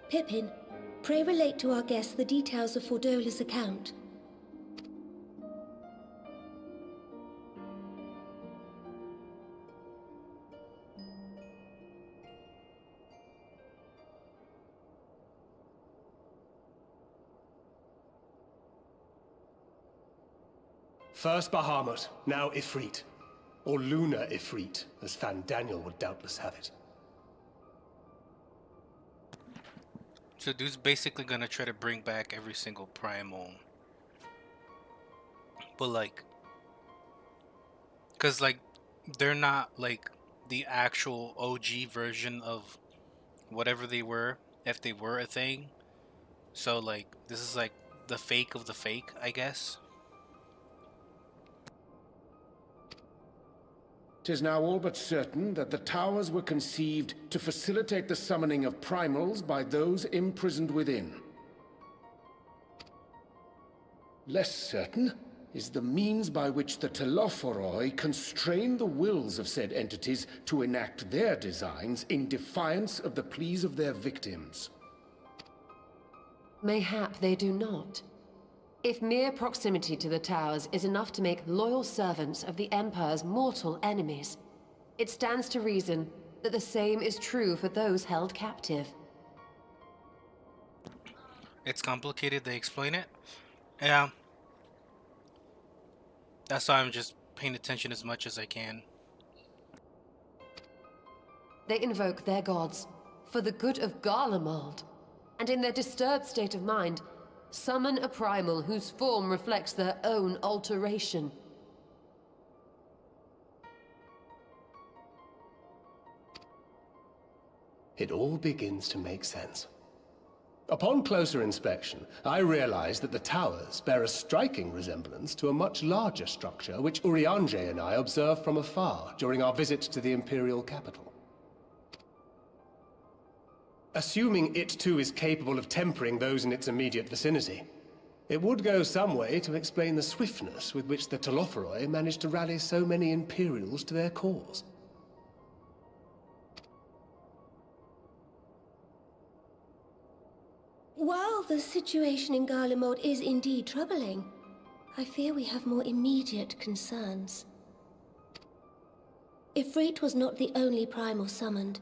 Pippin, pray relate to our guests the details of Fordola's account. First Bahamut, now Ifrit. Or Lunar Ifrit, as Fan Daniel would doubtless have it. So dude's basically gonna try to bring back every single primal. But like, cause like, they're not like the actual OG version of whatever they were, if they were a thing. So like, this is like the fake of the fake, I guess. 'Tis now all but certain that the towers were conceived to facilitate the summoning of primals by those imprisoned within. Less certain is the means by which the Telophoroi constrain the wills of said entities to enact their designs in defiance of the pleas of their victims. Mayhap they do not. If mere proximity to the towers is enough to make loyal servants of the Empire's mortal enemies, it stands to reason that the same is true for those held captive. It's complicated, they explain it. Yeah. That's why I'm just paying attention as much as I can. They invoke their gods for the good of Garlemald, and in their disturbed state of mind, summon a primal whose form reflects their own alteration. It all begins to make sense. Upon closer inspection, I realized that the towers bear a striking resemblance to a much larger structure which Urianger and I observed from afar during our visit to the Imperial capital. Assuming it too is capable of tempering those in its immediate vicinity, it would go some way to explain the swiftness with which the Telophoroi managed to rally so many Imperials to their cause. While the situation in Garlemald is indeed troubling, I fear we have more immediate concerns. Ifrit was not the only primal summoned.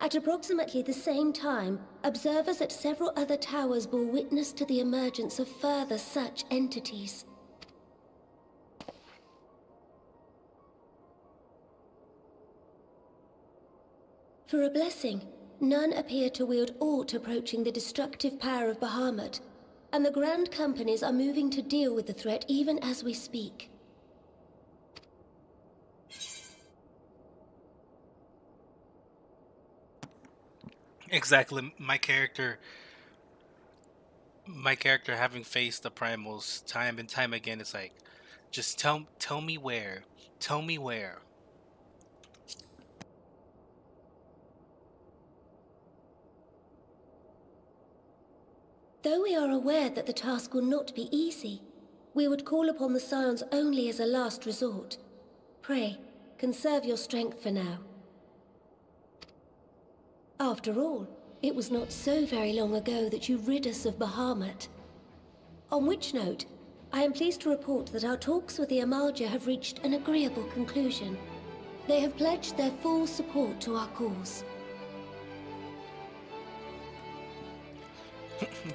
At approximately the same time, observers at several other towers bore witness to the emergence of further such entities. For a blessing, none appear to wield aught approaching the destructive power of Bahamut, and the Grand Companies are moving to deal with the threat even as we speak. Exactly, my character having faced the primals time and time again, it's like, just tell me where. Tell me where. Though we are aware that the task will not be easy, we would call upon the Scions only as a last resort. Pray, conserve your strength for now. After all, it was not so very long ago that you rid us of Bahamut. On which note, I am pleased to report that our talks with the Amalja have reached an agreeable conclusion. They have pledged their full support to our cause.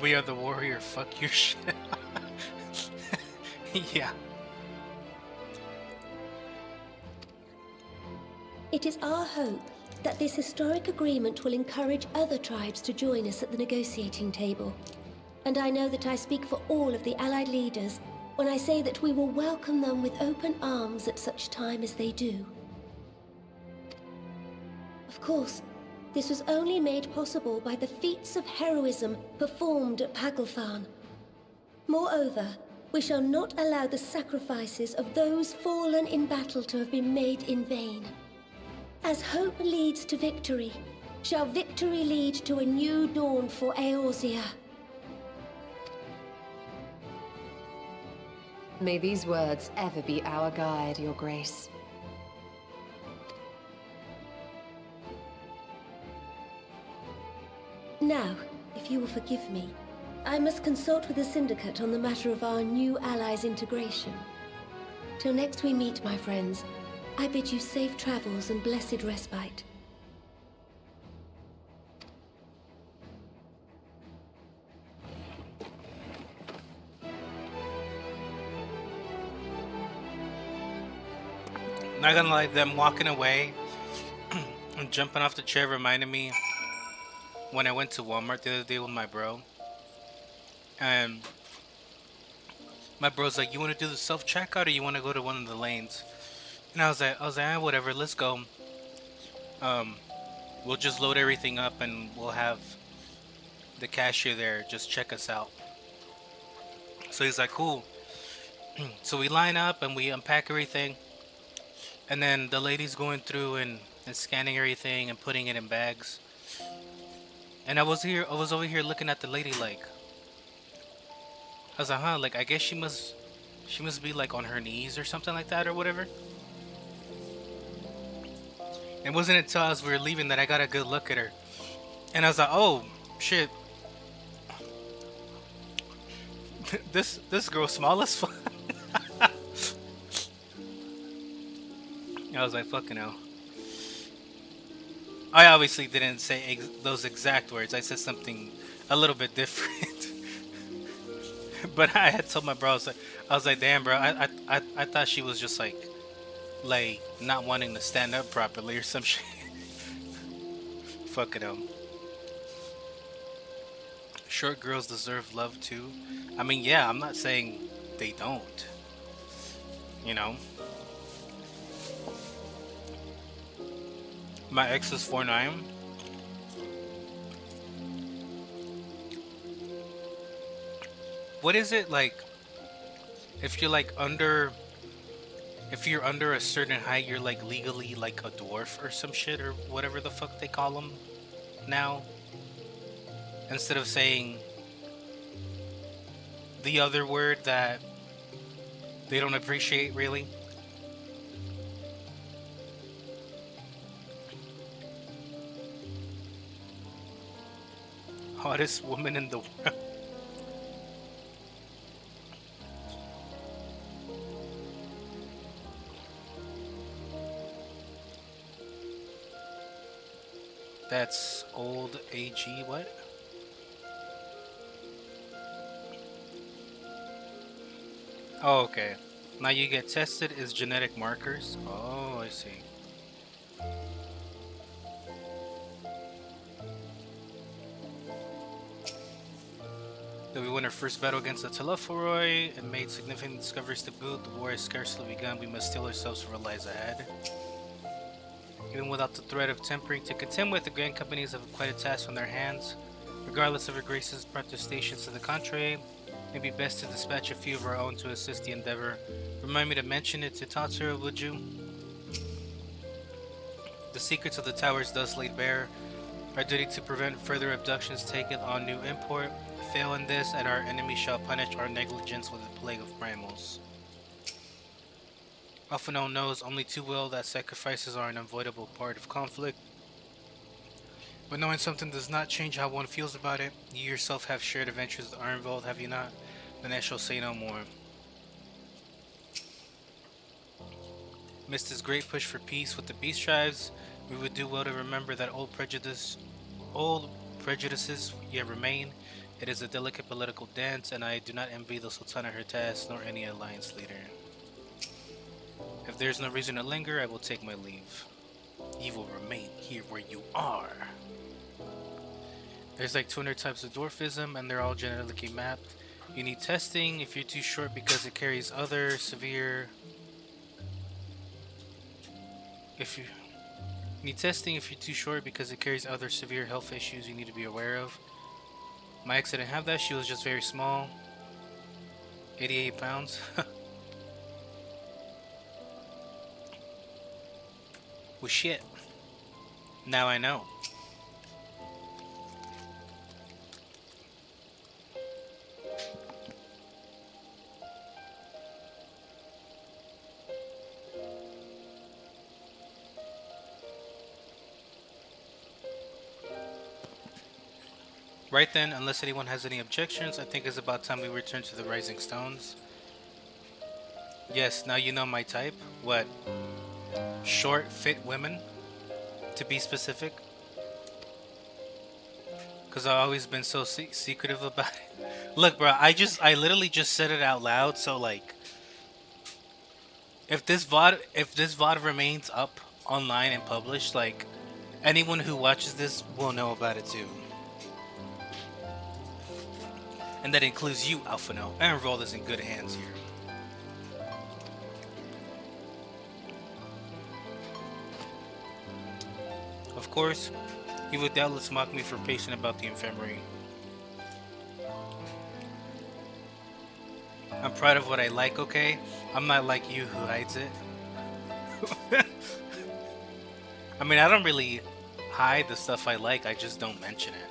We are the warrior, fuck your shit. Yeah. It is our hope that this historic agreement will encourage other tribes to join us at the negotiating table. and I know that I speak for all of the Allied leaders when I say that we will welcome them with open arms at such time as they do. Of course, this was only made possible by the feats of heroism performed at Pagltharn. Moreover, we shall not allow the sacrifices of those fallen in battle to have been made in vain. As hope leads to victory, shall victory lead to a new dawn for Eorzea. May these words ever be our guide, Your Grace. Now, if you will forgive me, I must consult with the Syndicate on the matter of our new allies' integration. Till next we meet, my friends, I bid you safe travels and blessed respite. Not gonna lie, them walking away and jumping off the chair reminded me when I went to Walmart the other day with my bro. And my bro's like, "You want to do the self-checkout or you want to go to one of the lanes?" And I was like, whatever, let's go. We'll just load everything up and we'll have the cashier there just check us out. So he's like, cool. So we line up and we unpack everything. And then the lady's going through and scanning everything and putting it in bags. And I was over here looking at the lady like, I was like, huh, like I guess she must be like on her knees or something like that or whatever. It wasn't until as we were leaving that I got a good look at her. And I was like, oh shit. This girl's small as fuck. I was like, fucking hell. I obviously didn't say those exact words. I said something a little bit different. But I had told my bro, I was like, damn, bro, I thought she was just like not wanting to stand up properly or some shit. Fuck it up. Short girls deserve love too. I mean, yeah, I'm not saying they don't. You know? My ex is 4'9". What is it like if you're like under a certain height, you're like legally like a dwarf or some shit or whatever the fuck they call them now, instead of saying the other word that they don't appreciate really? Hottest woman in the world. That's old AG, what? Oh, okay. Now you get tested as genetic markers. Oh, I see. Though we won our first battle against the Telephoroi and made significant discoveries to boot, the war has scarcely begun. We must steel ourselves for what lies ahead. Even without the threat of tempering to contend with, the Grand Companies have quite a task on their hands. Regardless of Her Grace's protestations to the contrary, it may be best to dispatch a few of our own to assist the endeavor. Remind me to mention it to Tatsura, would you? The secrets of the towers thus laid bare. Our duty to prevent further abductions taken on new import. Fail in this, and our enemy shall punish our negligence with a plague of primals. Alphinaud knows only too well that sacrifices are an unavoidable part of conflict. But knowing something does not change how one feels about it. You yourself have shared adventures with Ironvold, have you not? Then I shall say no more. Amidst this great push for peace with the beast tribes, we would do well to remember that old prejudices yet remain. It is a delicate political dance, and I do not envy the Sultana her task, nor any alliance leader. If there is no reason to linger, I will take my leave. You will remain here where you are. There's like 200 types of dwarfism, and they're all genetically mapped. You need testing if you're too short because it carries other severe. If you need testing if you're too short because it carries other severe health issues you need to be aware of. My ex didn't have that. She was just very small. 88 pounds. Well, shit. Now I know. Right then, unless anyone has any objections, I think it's about time we return to the Rising Stones. Yes, now you know my type. What? Short, fit women? To be specific? Because I've always been so secretive about it. Look, bro, I literally just said it out loud, so like... If this VOD remains up online and published, like... Anyone who watches this will know about it too. And that includes you, Alphano. And Roll is in good hands here. Of course, you would doubtless mock me for pacing about the infirmary. I'm proud of what I like, okay? I'm not like you who hides it. I mean, I don't really hide the stuff I like, I just don't mention it.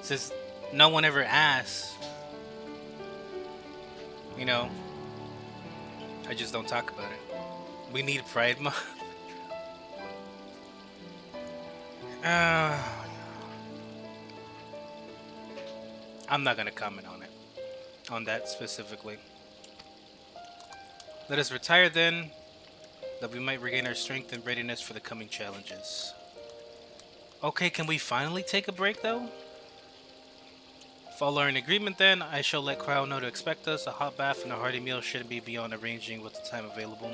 Since no one ever asks, you know, I just don't talk about it. We need Pride Month. I'm not gonna comment on that specifically. Let us retire then, that we might regain our strength and readiness for the coming challenges. Okay, can we finally take a break though? If all are in agreement then, I shall let Crowd know to expect us. A hot bath and a hearty meal shouldn't be beyond arranging with the time available.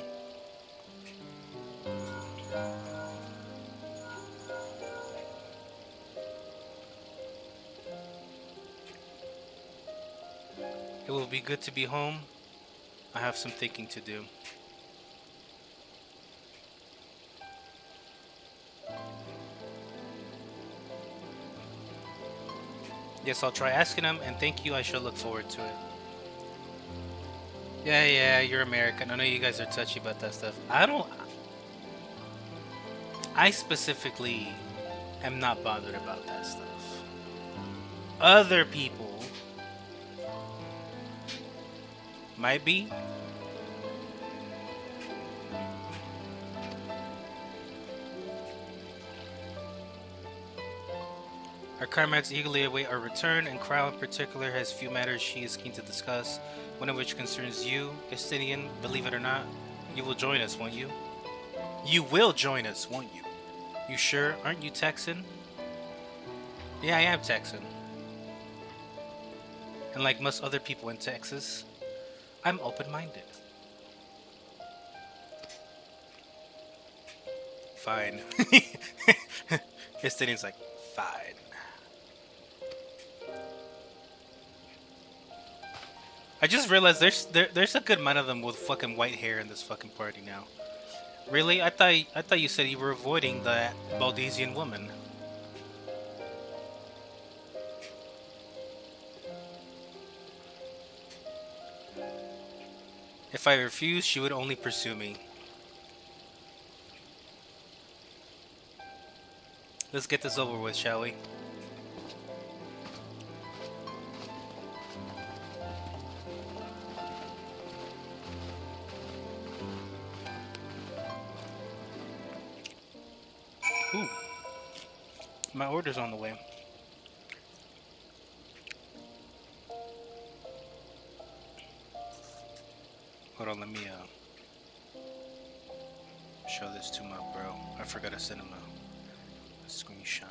It will be good to be home. I have some thinking to do. Yes, I'll try asking him, and thank you, I shall look forward to it. Yeah, you're American. I know you guys are touchy about that stuff. I specifically am not bothered about that stuff. Other people might be. Our comrades eagerly await our return, and Crow in particular has few matters she is keen to discuss, one of which concerns you, Estinian. Believe it or not, you will join us, won't you? You will join us, won't you? You sure? Aren't you Texan? Yeah, I am Texan. And like most other people in Texas, I'm open-minded. Fine. Estinian's like, fine. I just realized there's a good amount of them with fucking white hair in this fucking party now. Really? I thought you said you were avoiding that Baldesian woman. If I refused, she would only pursue me. Let's get this over with, shall we? Ooh. My order's on the way. Hold on, let me show this to my bro. I forgot to send him a screenshot.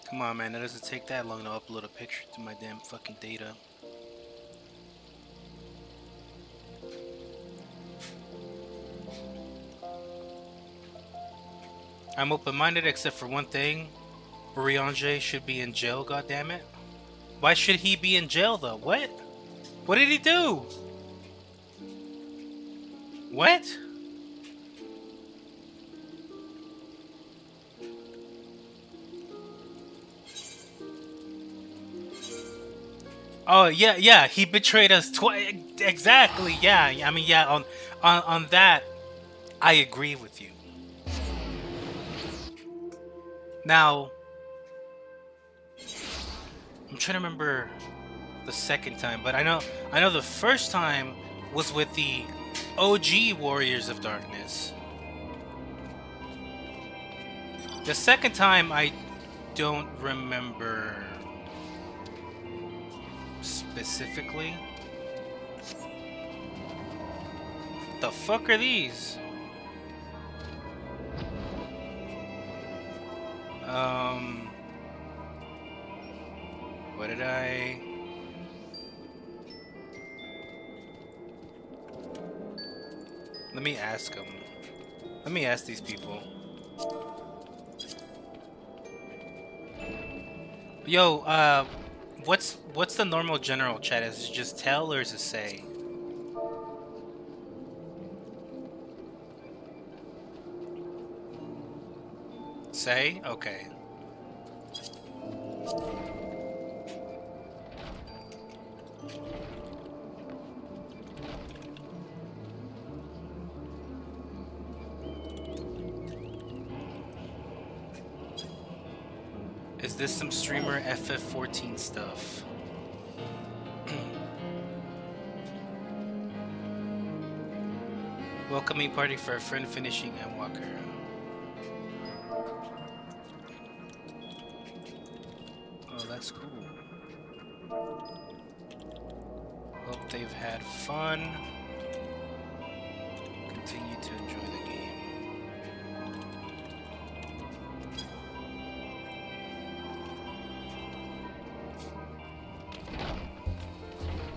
Come on, man. It doesn't take that long to upload a picture to my damn fucking data. I'm open-minded except for one thing. Urianger should be in jail, goddammit. Why should he be in jail, though? What? What did he do? What? Oh, yeah, he betrayed us twice. Exactly, yeah. I mean, yeah, on that, I agree with you. Now, I'm trying to remember the second time, but I know the first time was with the OG Warriors of Darkness. The second time, I don't remember specifically. The fuck are these? What did I... Let me ask them. Let me ask these people. Yo, what's the normal general chat? Is it just tell or is it say? Say? Okay. Is this some streamer FF14 stuff? Welcoming party for a friend finishing Endwalker. Oh, that's cool. Hope they've had fun. Continue to enjoy the game.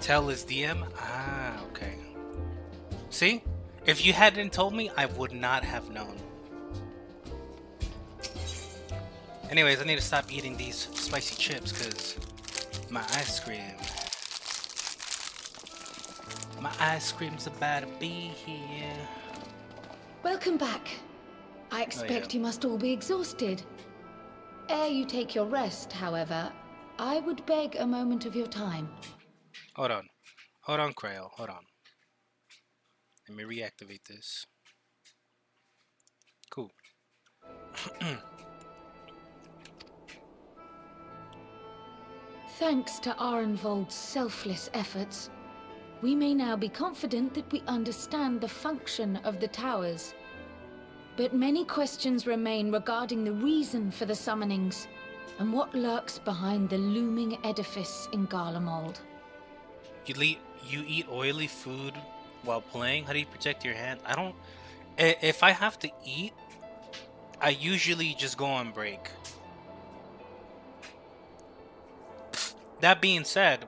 Tell his DM? Ah, okay. See? If you hadn't told me, I would not have known. Anyways, I need to stop eating these spicy chips because my ice cream's about to be here. Welcome back. I expect you must all be exhausted. Ere you take your rest, however, I would beg a moment of your time. Hold on, Crail. Hold on. Let me reactivate this. Cool. Thanks to Arenvold's selfless efforts, we may now be confident that we understand the function of the towers. But many questions remain regarding the reason for the summonings and what lurks behind the looming edifice in Garlemald. You eat oily food while playing? How do you protect your hand? I don't... If I have to eat, I usually just go on break. That being said,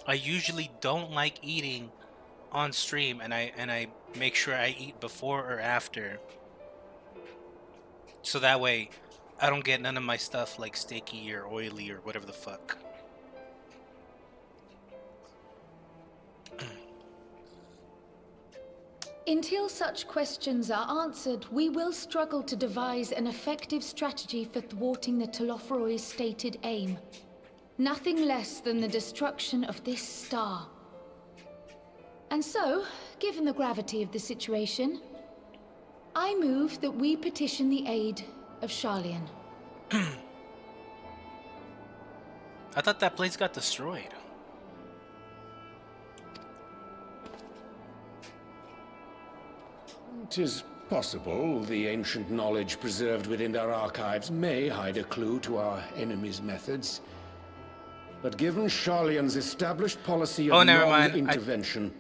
I usually don't like eating on stream, and I make sure I eat before or after. So that way, I don't get none of my stuff like sticky or oily or whatever the fuck. Until such questions are answered, we will struggle to devise an effective strategy for thwarting the Telophoroi's stated aim. Nothing less than the destruction of this star. And so, given the gravity of the situation, I move that we petition the aid of Sharlayan. I thought that place got destroyed. It is possible the ancient knowledge preserved within our archives may hide a clue to our enemy's methods. But given Sharlayan's established policy of non-intervention,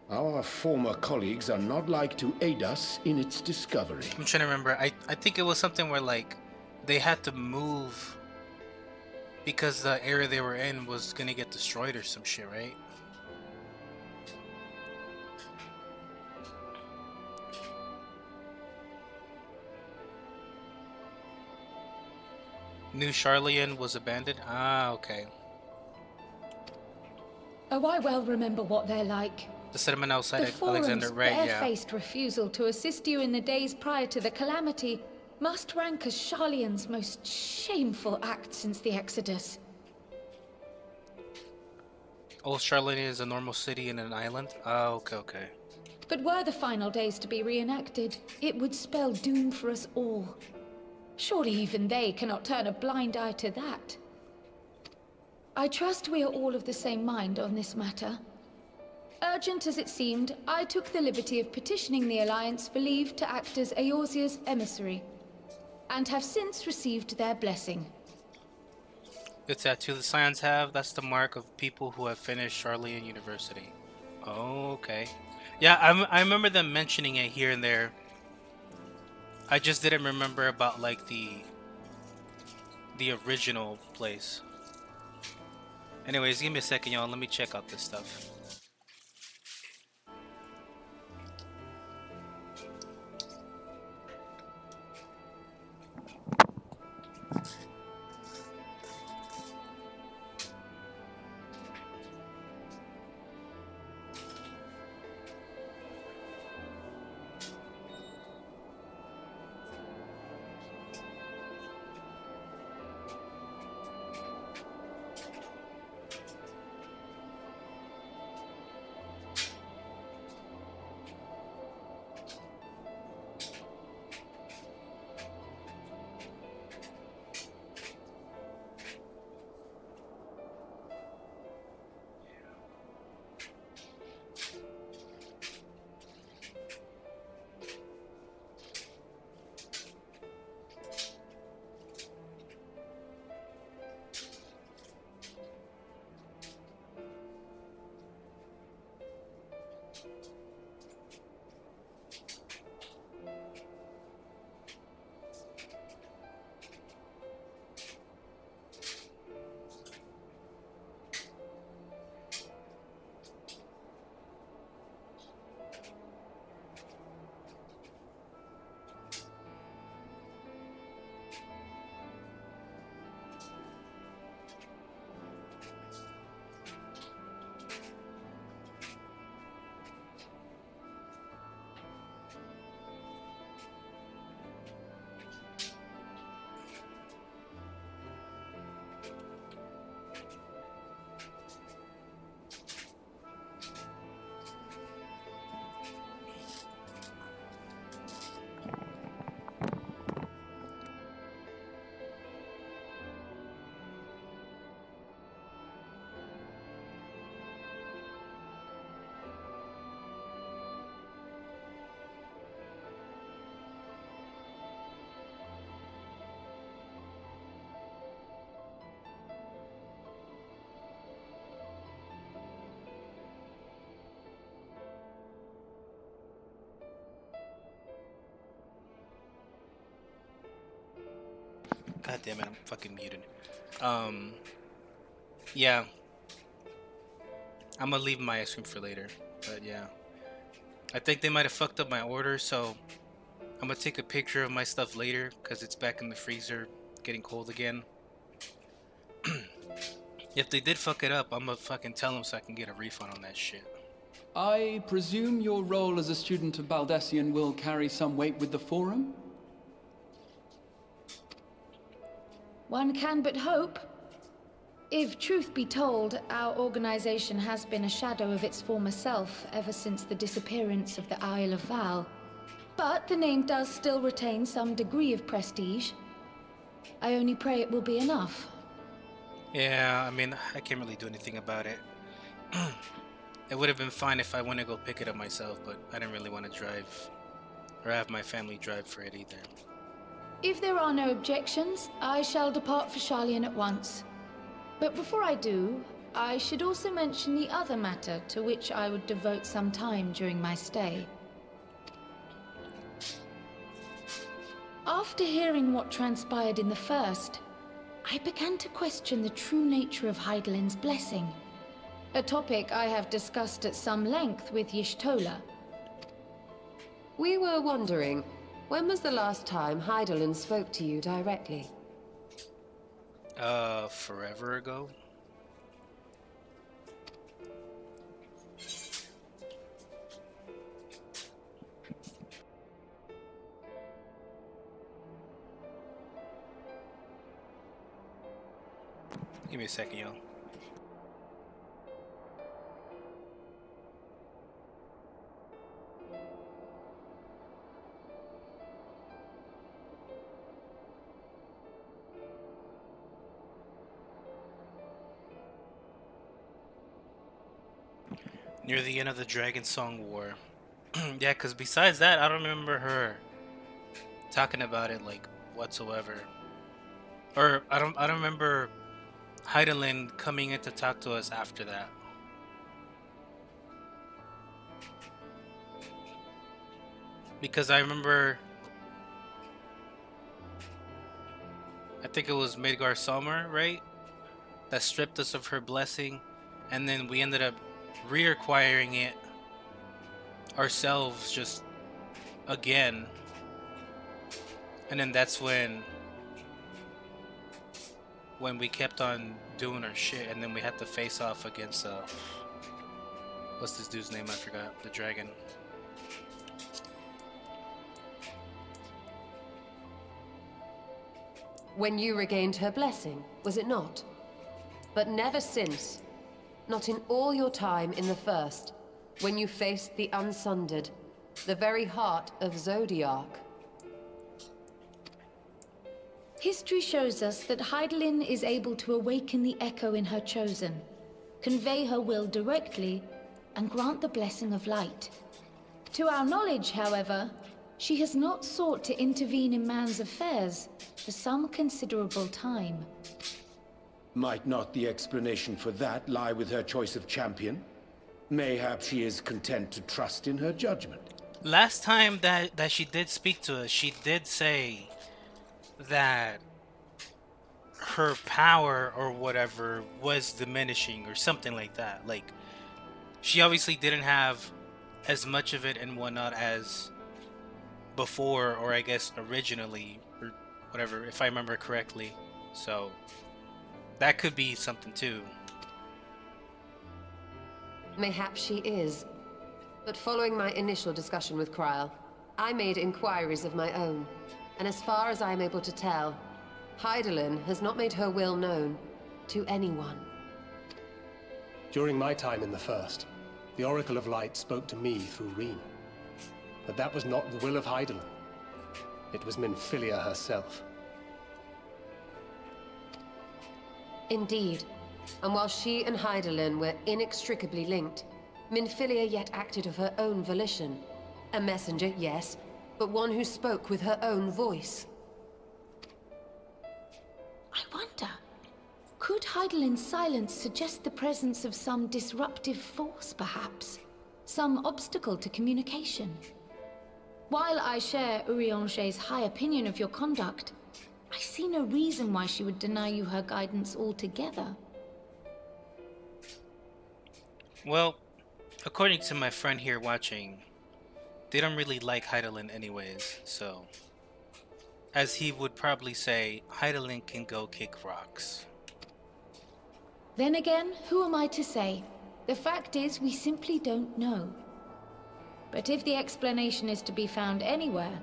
our former colleagues are not like to aid us in its discovery. I'm trying to remember. I think it was something where, like, they had to move Because the area they were in was gonna get destroyed or some shit, right? New Charlian was abandoned? Ah, okay. Oh, I well remember what they're like. The settlement outside The Forum's Alexander, right? Yeah. barefaced refusal to assist you in the days prior to the calamity must rank as Charlian's most shameful act since the Exodus. Old Charlotte is a normal city in an island? Ah, okay, okay. But were the final days to be reenacted, it would spell doom for us all. Surely even they cannot turn a blind eye to that. I trust we are all of the same mind on this matter. Urgent as it seemed, I took the liberty of petitioning the Alliance for leave to act as Eorzea's emissary, and have since received their blessing. The tattoo the Scions have, that's the mark of people who have finished Charlian University. Oh, okay. Yeah, I remember them mentioning it here and there. I just didn't remember about like the original place. Anyways, give me a second, y'all. Let me check out this stuff. God damn it, I'm fucking muted. Yeah. I'm gonna leave my ice cream for later, but yeah. I think they might have fucked up my order, so I'm gonna take a picture of my stuff later, because it's back in the freezer, getting cold again. If they did fuck it up, I'm gonna fucking tell them so I can get a refund on that shit. I presume your role as a student of Baldessian will carry some weight with the Forum? One can but hope. If truth be told, our organization has been a shadow of its former self ever since the disappearance of the Isle of Val. But the name does still retain some degree of prestige. I only pray it will be enough. Yeah, I mean, I can't really do anything about it. It would have been fine if I went to go pick it up myself, but I didn't really want to drive, or have my family drive for it either. If there are no objections, I shall depart for Charlian at once. But before I do, I should also mention the other matter to which I would devote some time during my stay. After hearing what transpired in the first, I began to question the true nature of Heidelin's blessing. A topic I have discussed at some length with Y'shtola. We were wondering, when was the last time Heidelin spoke to you directly? Forever ago? Give me a second, y'all. Near the end of the Dragon Song War. Yeah, because besides that, I don't remember her talking about it, like, whatsoever. Or, I don't remember Heidelin coming in to talk to us after that. Because I remember, I think it was Midgar Summer, right? That stripped us of her blessing, and then we ended up reacquiring it ourselves just again. And then that's when we kept on doing our shit, and then we had to face off against what's this dude's name? I forgot. The dragon. When you regained her blessing, was it not? But never since. Not in all your time in the First, when you faced the Unsundered, the very heart of Zodiark. History shows us that Heidelin is able to awaken the echo in her chosen, convey her will directly, and grant the blessing of light. To our knowledge, however, she has not sought to intervene in man's affairs for some considerable time. Might not the explanation for that lie with her choice of champion? Mayhap she is content to trust in her judgment. Last time that she did speak to us, she did say that her power or whatever was diminishing or something like that. Like, she obviously didn't have as much of it and whatnot as before, or I guess originally, or whatever, if I remember correctly. So that could be something too. Mayhap she is. But following my initial discussion with Kryl, I made inquiries of my own. And as far as I am able to tell, Heidelin has not made her will known to anyone. During my time in the First, the Oracle of Light spoke to me through Reen. But that was not the will of Heidelin. It was Minfilia herself. Indeed. And while she and Heidelin were inextricably linked, Minfilia yet acted of her own volition. A messenger, yes, but one who spoke with her own voice. I wonder, could Heidelin's silence suggest the presence of some disruptive force, perhaps? Some obstacle to communication? While I share Urianger's high opinion of your conduct, I see no reason why she would deny you her guidance altogether. Well, according to my friend here watching, they don't really like Heidelin anyways, so as he would probably say, Heidelin can go kick rocks. Then again, who am I to say? The fact is, we simply don't know. But if the explanation is to be found anywhere,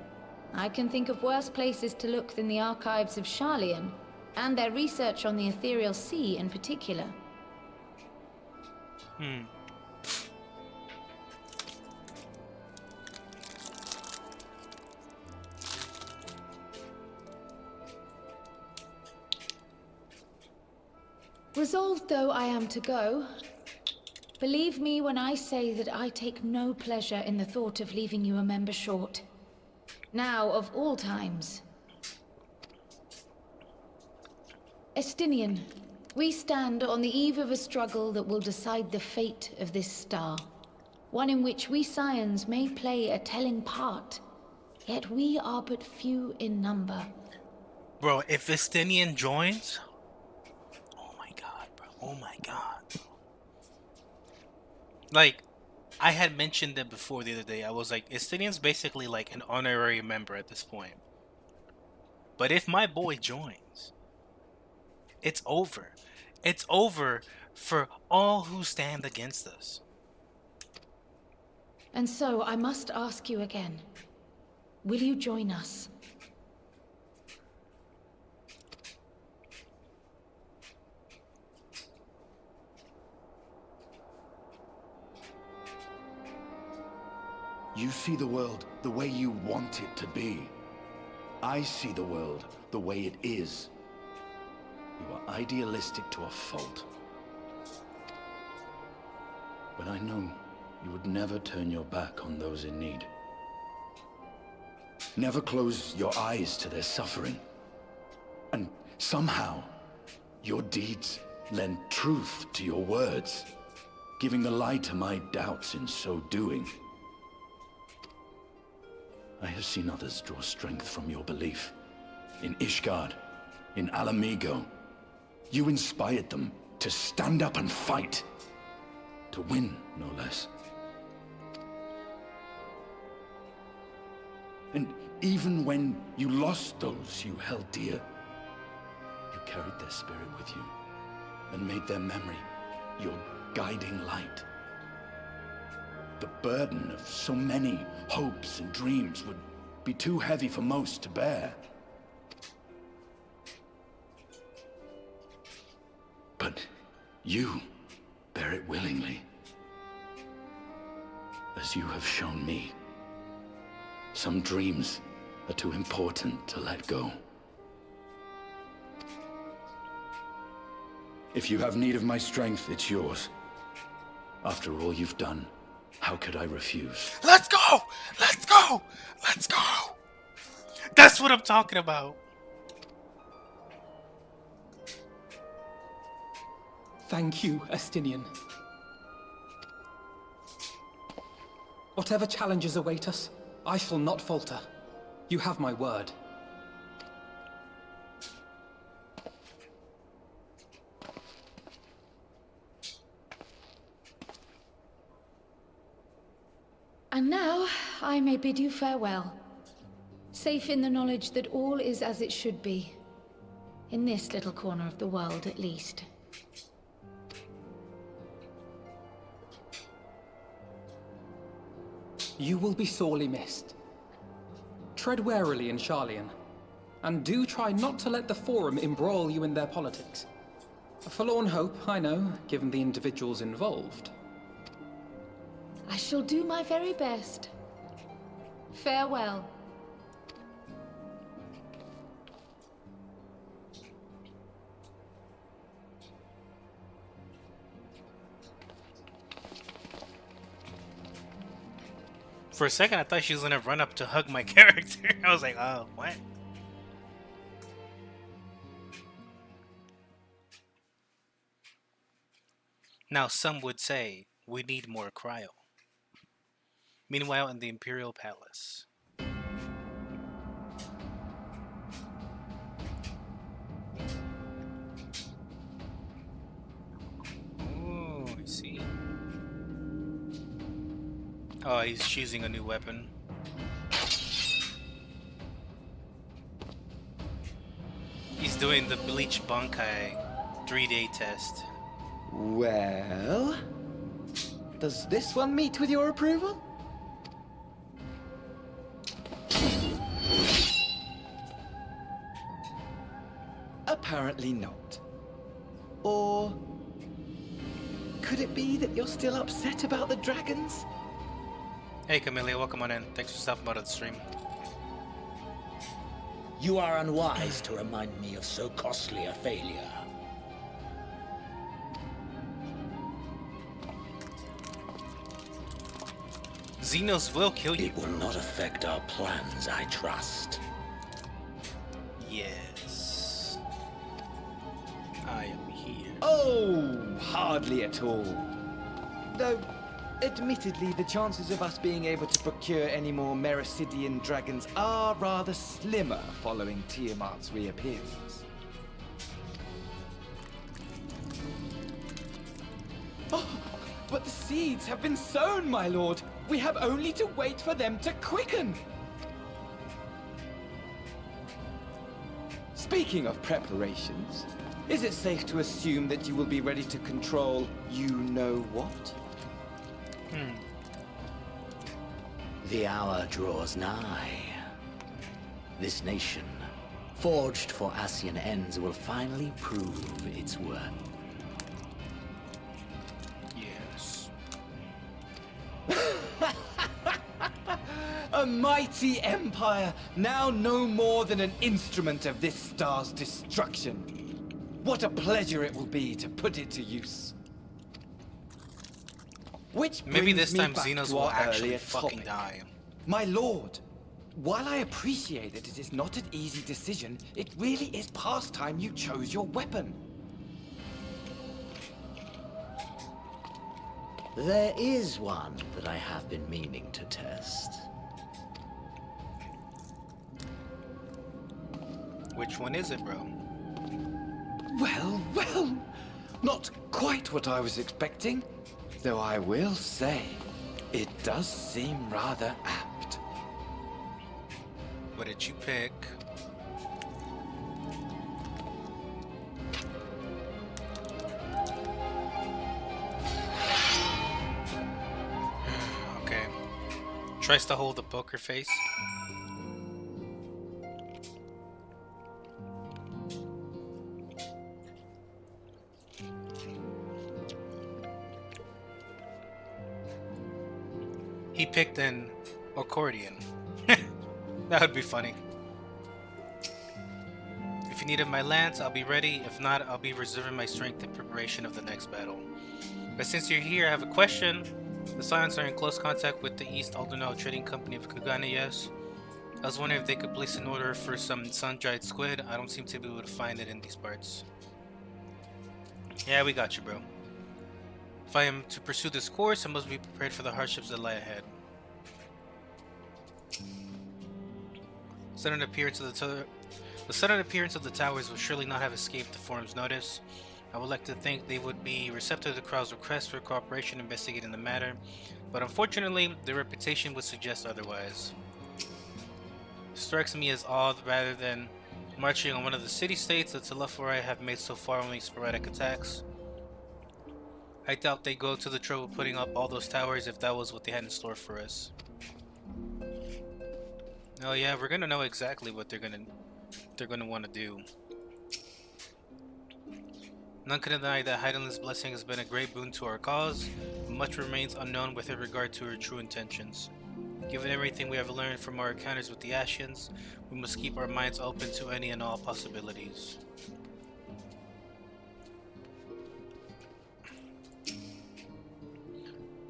I can think of worse places to look than the archives of Sharlayan, and their research on the Ethereal Sea in particular. Resolved though I am to go, believe me when I say that I take no pleasure in the thought of leaving you a member short. Now, of all times. Estinian, we stand on the eve of a struggle that will decide the fate of this star. One in which we Scions may play a telling part, yet we are but few in number. Bro, if Estinian joins, Oh my god. Like, I had mentioned it before the other day. I was like, Estinian's basically like an honorary member at this point. But if my boy joins, it's over. It's over for all who stand against us. And so I must ask you again. Will you join us? You see the world the way you want it to be. I see the world the way it is. You are idealistic to a fault. But I know you would never turn your back on those in need. Never close your eyes to their suffering. And somehow, your deeds lend truth to your words, giving the lie to my doubts in so doing. I have seen others draw strength from your belief. In Ishgard, in Alamigo, you inspired them to stand up and fight. To win, no less. And even when you lost those you held dear, you carried their spirit with you and made their memory your guiding light. The burden of so many hopes and dreams would be too heavy for most to bear. But you bear it willingly, as you have shown me. Some dreams are too important to let go. If you have need of my strength, it's yours. After all you've done, how could I refuse? Let's go! Let's go! Let's go! That's what I'm talking about. Thank you, Estinian. Whatever challenges await us, I shall not falter. You have my word. And now, I may bid you farewell. Safe in the knowledge that all is as it should be. In this little corner of the world, at least. You will be sorely missed. Tread warily in Sharlayan, and do try not to let the Forum embroil you in their politics. A forlorn hope, I know, given the individuals involved. I shall do my very best. Farewell. For a second, I thought she was gonna run up to hug my character. I was like, oh, what? Now, some would say we need more cryo. Meanwhile, in the Imperial Palace. Oh, I see. Oh, he's choosing a new weapon. He's doing the Bleach Bankai 3-day test. Well, does this one meet with your approval? Apparently not. Or could it be that you're still upset about the dragons? Hey Camellia, welcome on in. Thanks for stopping by the stream. You are unwise to remind me of so costly a failure. Xenos will kill you. It will not affect our plans, I trust. Yes. I am here. Oh, hardly at all. Though, admittedly, the chances of us being able to procure any more Mericidian dragons are rather slimmer following Tiamat's reappearance. But the seeds have been sown, my lord. We have only to wait for them to quicken. Speaking of preparations, is it safe to assume that you will be ready to control you-know-what? The hour draws nigh. This nation, forged for Ascian ends, will finally prove its worth. Yes. A mighty empire, now no more than an instrument of this star's destruction. What a pleasure it will be to put it to use. Which Maybe brings this me time back Xenos to will our actually earlier fucking topic. die. My lord, while I appreciate that it is not an easy decision, it really is past time you chose your weapon. There is one that I have been meaning to test. Which one is it, bro? Well, well, not quite what I was expecting. Though I will say, it does seem rather apt. What did you pick? Okay. Tries to hold the poker face. He picked an accordion. That would be funny. If you needed my lance, I'll be ready. If not, I'll be reserving my strength in preparation of the next battle. But since you're here, I have a question. The Scions are in close contact with the East Aldernau Trading Company of Kugana, yes? I was wondering if they could place an order for some sun-dried squid. I don't seem to be able to find it in these parts. Yeah, we got you, bro. If I am to pursue this course, I must be prepared for the hardships that lie ahead. Sudden appearance of the sudden appearance of the towers will surely not have escaped the Forum's notice. I would like to think they would be receptive to the crowd's request for cooperation investigating the matter, but unfortunately, their reputation would suggest otherwise. It strikes me as odd rather than marching on one of the city-states that Telefori have made so far only sporadic attacks. I doubt they'd go to the trouble of putting up all those towers if that was what they had in store for us. Oh yeah, we're gonna know exactly what they're gonna want to do. None can deny that Heidel's blessing has been a great boon to our cause, but much remains unknown with regard to her true intentions. Given everything we have learned from our encounters with the Ascians, we must keep our minds open to any and all possibilities.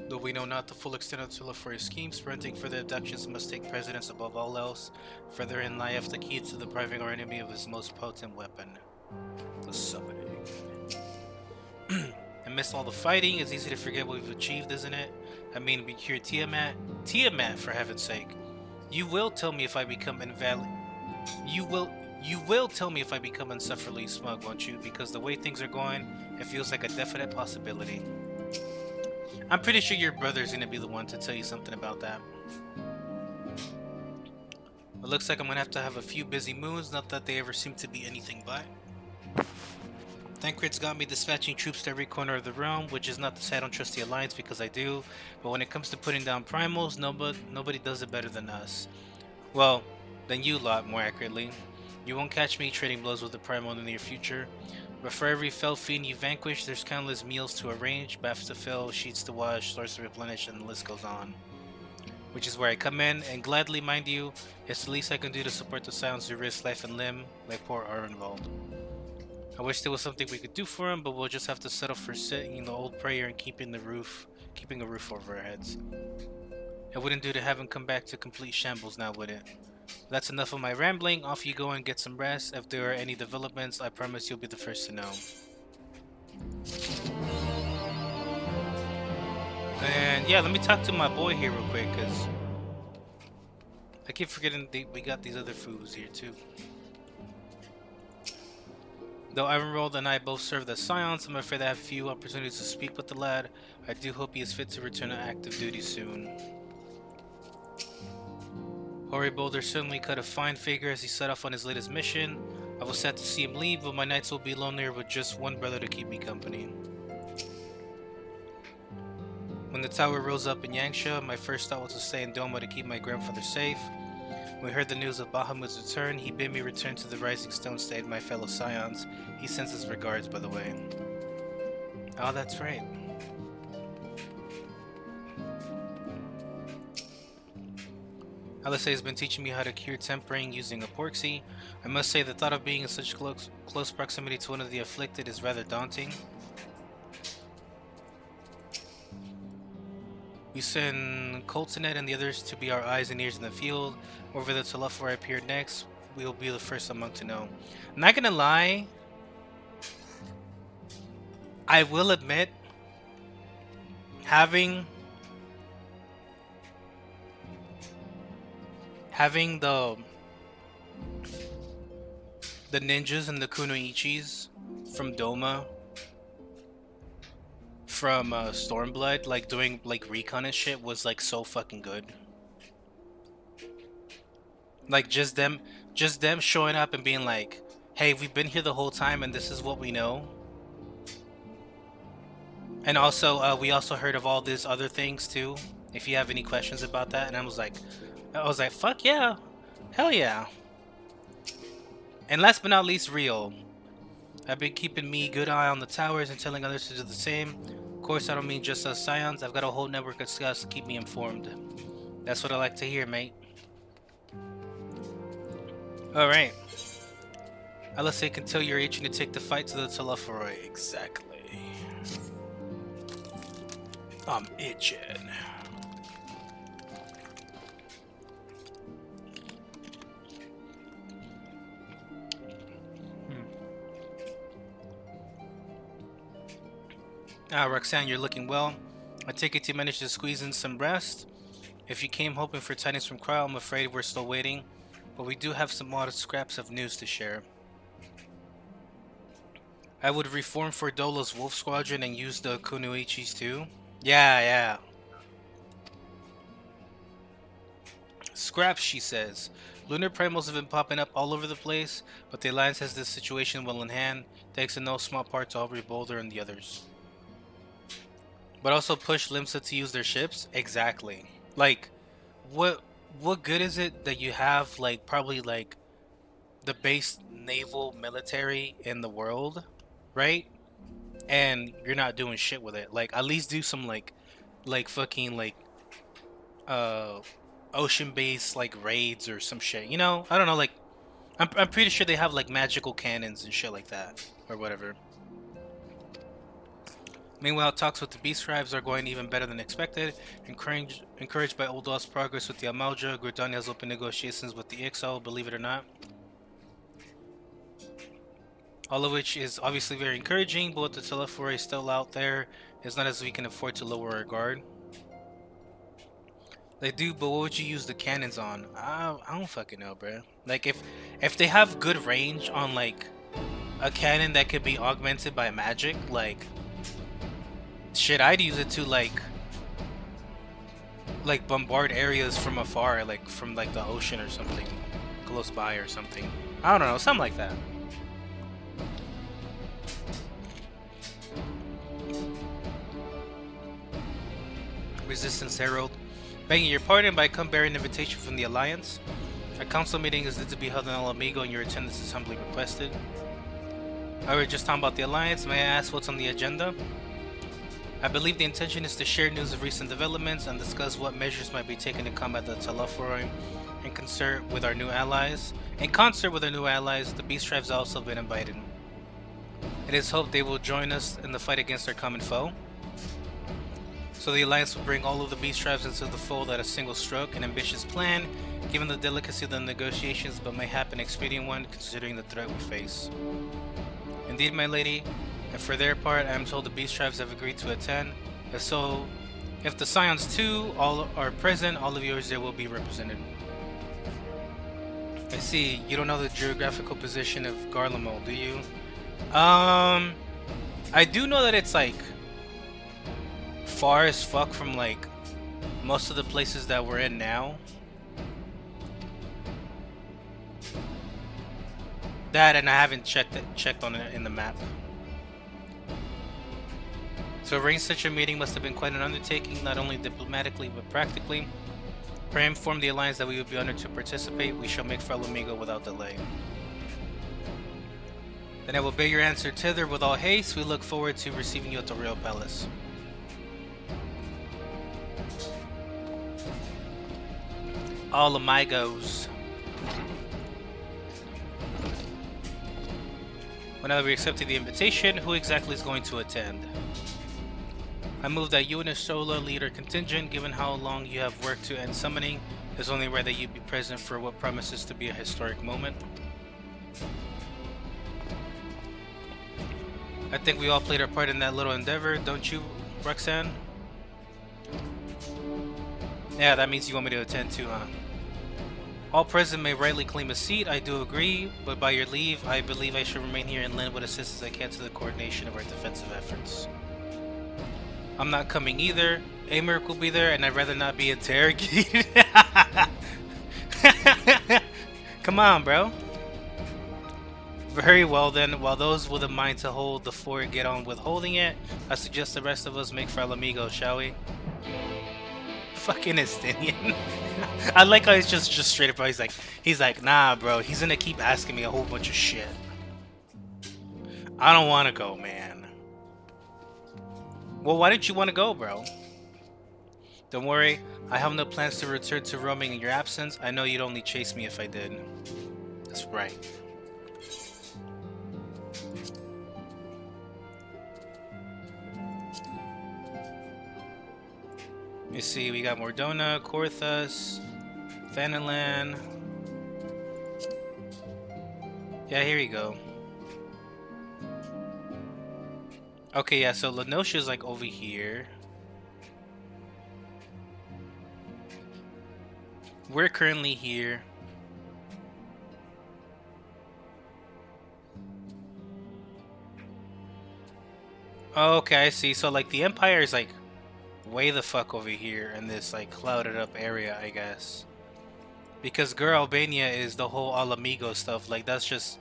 Though we know not the full extent of Telefori's schemes, preventing further abductions must take precedence above all else. Furtherein lieth the key to depriving our enemy of his most potent weapon, the summoning. Amidst all the fighting, it's easy to forget what we've achieved, isn't it? I mean, we cured Tiamat. Tiamat, for heaven's sake. You will tell me if I become You will tell me if I become insufferably smug, won't you? Because the way things are going, it feels like a definite possibility. I'm pretty sure your brother's gonna be the one to tell you something about that. It looks like I'm gonna have a few busy moons, not that they ever seem to be anything but. Thancred's got me dispatching troops to every corner of the realm, which is not to say I don't trust the Alliance, because I do, but when it comes to putting down primals, nobody does it better than us. Well, than you lot, more accurately. You won't catch me trading blows with the primal in the near future. But for every fell fiend you vanquish, there's countless meals to arrange, baths to fill, sheets to wash, stores to replenish, and the list goes on. Which is where I come in, and gladly, mind you, it's the least I can do to support the Scions who risk life and limb, like poor Arenvald. I wish there was something we could do for him, but we'll just have to settle for sitting the old prayer and keeping a roof over our heads. It wouldn't do to have him come back to complete shambles now, would it? That's enough of my rambling. Off you go and get some rest. If there are any developments, I promise you'll be the first to know. And yeah, let me talk to my boy here real quick, because I keep forgetting we got these other foods here too. Though Emerald and I both served as Scions, I'm afraid I have few opportunities to speak with the lad. I do hope he is fit to return to active duty soon. Hori Boulder certainly cut a fine figure as he set off on his latest mission. I was sad to see him leave, but my nights will be lonelier with just one brother to keep me company. When the tower rose up in Yangsha, my first thought was to stay in Doma to keep my grandfather safe. When we heard the news of Bahamut's return, he bid me return to the Rising Stone State with my fellow Scions. He sends his regards, by the way. Oh, that's right. Alisei has been teaching me how to cure tempering using a porksy. I must say the thought of being in such close proximity to one of the afflicted is rather daunting. We send Coltonet and the others to be our eyes and ears in the field. Wherever the Telophori appear next, we will be the first among to know. Not gonna lie, I will admit, having the ninjas and the kunoichis from Doma, from Stormblood, like doing like recon and shit was like so fucking good. Like just them showing up and being like, hey, we've been here the whole time and this is what we know. And also we also heard of all these other things too, if you have any questions about that. And I was like fuck yeah, hell yeah. And last but not least, Rio. I've been keeping me good eye on the towers and telling others to do the same. Of course, I don't mean just us Scions. I've got a whole network of scouts to keep me informed. That's what I like to hear, mate. Alright. Alisei can tell you're itching to take the fight to the Telophori. Exactly. I'm itching. Roxanne, you're looking well. I take it you managed to squeeze in some rest. If you came hoping for tidings from Cryo, I'm afraid we're still waiting. But we do have some modest scraps of news to share. I would reform for Dola's Wolf Squadron and use the Kunoichis too. Yeah. Scraps, she says. Lunar primals have been popping up all over the place, but the Alliance has this situation well in hand, thanks in no small part to Aubrey Boulder and the others. But also push Limsa to use their ships? Exactly. Like, what good is it that you have, like, probably, like, the base naval military in the world, right? And you're not doing shit with it. Like, at least do some, like fucking, like, ocean-based, like, raids or some shit. You know? I don't know, like, I'm pretty sure they have, like, magical cannons and shit like that. Or whatever. Meanwhile, talks with the Beast Scribes are going even better than expected. Encouraged by Oldal's progress with the Amalja, Gridania has opened negotiations with the Ixal, believe it or not. All of which is obviously very encouraging, but with the Telophori still out there, it's not as we can afford to lower our guard. They do, but what would you use the cannons on? I don't fucking know, bro. Like, if they have good range on, like, a cannon that could be augmented by magic, like... shit, I'd use it to like bombard areas from afar, like from like the ocean or something, close by or something. I don't know, something like that. Resistance Herald. Begging your pardon, but I come bearing an invitation from the Alliance. A council meeting is to be held in El Amigo and your attendance is humbly requested. I was just talking about the Alliance. May I ask what's on the agenda? I believe the intention is to share news of recent developments and discuss what measures might be taken to combat the Telophori in concert with our new allies. In concert with our new allies, the Beast Tribes have also been invited. It is hoped they will join us in the fight against our common foe. So the Alliance will bring all of the Beast Tribes into the fold at a single stroke, an ambitious plan, given the delicacy of the negotiations, but mayhap an expedient one considering the threat we face. Indeed, my lady. And for their part, I am told the Beast Tribes have agreed to attend. If the Scions too all are present, all of yours there will be represented. I see. You don't know the geographical position of Garlemald, do you? I do know that it's like far as fuck from like most of the places that we're in now. That, and I haven't checked on it in the map. To arrange such a meeting must have been quite an undertaking, not only diplomatically but practically. Pray inform the alliance that we would be honored to participate. We shall make Fralomigo without delay. Then I will bear your answer thither with all haste. We look forward to receiving you at the Royal Palace. All amigos. Well, now that we accepted the invitation, who exactly is going to attend? I move that you and Isola lead our contingent. Given how long you have worked to end summoning, it's only right that you be present for what promises to be a historic moment. I think we all played our part in that little endeavor, don't you, Roxanne? Yeah, that means you want me to attend too, huh? All present may rightly claim a seat, I do agree, but by your leave, I believe I should remain here and lend what assistance I can to the coordination of our defensive efforts. I'm not coming either. Americ will be there, and I'd rather not be interrogated. Come on, bro. Very well then, while those with a mind to hold the fort get on with holding it, I suggest the rest of us make Fralomigo, shall we? Fucking Estinian. I like how he's just straight up, he's like, nah, bro, he's gonna keep asking me a whole bunch of shit. I don't wanna go, man. Well, why didn't you want to go, bro? Don't worry, I have no plans to return to roaming in your absence. I know you'd only chase me if I did. That's right. You see, we got Mordona, Korthus, Vanalan. Yeah, here we go. Okay, yeah, so Lenosha's like over here. We're currently here. Okay, I see. So like the Empire is like way the fuck over here in this like clouded up area, I guess. Because Gur Albania is the whole Alamigo stuff. Like that's just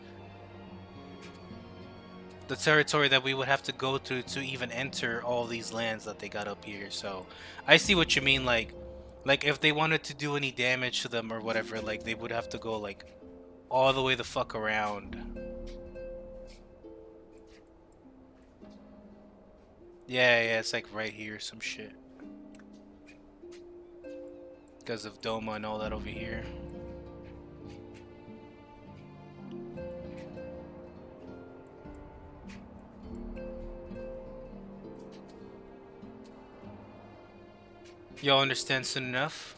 the territory that we would have to go through to even enter all these lands that they got up here. So I see what you mean. Like if they wanted to do any damage to them or whatever, like they would have to go like all the way the fuck around. Yeah, it's like right here, some shit. Because of Doma and all that over here. Y'all understand soon enough?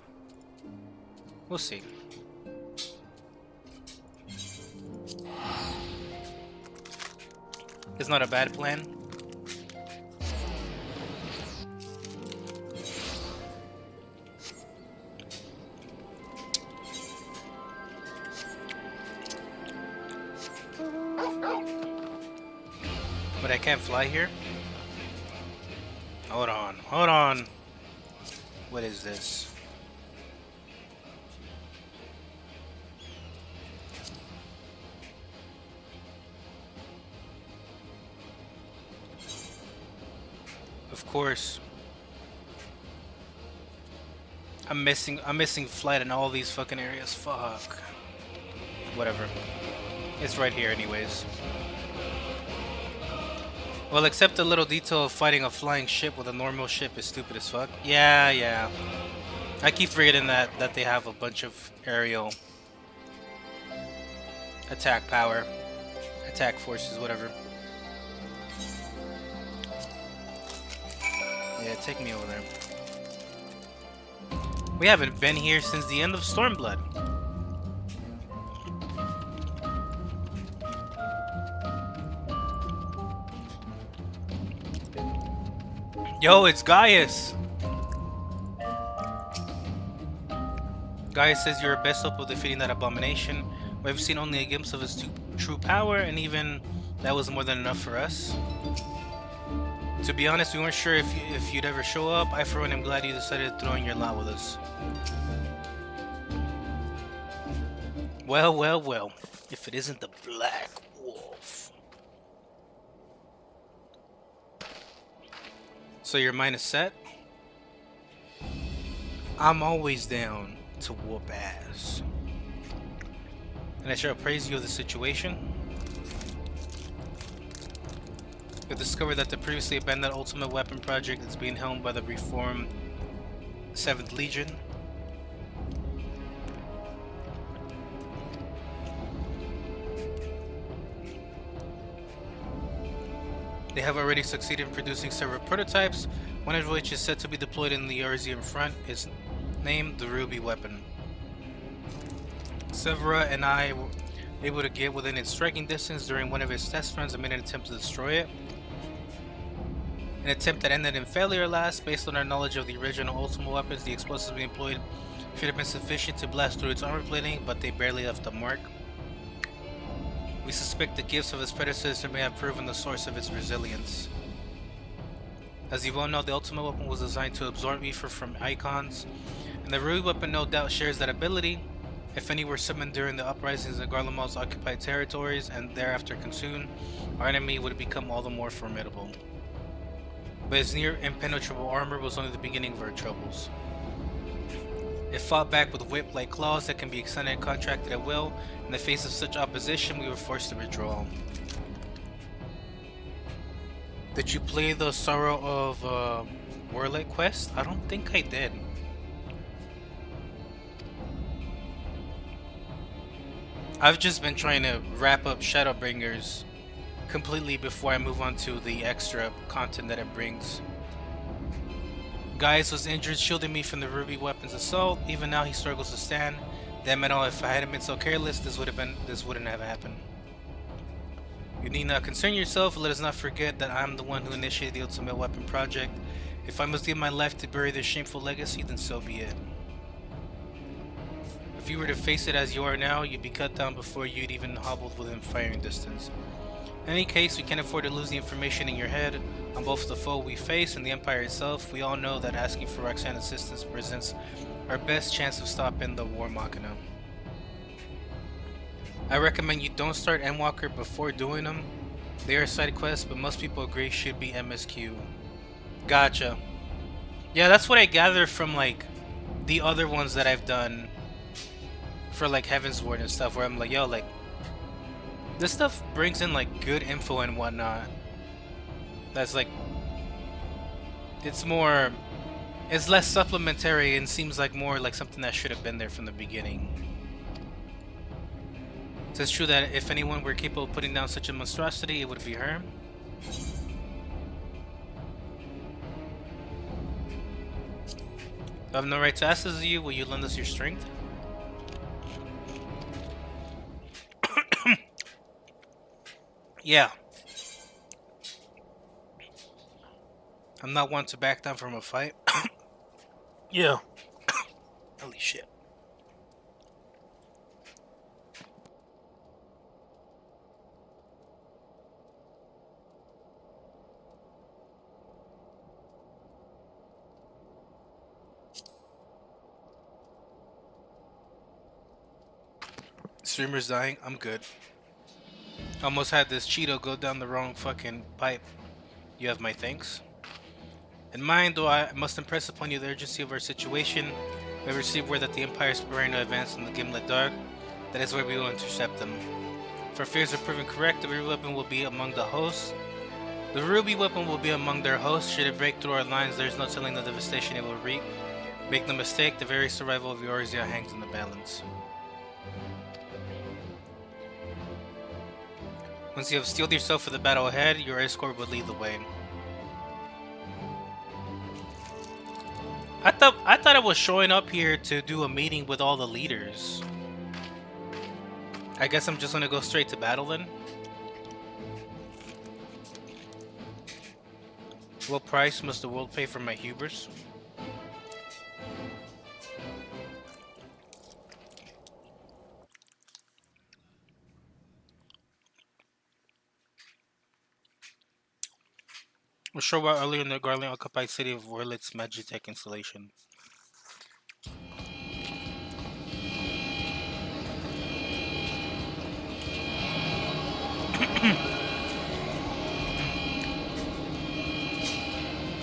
We'll see. It's not a bad plan. But I can't fly here? Hold on. What is this? Of course. I'm missing flight in all these fucking areas. Fuck. Whatever. It's right here anyways. Well, except the little detail of fighting a flying ship with a normal ship is stupid as fuck. Yeah. I keep forgetting that they have a bunch of aerial attack power, attack forces, whatever. Yeah, take me over there. We haven't been here since the end of Stormblood. Yo, it's Gaius! Gaius says you're our best hope of defeating that abomination. We've seen only a glimpse of his true power, and even That was more than enough for us. To be honest, we weren't sure if you'd ever show up. I, for one, am glad you decided to throw in your lot with us. Well, well, well. If it isn't the Black Wolf. So your mind is set? I'm always down to whoop ass. And I shall appraise you of the situation. You'll discover that the previously abandoned Ultimate Weapon project is being helmed by the reformed 7th Legion. They have already succeeded in producing several prototypes, one of which is set to be deployed in the Eorzean front, is named the Ruby Weapon. Severa and I were able to get within its striking distance during one of its test runs and made an attempt to destroy it. An attempt that ended in failure, alas. Based on our knowledge of the original Ultimate weapons, the explosives we employed should have been sufficient to blast through its armor plating, but they barely left a mark. We suspect the gifts of its predecessor may have proven the source of its resilience. As you well know, the Ultimate weapon was designed to absorb ether from icons, and the Ruby weapon no doubt shares that ability. If any were summoned during the uprisings in Garlemald's occupied territories and thereafter consumed, our enemy would become all the more formidable. But its near impenetrable armor was only the beginning of our troubles. It fought back with whip-like claws that can be extended and contracted at will. In the face of such opposition, we were forced to withdraw. Did you play the Sorrow of Warlight quest? I don't think I did. I've just been trying to wrap up Shadowbringers completely before I move on to the extra content that it brings. Gaius was injured, shielding me from the Ruby weapon's assault. Even now he struggles to stand. Damn it all, if I hadn't been so careless, this wouldn't have happened. You need not concern yourself. Let us not forget that I'm the one who initiated the Ultimate Weapon project. If I must give my life to bury this shameful legacy, then so be it. If you were to face it as you are now, you'd be cut down before you'd even hobbled within firing distance. In any case, we can't afford to lose the information in your head on both the foe we face and the Empire itself. We all know that asking for Roxanne's assistance presents our best chance of stopping the War Machina. I recommend you don't start Endwalker before doing them. They are side quests, but most people agree should be MSQ. Gotcha. Yeah, that's what I gather from like the other ones that I've done for like Heaven's Ward and stuff, where I'm like, yo, like this stuff brings in like good info and whatnot. That's like, it's less supplementary and seems like more like something that should have been there from the beginning. So it's true that if anyone were capable of putting down such a monstrosity, it would be her. I have no right to ask this of you. Will you lend us your strength? Yeah. I'm not one to back down from a fight. Yeah. Holy shit. Streamer's dying. I'm good. Almost had this Cheeto go down the wrong fucking pipe. You have my thanks. In mind, though, I must impress upon you the urgency of our situation. We have received word that the Empire is preparing to advance on the Gimlet Dark. That is where we will intercept them. If our fears are proven correct, the Ruby weapon will be among the hosts. The Ruby weapon will be among their hosts. Should it break through our lines, there is no telling the devastation it will wreak. Make no mistake, the very survival of Eorzea hangs in the balance. Once you have steeled yourself for the battle ahead, your escort will lead the way. I thought I was showing up here to do a meeting with all the leaders. I guess I'm just gonna go straight to battle then. What price must the world pay for my hubris? Was shown while earlier in the Garland occupied city of Warlit's Magitech installation.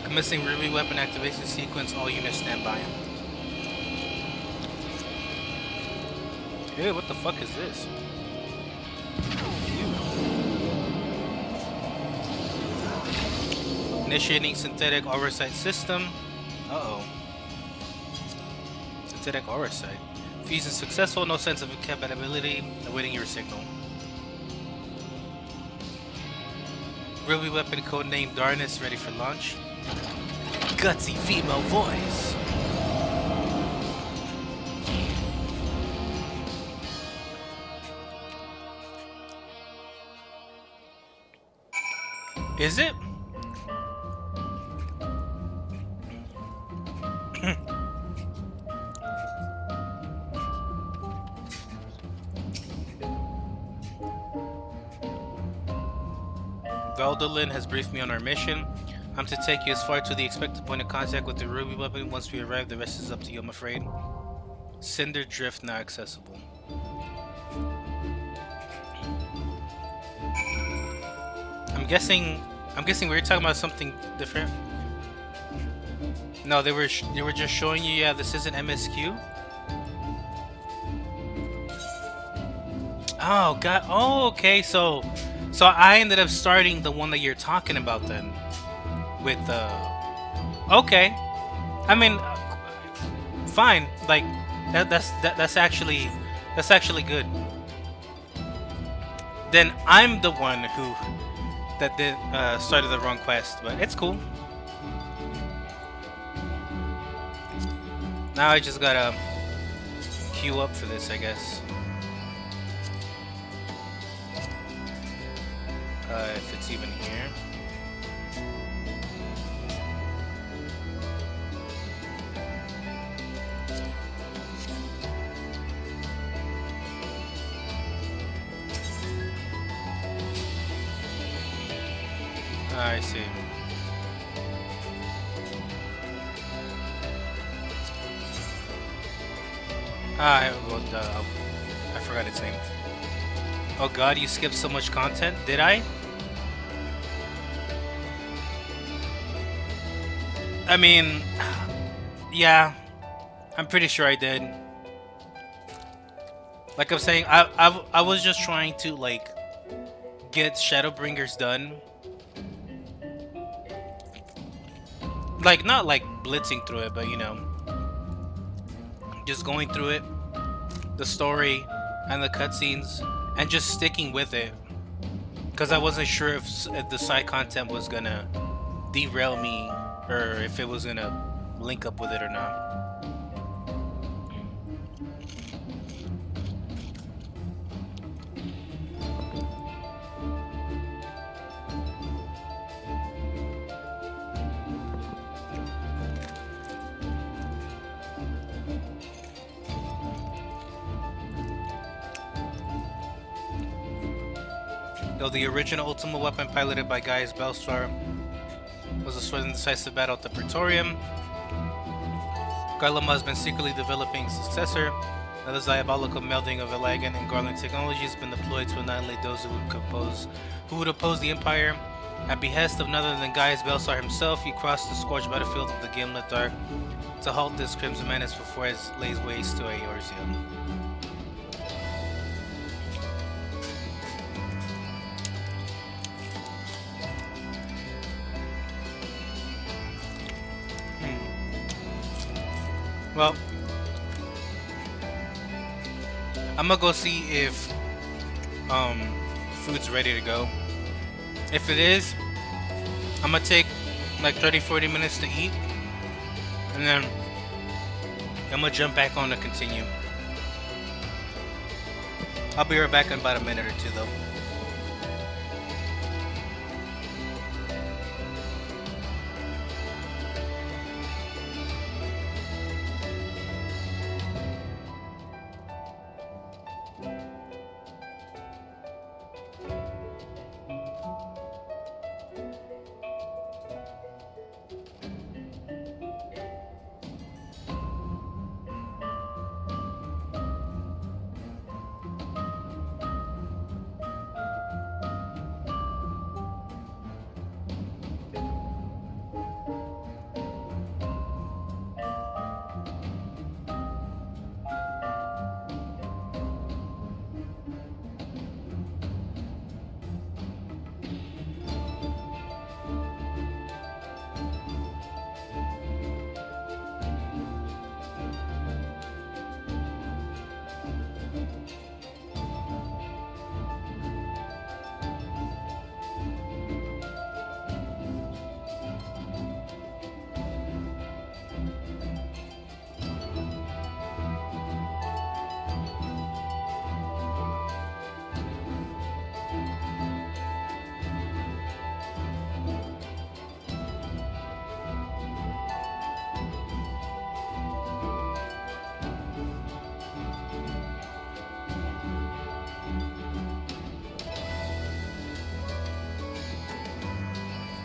Commencing Ruby weapon activation sequence, all units stand by. Hey, what the fuck is this? Initiating synthetic oversight system. Uh-oh. Synthetic oversight. Fusion successful, no sense of compatibility. Awaiting your signal. Ruby weapon codename Darkness ready for launch. Gutsy female voice. Is it? Veldolin has briefed me on our mission. I'm to take you as far to the expected point of contact with the Ruby weapon. Once we arrive, the rest is up to you, I'm afraid. Cinder Drift not accessible. I'm guessing we were talking about something different. No, they were just showing you. Yeah, this isn't MSQ. Oh god. Oh, okay. So I ended up starting the one that you're talking about then. With okay. I mean, fine. Like that's actually good. Then I'm the one who did started the wrong quest, but it's cool. Now I just gotta queue up for this, I guess. If it's even here. I see. I forgot its name. Oh god, you skipped so much content. Did I? I mean, yeah, I'm pretty sure I did. Like I'm saying, I was just trying to like get Shadowbringers done. Like, not like blitzing through it, but you know, just going through it, the story and the cutscenes, and just sticking with it. Because I wasn't sure if the side content was gonna derail me, or if it was gonna link up with it or not. Though the original Ultima weapon piloted by Gaius Belstar was a sword in decisive battle at the Praetorium, Garlama has been secretly developing a successor. Now this diabolical melding of Elagan and Garland technology has been deployed to annihilate those who would oppose the Empire. At behest of none other than Gaius Belstar himself, he crossed the scorched battlefield of the Gimlet Dark to halt this crimson menace before it lays waste to Eorzea. Well, I'm gonna go see if food's ready to go. If it is, I'm gonna take like 30-40 minutes to eat, and then I'm gonna jump back on to continue. I'll be right back in about a minute or two though.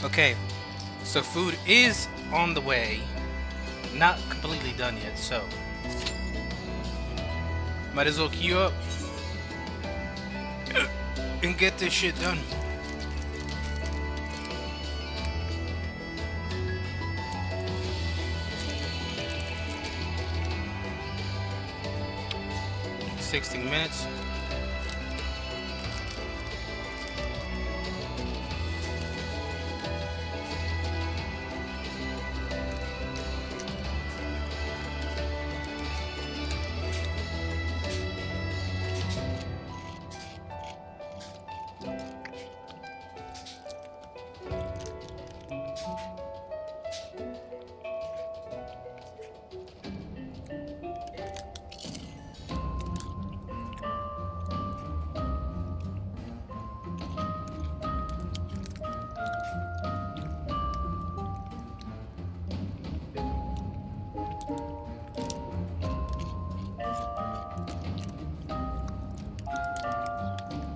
Okay, so food is on the way. Not completely done yet, so might as well queue up and get this shit done. $16 minutes.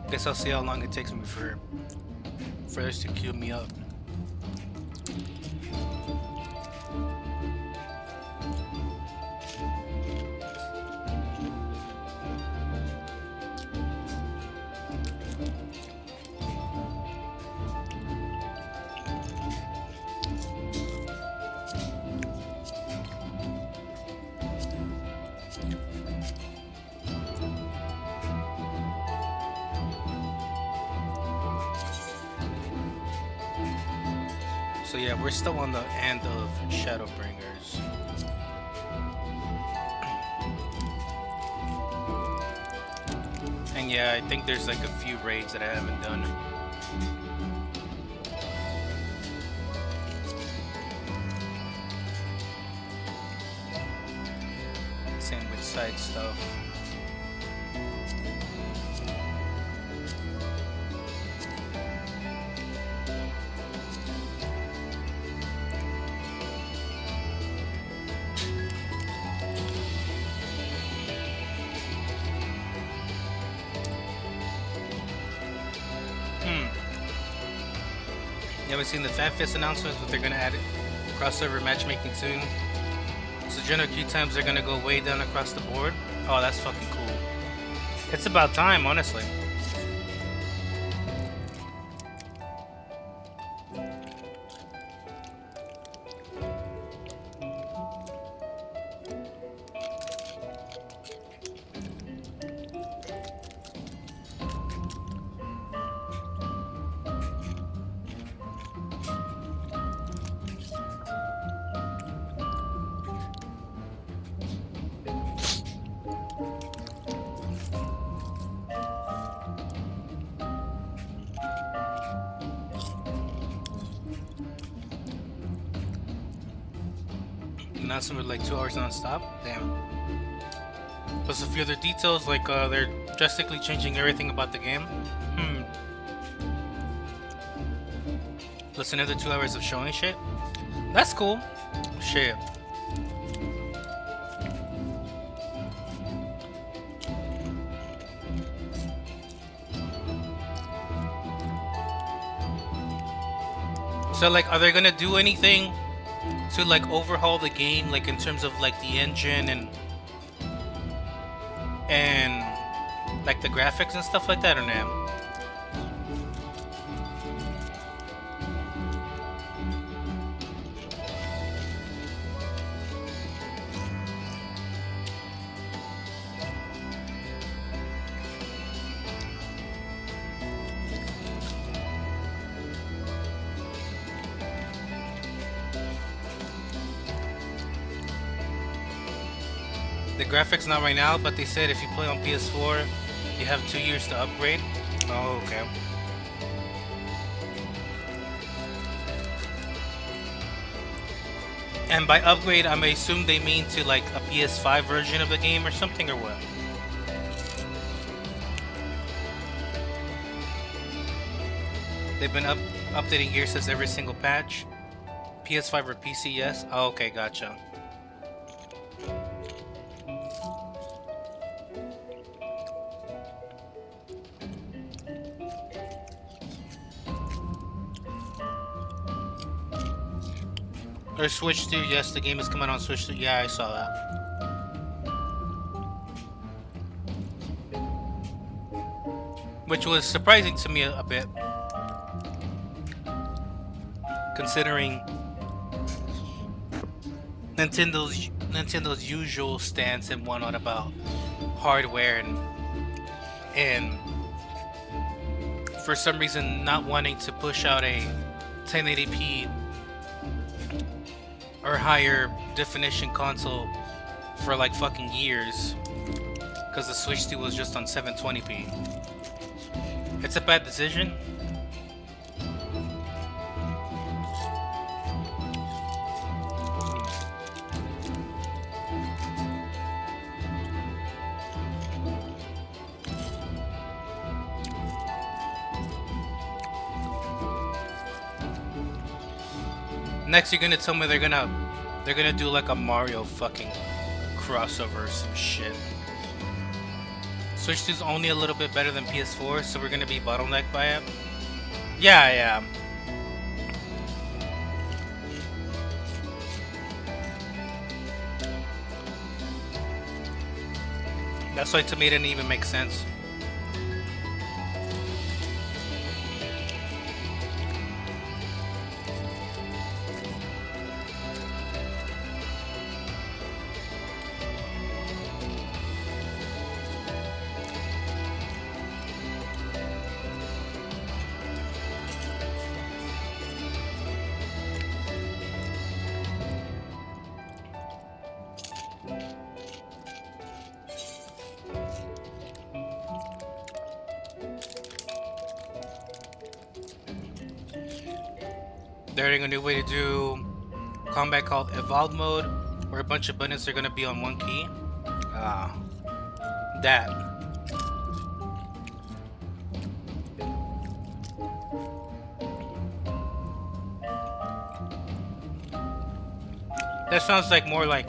Guess I'll see how long it takes me for this to queue me up. So yeah, we're still on the end of Shadowbringers. And yeah, I think there's like a few raids that I haven't done. Same with side stuff. You haven't seen the FanFest announcements, but they're gonna add crossover matchmaking soon. So general queue times are gonna go way down across the board. Oh, that's fucking cool. It's about time, honestly. Announcement with like 2 hours non-stop. Damn. Plus a few other details, like they're drastically changing everything about the game. Plus another 2 hours of showing shit. That's cool. Shit. So like, are they gonna do anything to like overhaul the game, like in terms of like the engine and like the graphics and stuff like that, or no? The graphics not right now, but they said if you play on PS4, you have 2 years to upgrade. Oh, okay. And by upgrade, I may assume they mean to like a PS5 version of the game or something, or what? They've been updating gear sets every single patch. PS5 or PC, yes? Oh, okay, gotcha. Or Switch 2, yes, the game is coming on Switch 2. Yeah, I saw that. Which was surprising to me a bit. Considering Nintendo's usual stance and whatnot about hardware and for some reason not wanting to push out a 1080p or higher definition console for like fucking years because the Switch 2 was just on 720p. It's a bad decision. Next, you're gonna tell me they're gonna do like a Mario fucking crossover or some shit. Switch 2's only a little bit better than PS4, so we're gonna be bottlenecked by it. Yeah. That's why to me it didn't even make sense. They're adding a new way to do combat called Evolved Mode, where a bunch of buttons are gonna be on one key. That. That sounds like more like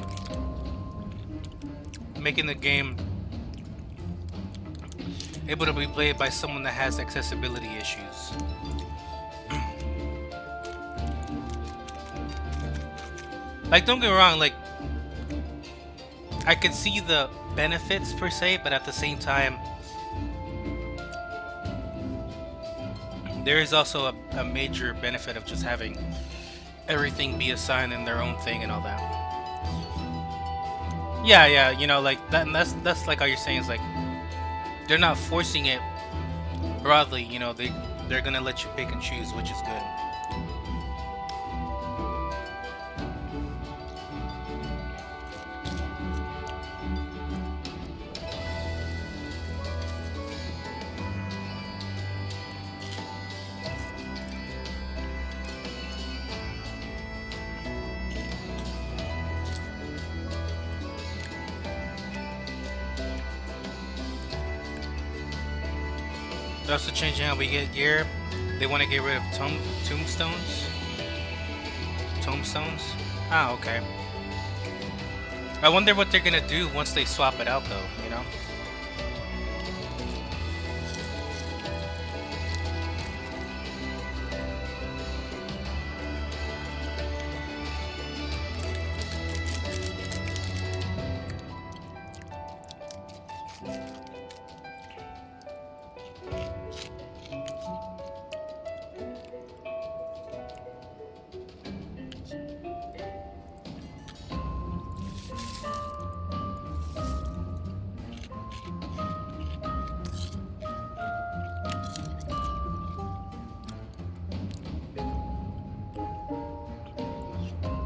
making the game able to be played by someone that has accessibility issues. Like, don't get me wrong, like, I could see the benefits per se, but at the same time, there is also a major benefit of just having everything be assigned in their own thing and all that. Yeah, you know, like that, and that's like how you're saying is like they're not forcing it broadly, you know, they're gonna let you pick and choose, which is good. They're also changing how we get gear. They want to get rid of tombstones. Tombstones? Ah, okay. I wonder what they're gonna do once they swap it out, though. You know.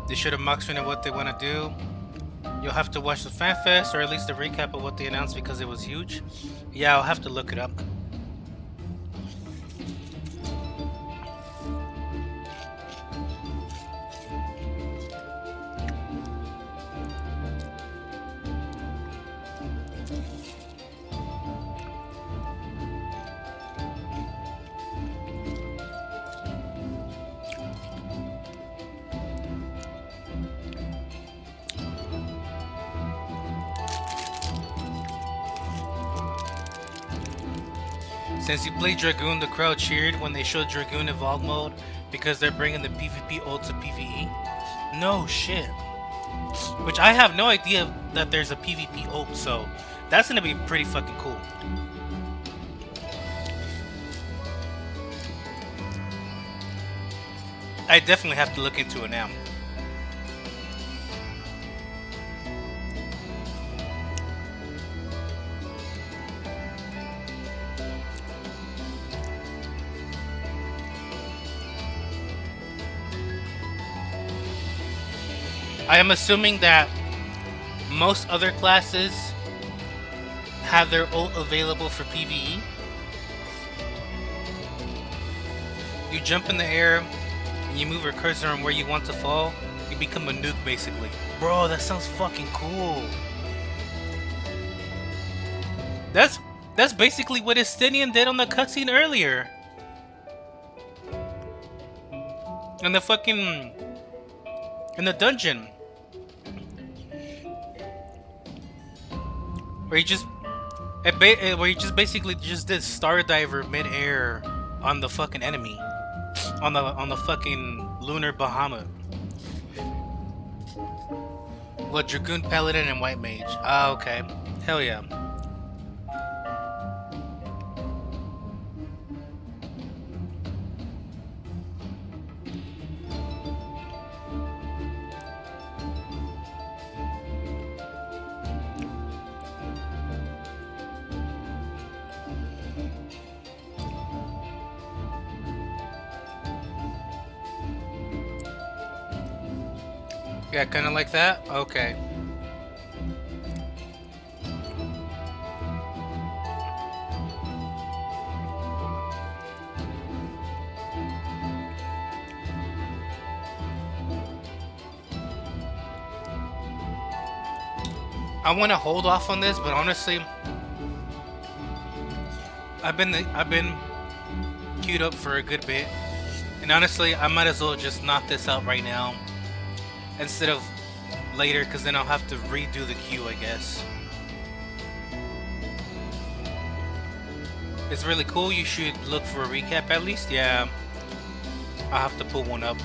They should have mocked at what they want to do. You'll have to watch the fan fest, or at least the recap of what they announced because it was huge. Yeah, I'll have to look it up. Since you played Dragoon, the crowd cheered when they showed Dragoon Evolved Mode because they're bringing the PvP ult to PvE. No shit. Which I have no idea that there's a PvP ult, so that's gonna be pretty fucking cool. I definitely have to look into it now. I am assuming that most other classes have their ult available for PvE. You jump in the air and you move your cursor on where you want to fall, you become a nuke basically. Bro, that sounds fucking cool. That's basically what Estinian did on the cutscene earlier. In the fucking... in the dungeon. Where you just basically just did Stardiver mid-air on the fucking enemy. On the fucking lunar Bahamut. What, Dragoon Paladin and White Mage? Ah, okay. Hell yeah. Yeah, kind of like that? Okay. I want to hold off on this, but honestly, I've been queued up for a good bit, and honestly, I might as well just knock this out right now instead of later, because then I'll have to redo the queue, I guess. It's really cool. You should look for a recap at least. Yeah, I'll have to pull one up.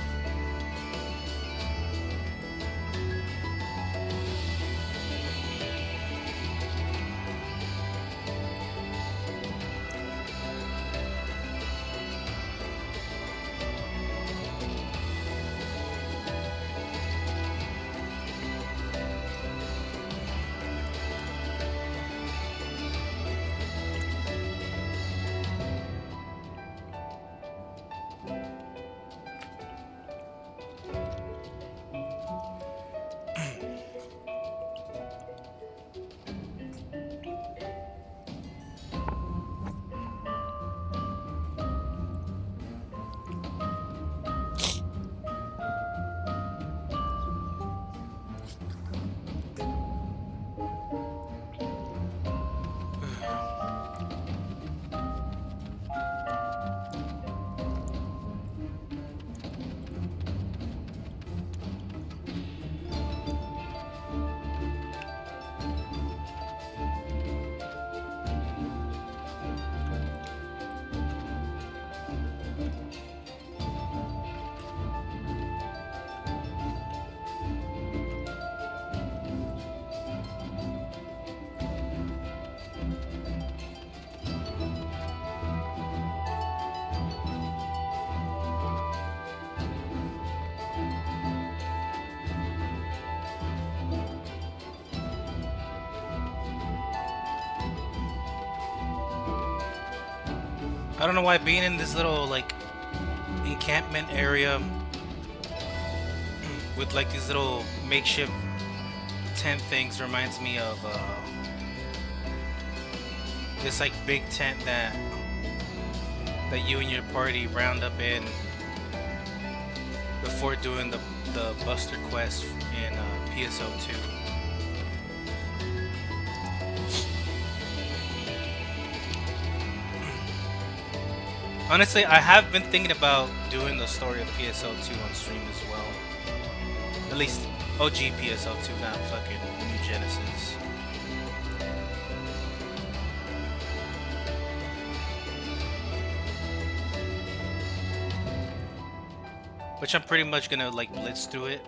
I don't know why being in this little like encampment area with like these little makeshift tent things reminds me of this like big tent that you and your party round up in before doing the Buster quest in PSO2. Honestly, I have been thinking about doing the story of PSO2 on stream as well. At least OG PSO2, not fucking New Genesis. which I'm pretty much gonna like blitz through it.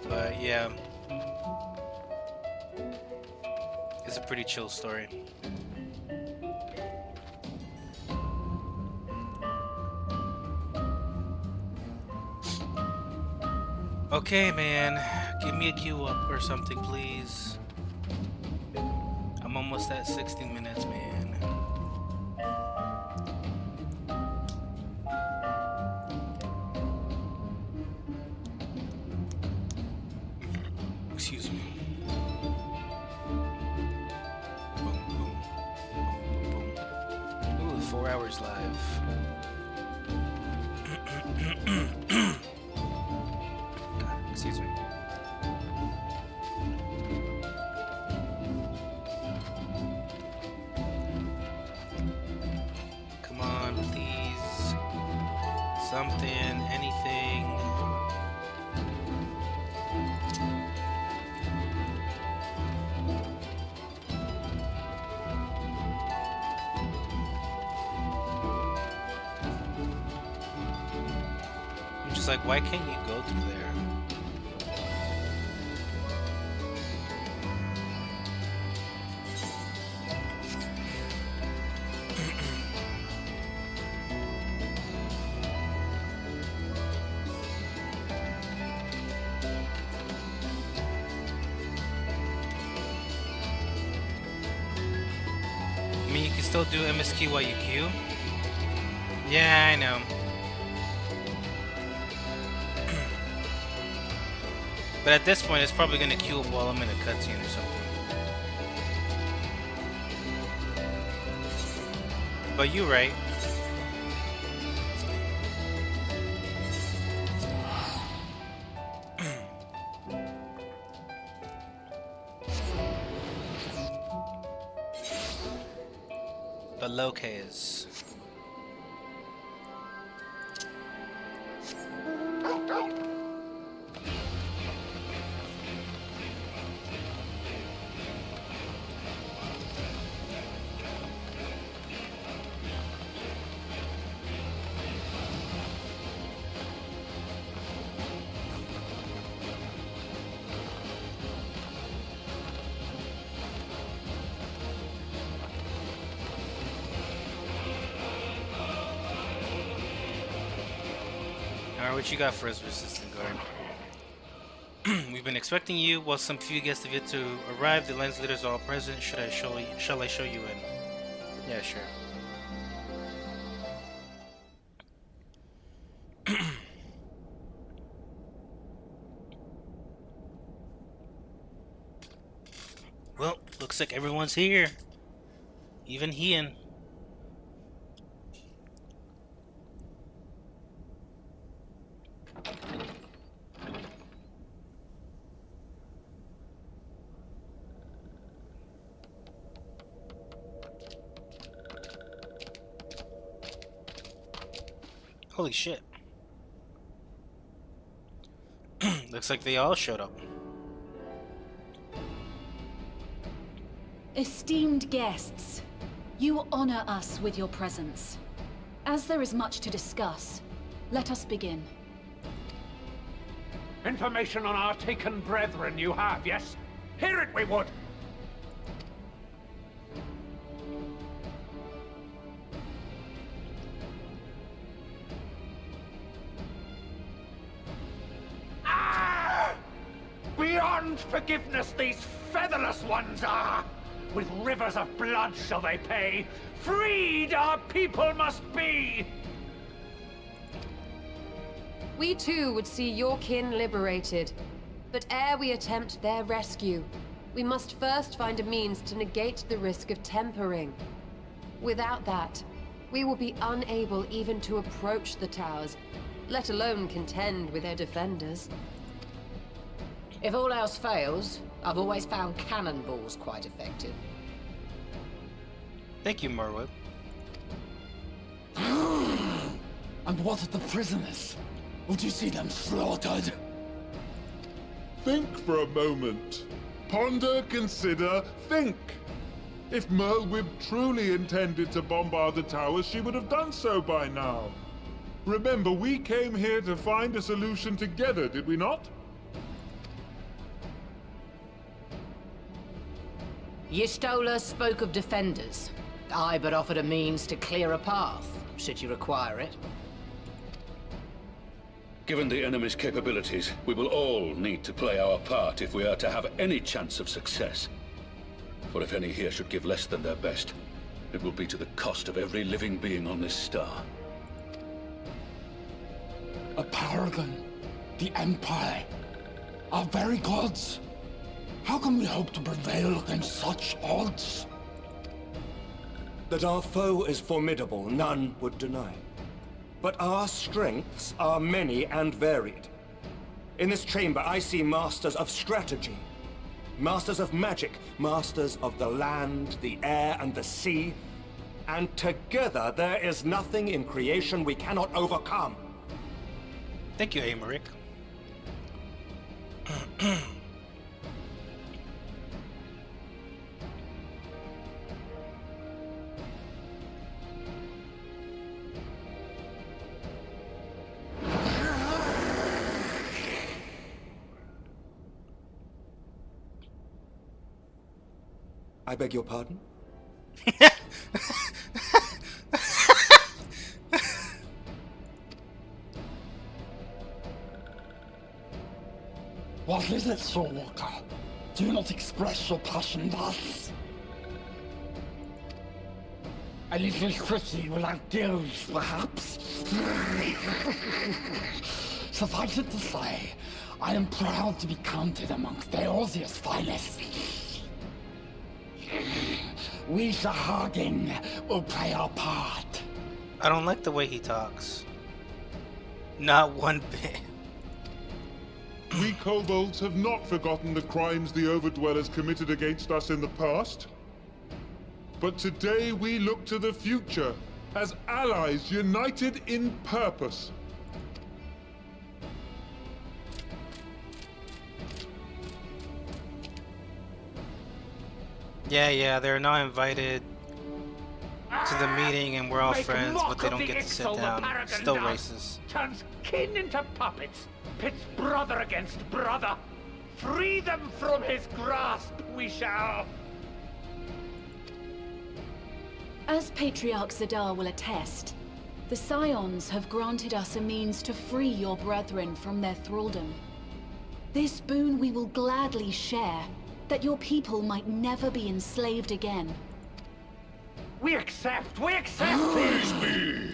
But yeah, it's a pretty chill story. Okay, man, give me a queue up or something, please. I'm almost at 16 minutes, man. Excuse me. Boom, boom, boom, boom, boom. Ooh, 4 hours live. Excuse me. Come on, please. Something, anything. I'm just like, why can't you go through there? I mean, you can still do MSQ while you queue. Yeah, I know. But at this point, it's probably gonna queue up while I'm in a cutscene or something. But you're right. The Locas. Alright, what you got for us, Resistant Guard? We've been expecting you. While some few guests have yet to arrive, the lens leaders are all present. Shall I show you in? Yeah, sure. Well, looks like everyone's here. Even Ian. Holy shit. Looks like they all showed up. Esteemed guests, you honor us with your presence. As there is much to discuss, let us begin. Information on our taken brethren you have, yes? Hear it we would! Beyond forgiveness these featherless ones are! With rivers of blood shall they pay! Freed our people must be! We too would see your kin liberated. But ere we attempt their rescue, we must first find a means to negate the risk of tempering. Without that, we will be unable even to approach the towers, let alone contend with their defenders. If all else fails, I've always found cannonballs quite effective. Thank you, Marwood. And what of the prisoners? Would you see them slaughtered? Think for a moment. Ponder, consider, think. If Merlwyb truly intended to bombard the towers, she would have done so by now. Remember, we came here to find a solution together, did we not? Y'Stola spoke of defenders. I but offered a means to clear a path, should you require it. Given the enemy's capabilities, we will all need to play our part if we are to have any chance of success. For if any here should give less than their best, it will be to the cost of every living being on this star. A paragon, the Empire, our very gods. How can we hope to prevail against such odds? That our foe is formidable, none would deny. But our strengths are many and varied. In this chamber, I see masters of strategy, masters of magic, masters of the land, the air, and the sea. And together, there is nothing in creation we cannot overcome. Thank you, Amaric. I beg your pardon? What is it, Soulwalker? Do not express your passion thus. A little city without gills, perhaps? Suffice it to say, I am proud to be counted amongst Eorzea's finest. We Sahagin will play our part. I don't like the way he talks. Not one bit. We kobolds have not forgotten the crimes the Overdwellers committed against us in the past. But today we look to the future as allies united in purpose. Yeah, they're not invited to the meeting and we're all Make friends, mock but they of don't the get to sit Ixtal the down. Paragon Still does. racist. Turns kin into puppets, pits brother against brother. Free them from his grasp, we shall. As Patriarch Zadar will attest, the Scions have granted us a means to free your brethren from their thraldom. This boon we will gladly share, that your people might never be enslaved again. We accept! We accept! Praise be!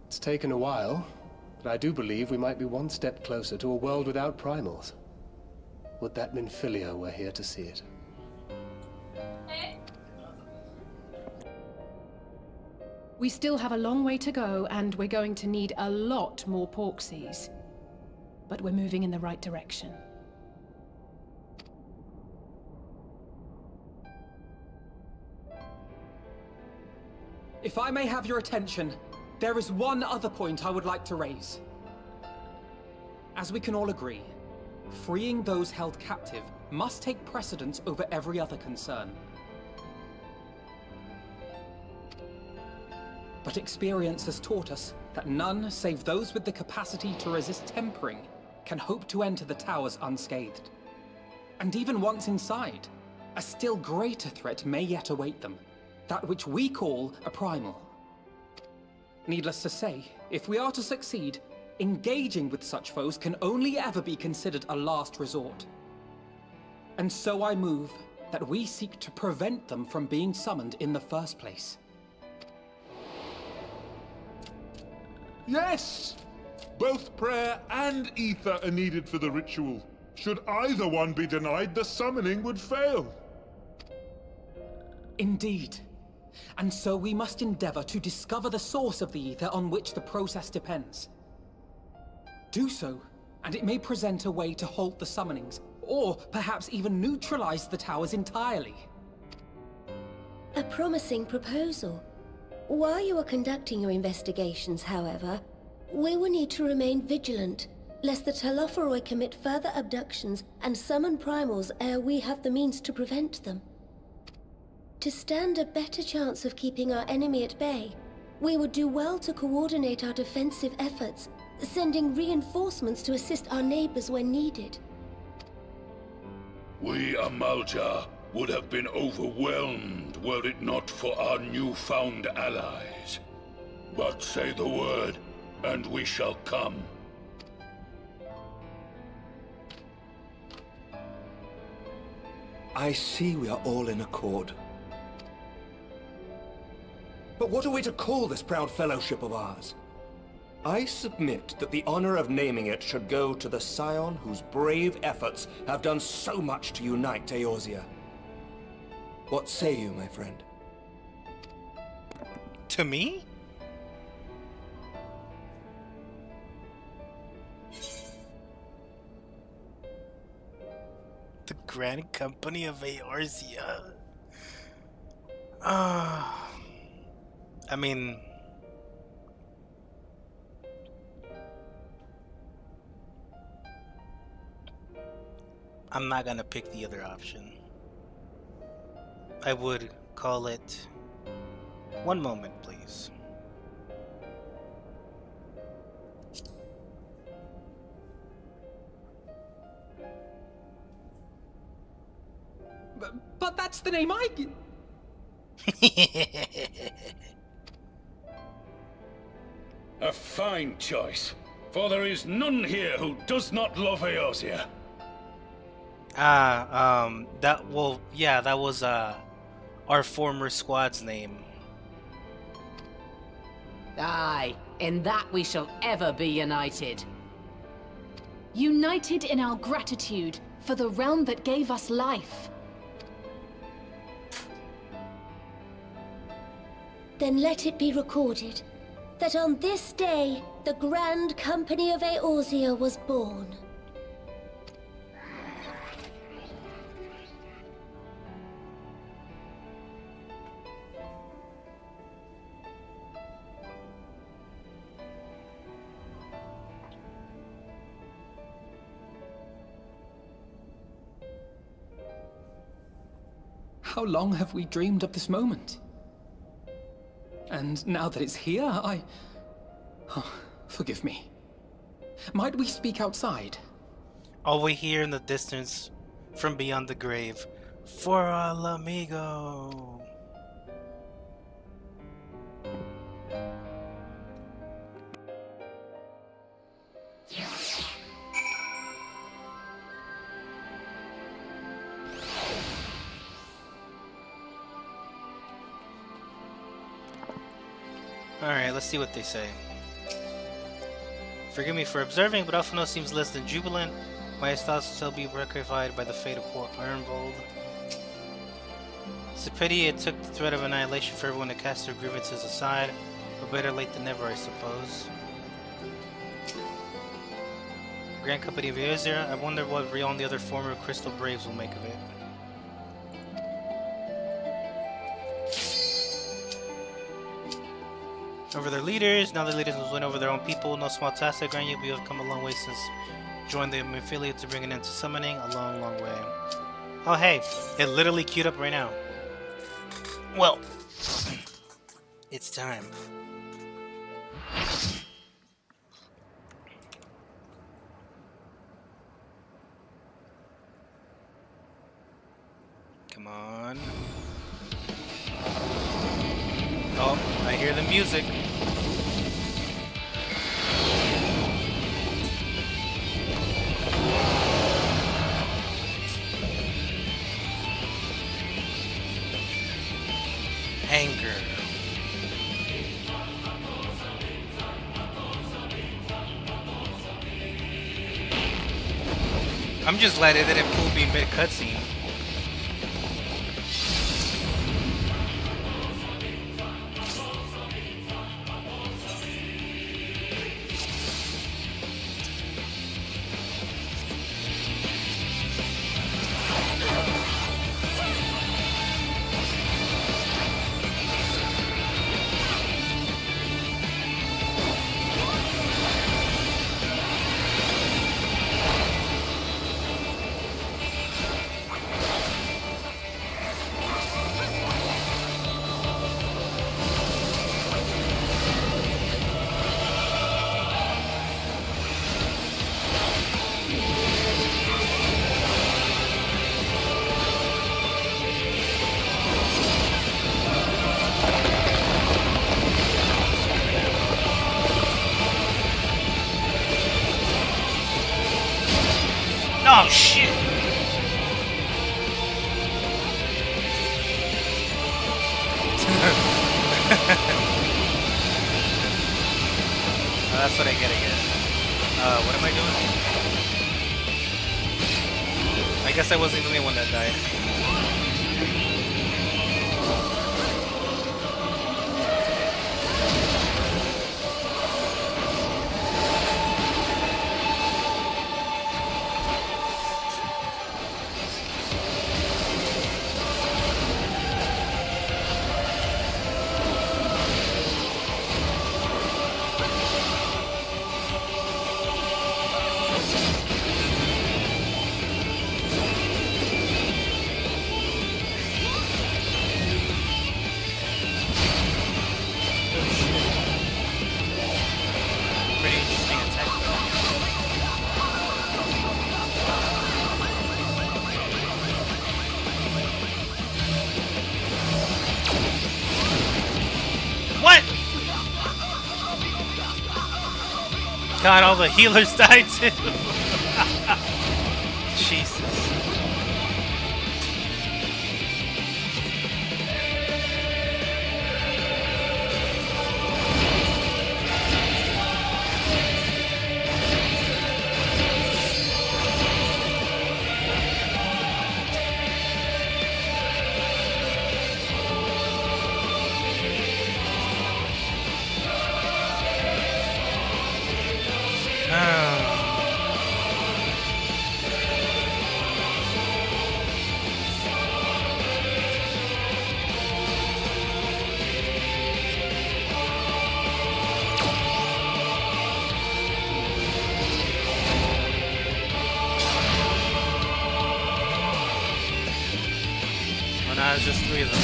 It's taken a while, but I do believe we might be one step closer to a world without primals. Would that Minfilia were here to see it. We still have a long way to go, and we're going to need a lot more Porksies. But we're moving in the right direction. If I may have your attention, there is one other point I would like to raise. As we can all agree, freeing those held captive must take precedence over every other concern. But experience has taught us that none save those with the capacity to resist tempering can hope to enter the towers unscathed. And even once inside, a still greater threat may yet await them, that which we call a primal. Needless to say, if we are to succeed, engaging with such foes can only ever be considered a last resort. And so I move that we seek to prevent them from being summoned in the first place. Yes! Both prayer and ether are needed for the ritual. Should either one be denied, the summoning would fail. Indeed. And so we must endeavor to discover the source of the ether on which the process depends. Do so, and it may present a way to halt the summonings, or perhaps even neutralize the towers entirely. A promising proposal. While you are conducting your investigations, however, we will need to remain vigilant, lest the Telophoroi commit further abductions and summon primals ere we have the means to prevent them. To stand a better chance of keeping our enemy at bay, we would do well to coordinate our defensive efforts, sending reinforcements to assist our neighbors when needed. We Amalja would have been overwhelmed were it not for our newfound allies. But say the word, and we shall come. I see we are all in accord. But what are we to call this proud fellowship of ours? I submit that the honor of naming it should go to the scion whose brave efforts have done so much to unite Eorzea. What say you, my friend? To me? The Grand Company of Eorzea. I mean, I'm not gonna pick the other option. I would call it... One moment, please. But that's the name I... A fine choice, for there is none here who does not love Eorzea. That was our former squad's name. Aye, in that we shall ever be united. United in our gratitude for the realm that gave us life. Then let it be recorded that on this day, the Grand Company of Eorzea was born. How long have we dreamed of this moment? And now that it's here, Oh, forgive me. Might we speak outside? All we hear in the distance, from beyond the grave, "For el amigo." Alright, let's see what they say. Forgive me for observing, but Alphino seems less than jubilant. My thoughts shall be rectified by the fate of poor Ironvold. It's a pity it took the threat of annihilation for everyone to cast their grievances aside, but better late than never, I suppose. Grand Company of Eorzea, I wonder what Rion and the other former Crystal Braves will make of it. Over their leaders, now the leaders must win over their own people. No small task I grant you, but you have come a long way since joined the affiliate to bring an end to summoning. A long, long way. Oh hey, it literally queued up right now. Well, it's time. Come on. Oh, I hear the music. Anger. I'm just glad it didn't pull me mid-cutscene. Oh shit! That's what I get, I guess. What am I doing? I guess I wasn't the only one that died. Pretty interesting attack. What? God, all the healers died too. Jesus. Well, now it's just 3 of them.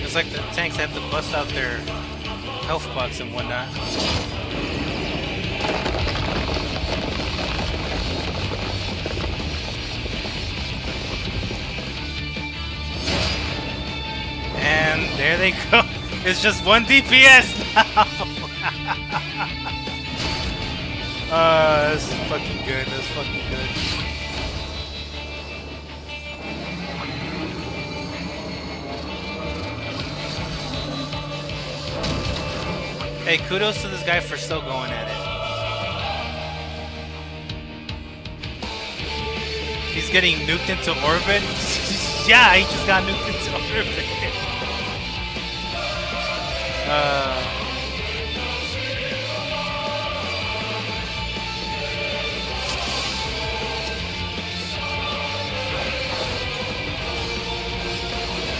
It's like the tanks have to bust out their health pots and whatnot. And there they go. It's just 1 DPS now. That's fucking good. That's fucking good. Hey, kudos to this guy for still going at it. He's getting nuked into orbit. Yeah, he just got nuked into orbit.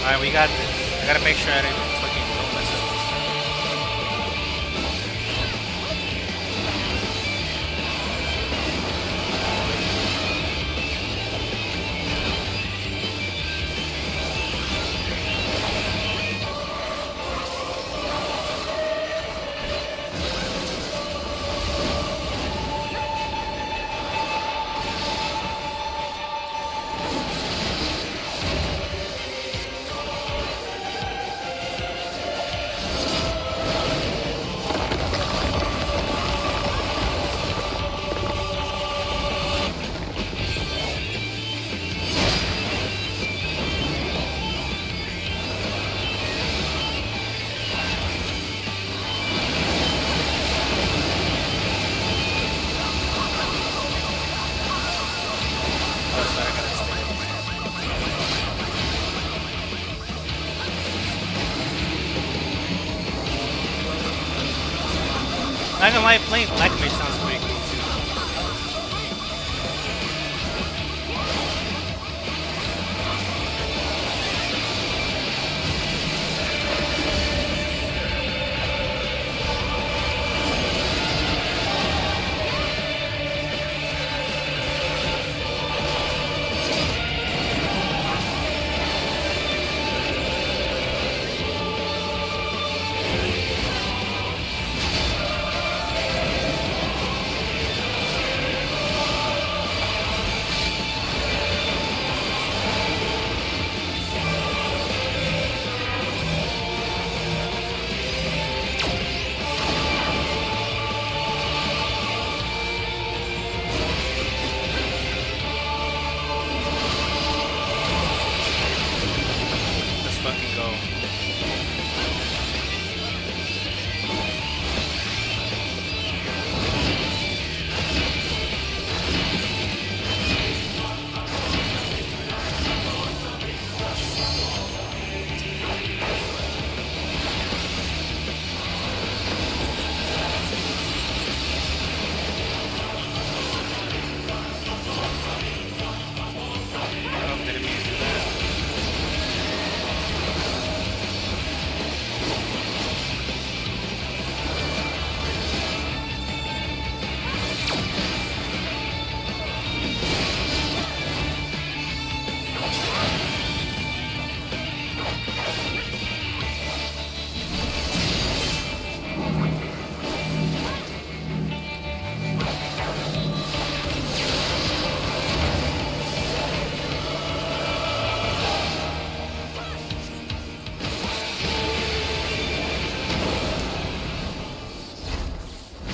Alright, we got this. I gotta make sure I didn't fucking kill myself. Not gonna lie, playing Black Mage sounds pretty cool too.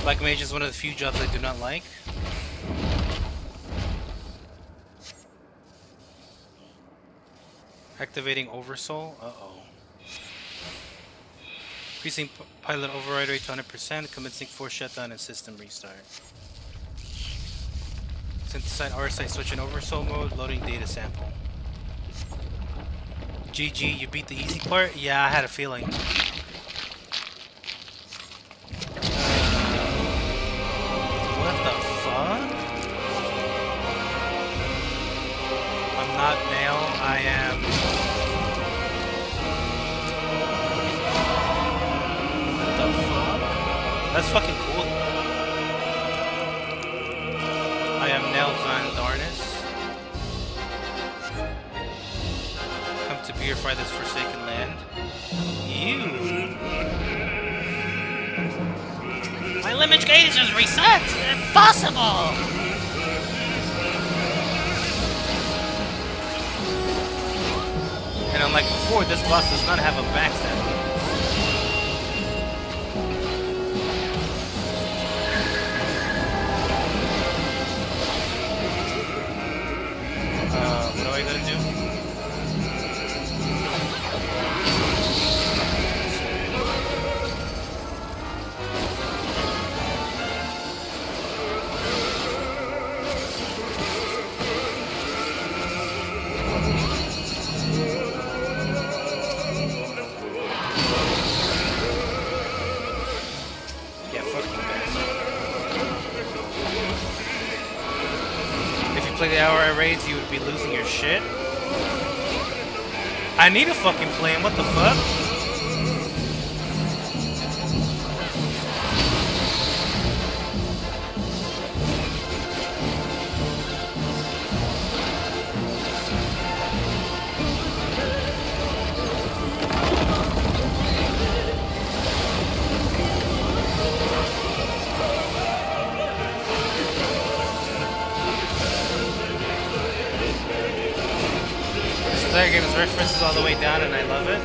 Black Mage is one of the few jobs I do not like. Activating Oversoul? Uh-oh. Increasing pilot override rate to 100%, commencing force shutdown and system restart. Synthesize RSI switch in Oversoul mode, loading data sample. GG, you beat the easy part? Yeah, I had a feeling. What the fuck? I'm not male, I am... What the fuck? That's fucking cool. I am Nell Van Darnus. Come to purify this forsaken land. You. My limit gauge is reset! Impossible! And unlike before, this boss does not have a backstab. What do I gotta do? Yeah, fuck you guys. If you play the hour raids, you would be losing your shit. I need to fucking play him, what the fuck? This entire game is references all the way down and I love it.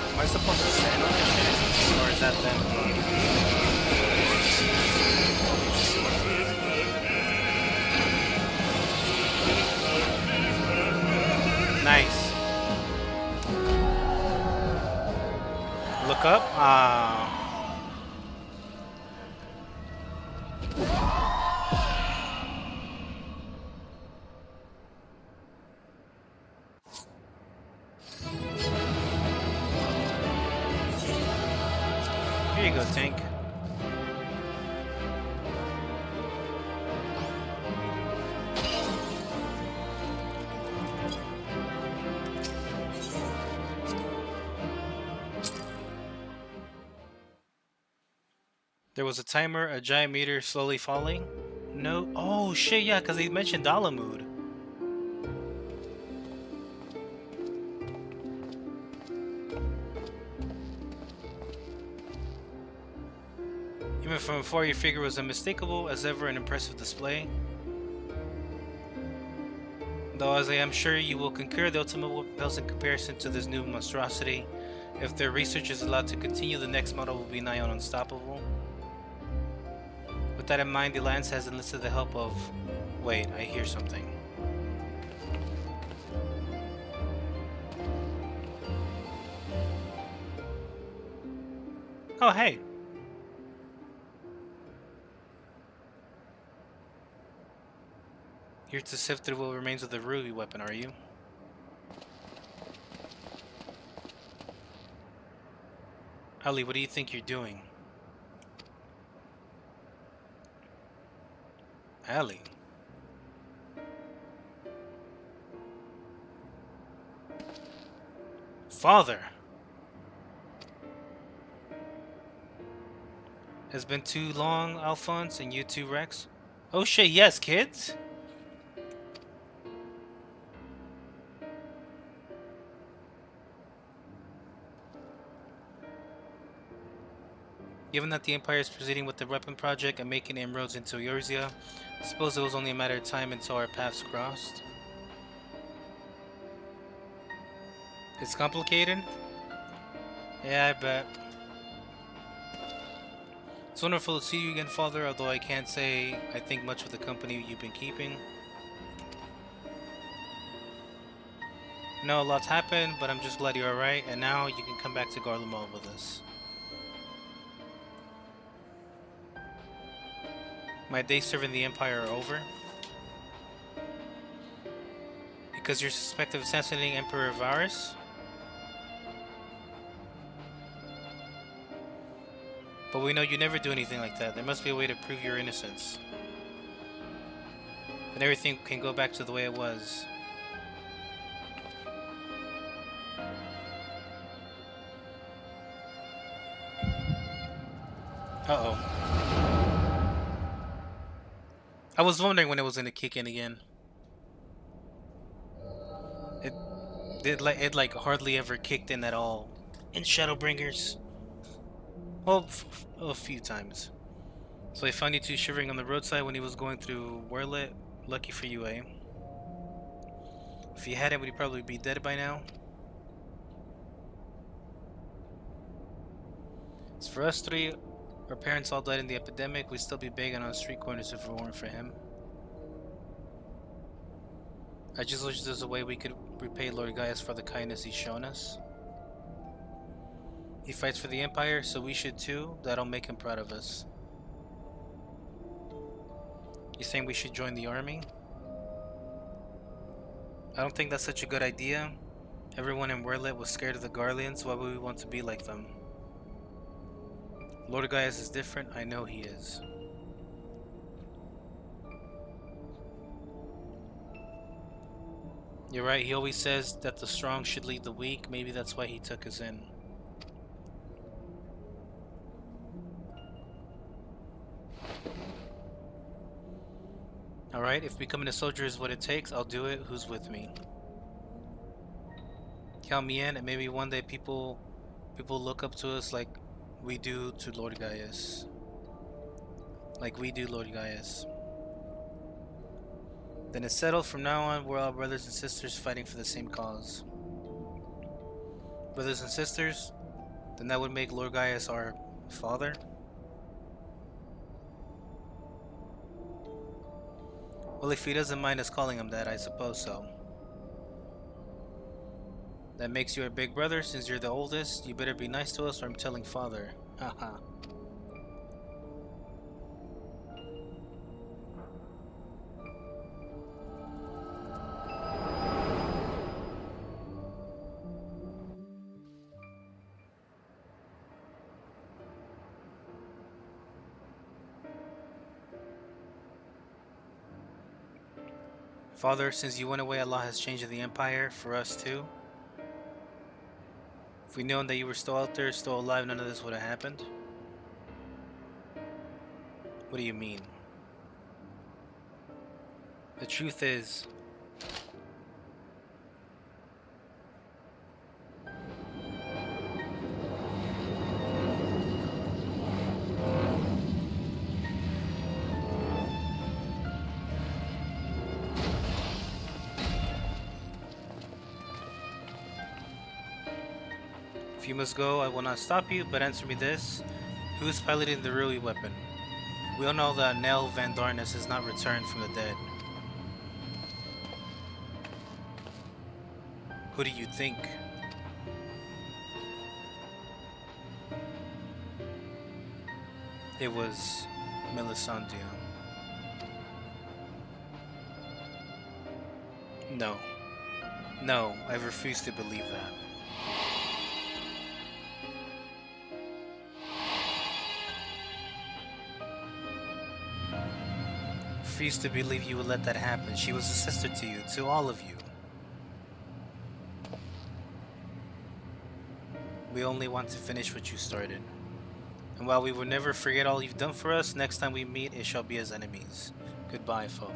Am I supposed to stand on this shit? Or is that them? Nice. Look up? Here you go, tank. There was a timer, a giant meter slowly falling. No. Oh shit, yeah, because he mentioned Dalamud. Even from afar, your figure was unmistakable, as ever an impressive display. Though, as I am sure you will concur, the ultimate weapon pales in comparison to this new monstrosity. If their research is allowed to continue, the next model will be nigh on unstoppable. With that in mind, the Alliance has enlisted the help of... Wait, I hear something. Oh, hey. Here to sift through what remains of the ruby weapon, are you? Ellie, what do you think you're doing? Ellie. Father. Has been too long, Alphonse, and you too, Rex. Oh shit, yes, kids. Given that the Empire is proceeding with the weapon project and making inroads into Eorzea, I suppose it was only a matter of time until our paths crossed. It's complicated? Yeah, I bet. It's wonderful to see you again, Father, although I can't say I think much of the company you've been keeping. I know a lot's happened, but I'm just glad you're alright, and now you can come back to Garlemald with us. My days serving the Empire are over. Because you're suspected of assassinating Emperor Varus? But we know you never do anything like that. There must be a way to prove your innocence. And everything can go back to the way it was. Uh-oh. I was wondering when it was gonna kick in again. It like hardly ever kicked in at all in Shadowbringers. Well, a few times. So I found you two shivering on the roadside when he was going through Werlet. Lucky for you, eh? If you hadn't, would you probably be dead by now? As for us three, our parents all died in the epidemic. We'd still be begging on street corners if it weren't for him. I just wish there's a way we could repay Lord Gaius for the kindness he's shown us. He fights for the Empire, so we should too. That'll make him proud of us. You saying we should join the army? I don't think that's such a good idea. Everyone in Werlet was scared of the Garleans. Why would we want to be like them? Lord Gaius is different. I know he is. You're right. He always says that the strong should lead the weak. Maybe that's why he took us in. Alright, if becoming a soldier is what it takes, I'll do it. Who's with me? Count me in, and maybe one day people look up to us like we do to Lord Gaius. Like we do Lord Gaius. Then it's settled. From now on, we're all brothers and sisters fighting for the same cause. Brothers and sisters? Then that would make Lord Gaius our father? Well, if he doesn't mind us calling him that, I suppose so. That makes you our big brother. Since you're the oldest, you better be nice to us or I'm telling father. Haha. Father, since you went away, Allah has changed the Empire for us too. If we'd known that you were still out there, still alive, none of this would have happened. What do you mean? The truth is, if you must go, I will not stop you, but answer me this. Who is piloting the Rui weapon? We all know that Nell Van Darnus has not returned from the dead. Who do you think? It was Melisandre. No. No, I refuse to believe that. refuse to believe you would let that happen. She was a sister to you, to all of you. We only want to finish what you started. And while we will never forget all you've done for us, next time we meet, it shall be as enemies. Goodbye, Father.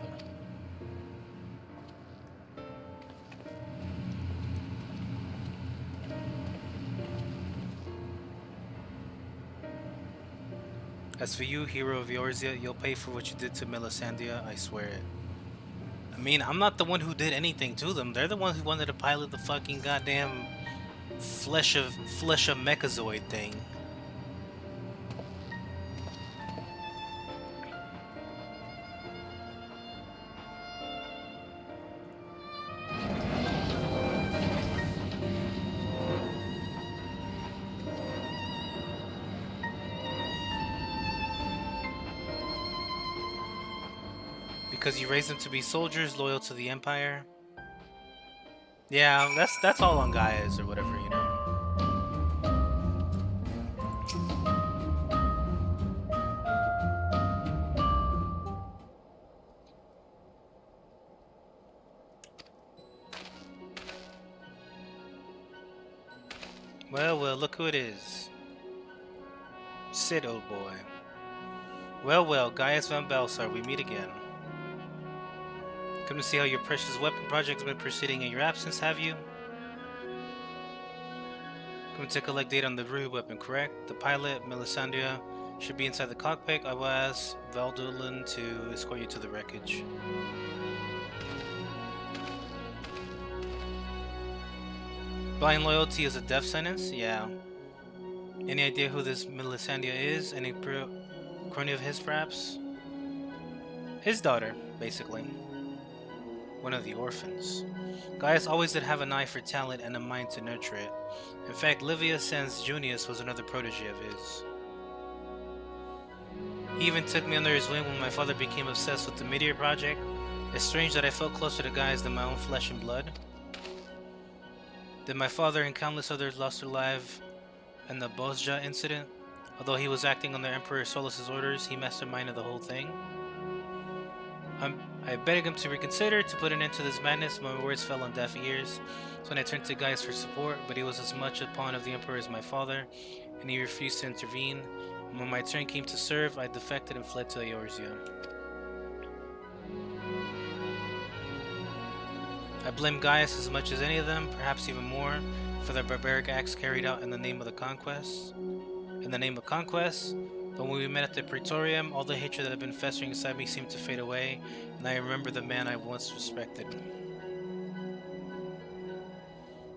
As for you, hero of Eorzea, you'll pay for what you did to Melisandre, I swear it. I mean, I'm not the one who did anything to them. They're the ones who wanted to pilot the fucking goddamn flesh of mechazoid thing. Because you raised them to be soldiers loyal to the Empire. Yeah, that's all on Gaia's or whatever, you know. Well, look who it is. Sid, old boy. Well, Gaius Van Belsar, we meet again. Come to see how your precious weapon project's been proceeding in your absence, have you? Come to collect data on the Rue weapon, correct? The pilot, Melisandre, should be inside the cockpit. I will ask Valdolin to escort you to the wreckage. Blind loyalty is a death sentence? Yeah. Any idea who this Melisandre is? Any crony of his, perhaps? His daughter, basically. One of the orphans. Gaius always did have an eye for talent and a mind to nurture it. In fact, Livia Sans Junius was another protege of his. He even took me under his wing when my father became obsessed with the Meteor Project. It's strange that I felt closer to Gaius than my own flesh and blood. Did my father and countless others lost their lives in the Bozja incident? Although he was acting under Emperor Solus's orders, he masterminded the whole thing. I begged him to reconsider, to put an end to this madness. My words fell on deaf ears. So when I turned to Gaius for support, but he was as much a pawn of the Emperor as my father, and he refused to intervene. And when my turn came to serve, I defected and fled to Eorzea. I blame Gaius as much as any of them, perhaps even more, for the barbaric acts carried out in the name of the conquest. In the name of conquest, but when we met at the Praetorium, all the hatred that had been festering inside me seemed to fade away, and I remember the man I once respected.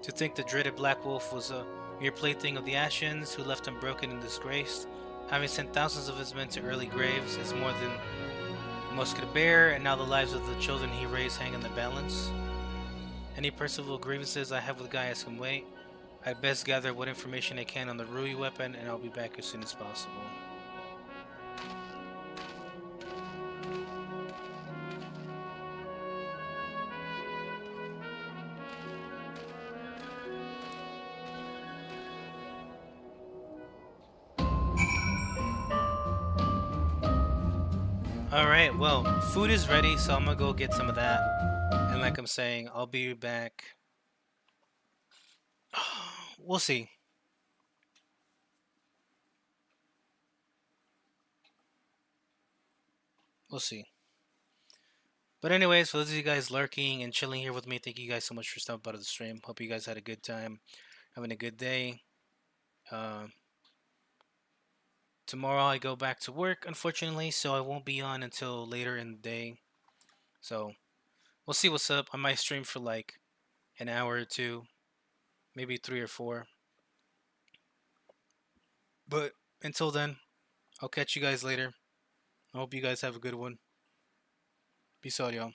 To think the dreaded Black Wolf was a mere plaything of the Ashians, who left him broken and disgraced, having sent thousands of his men to early graves, is more than most could bear, and now the lives of the children he raised hang in the balance. Any personal grievances I have with Gaius can wait. I'd best gather what information I can on the Rui weapon, and I'll be back as soon as possible. Alright, well, food is ready, so I'm gonna go get some of that. And like I'm saying, I'll be back. We'll see. We'll see. But anyways, for those of you guys lurking and chilling here with me, thank you guys so much for stopping by the stream. Hope you guys had a good time, having a good day. Tomorrow I go back to work, unfortunately, so I won't be on until later in the day. So, we'll see what's up. I might stream for like an hour or two, maybe 3 or 4. But until then, I'll catch you guys later. I hope you guys have a good one. Peace out, y'all.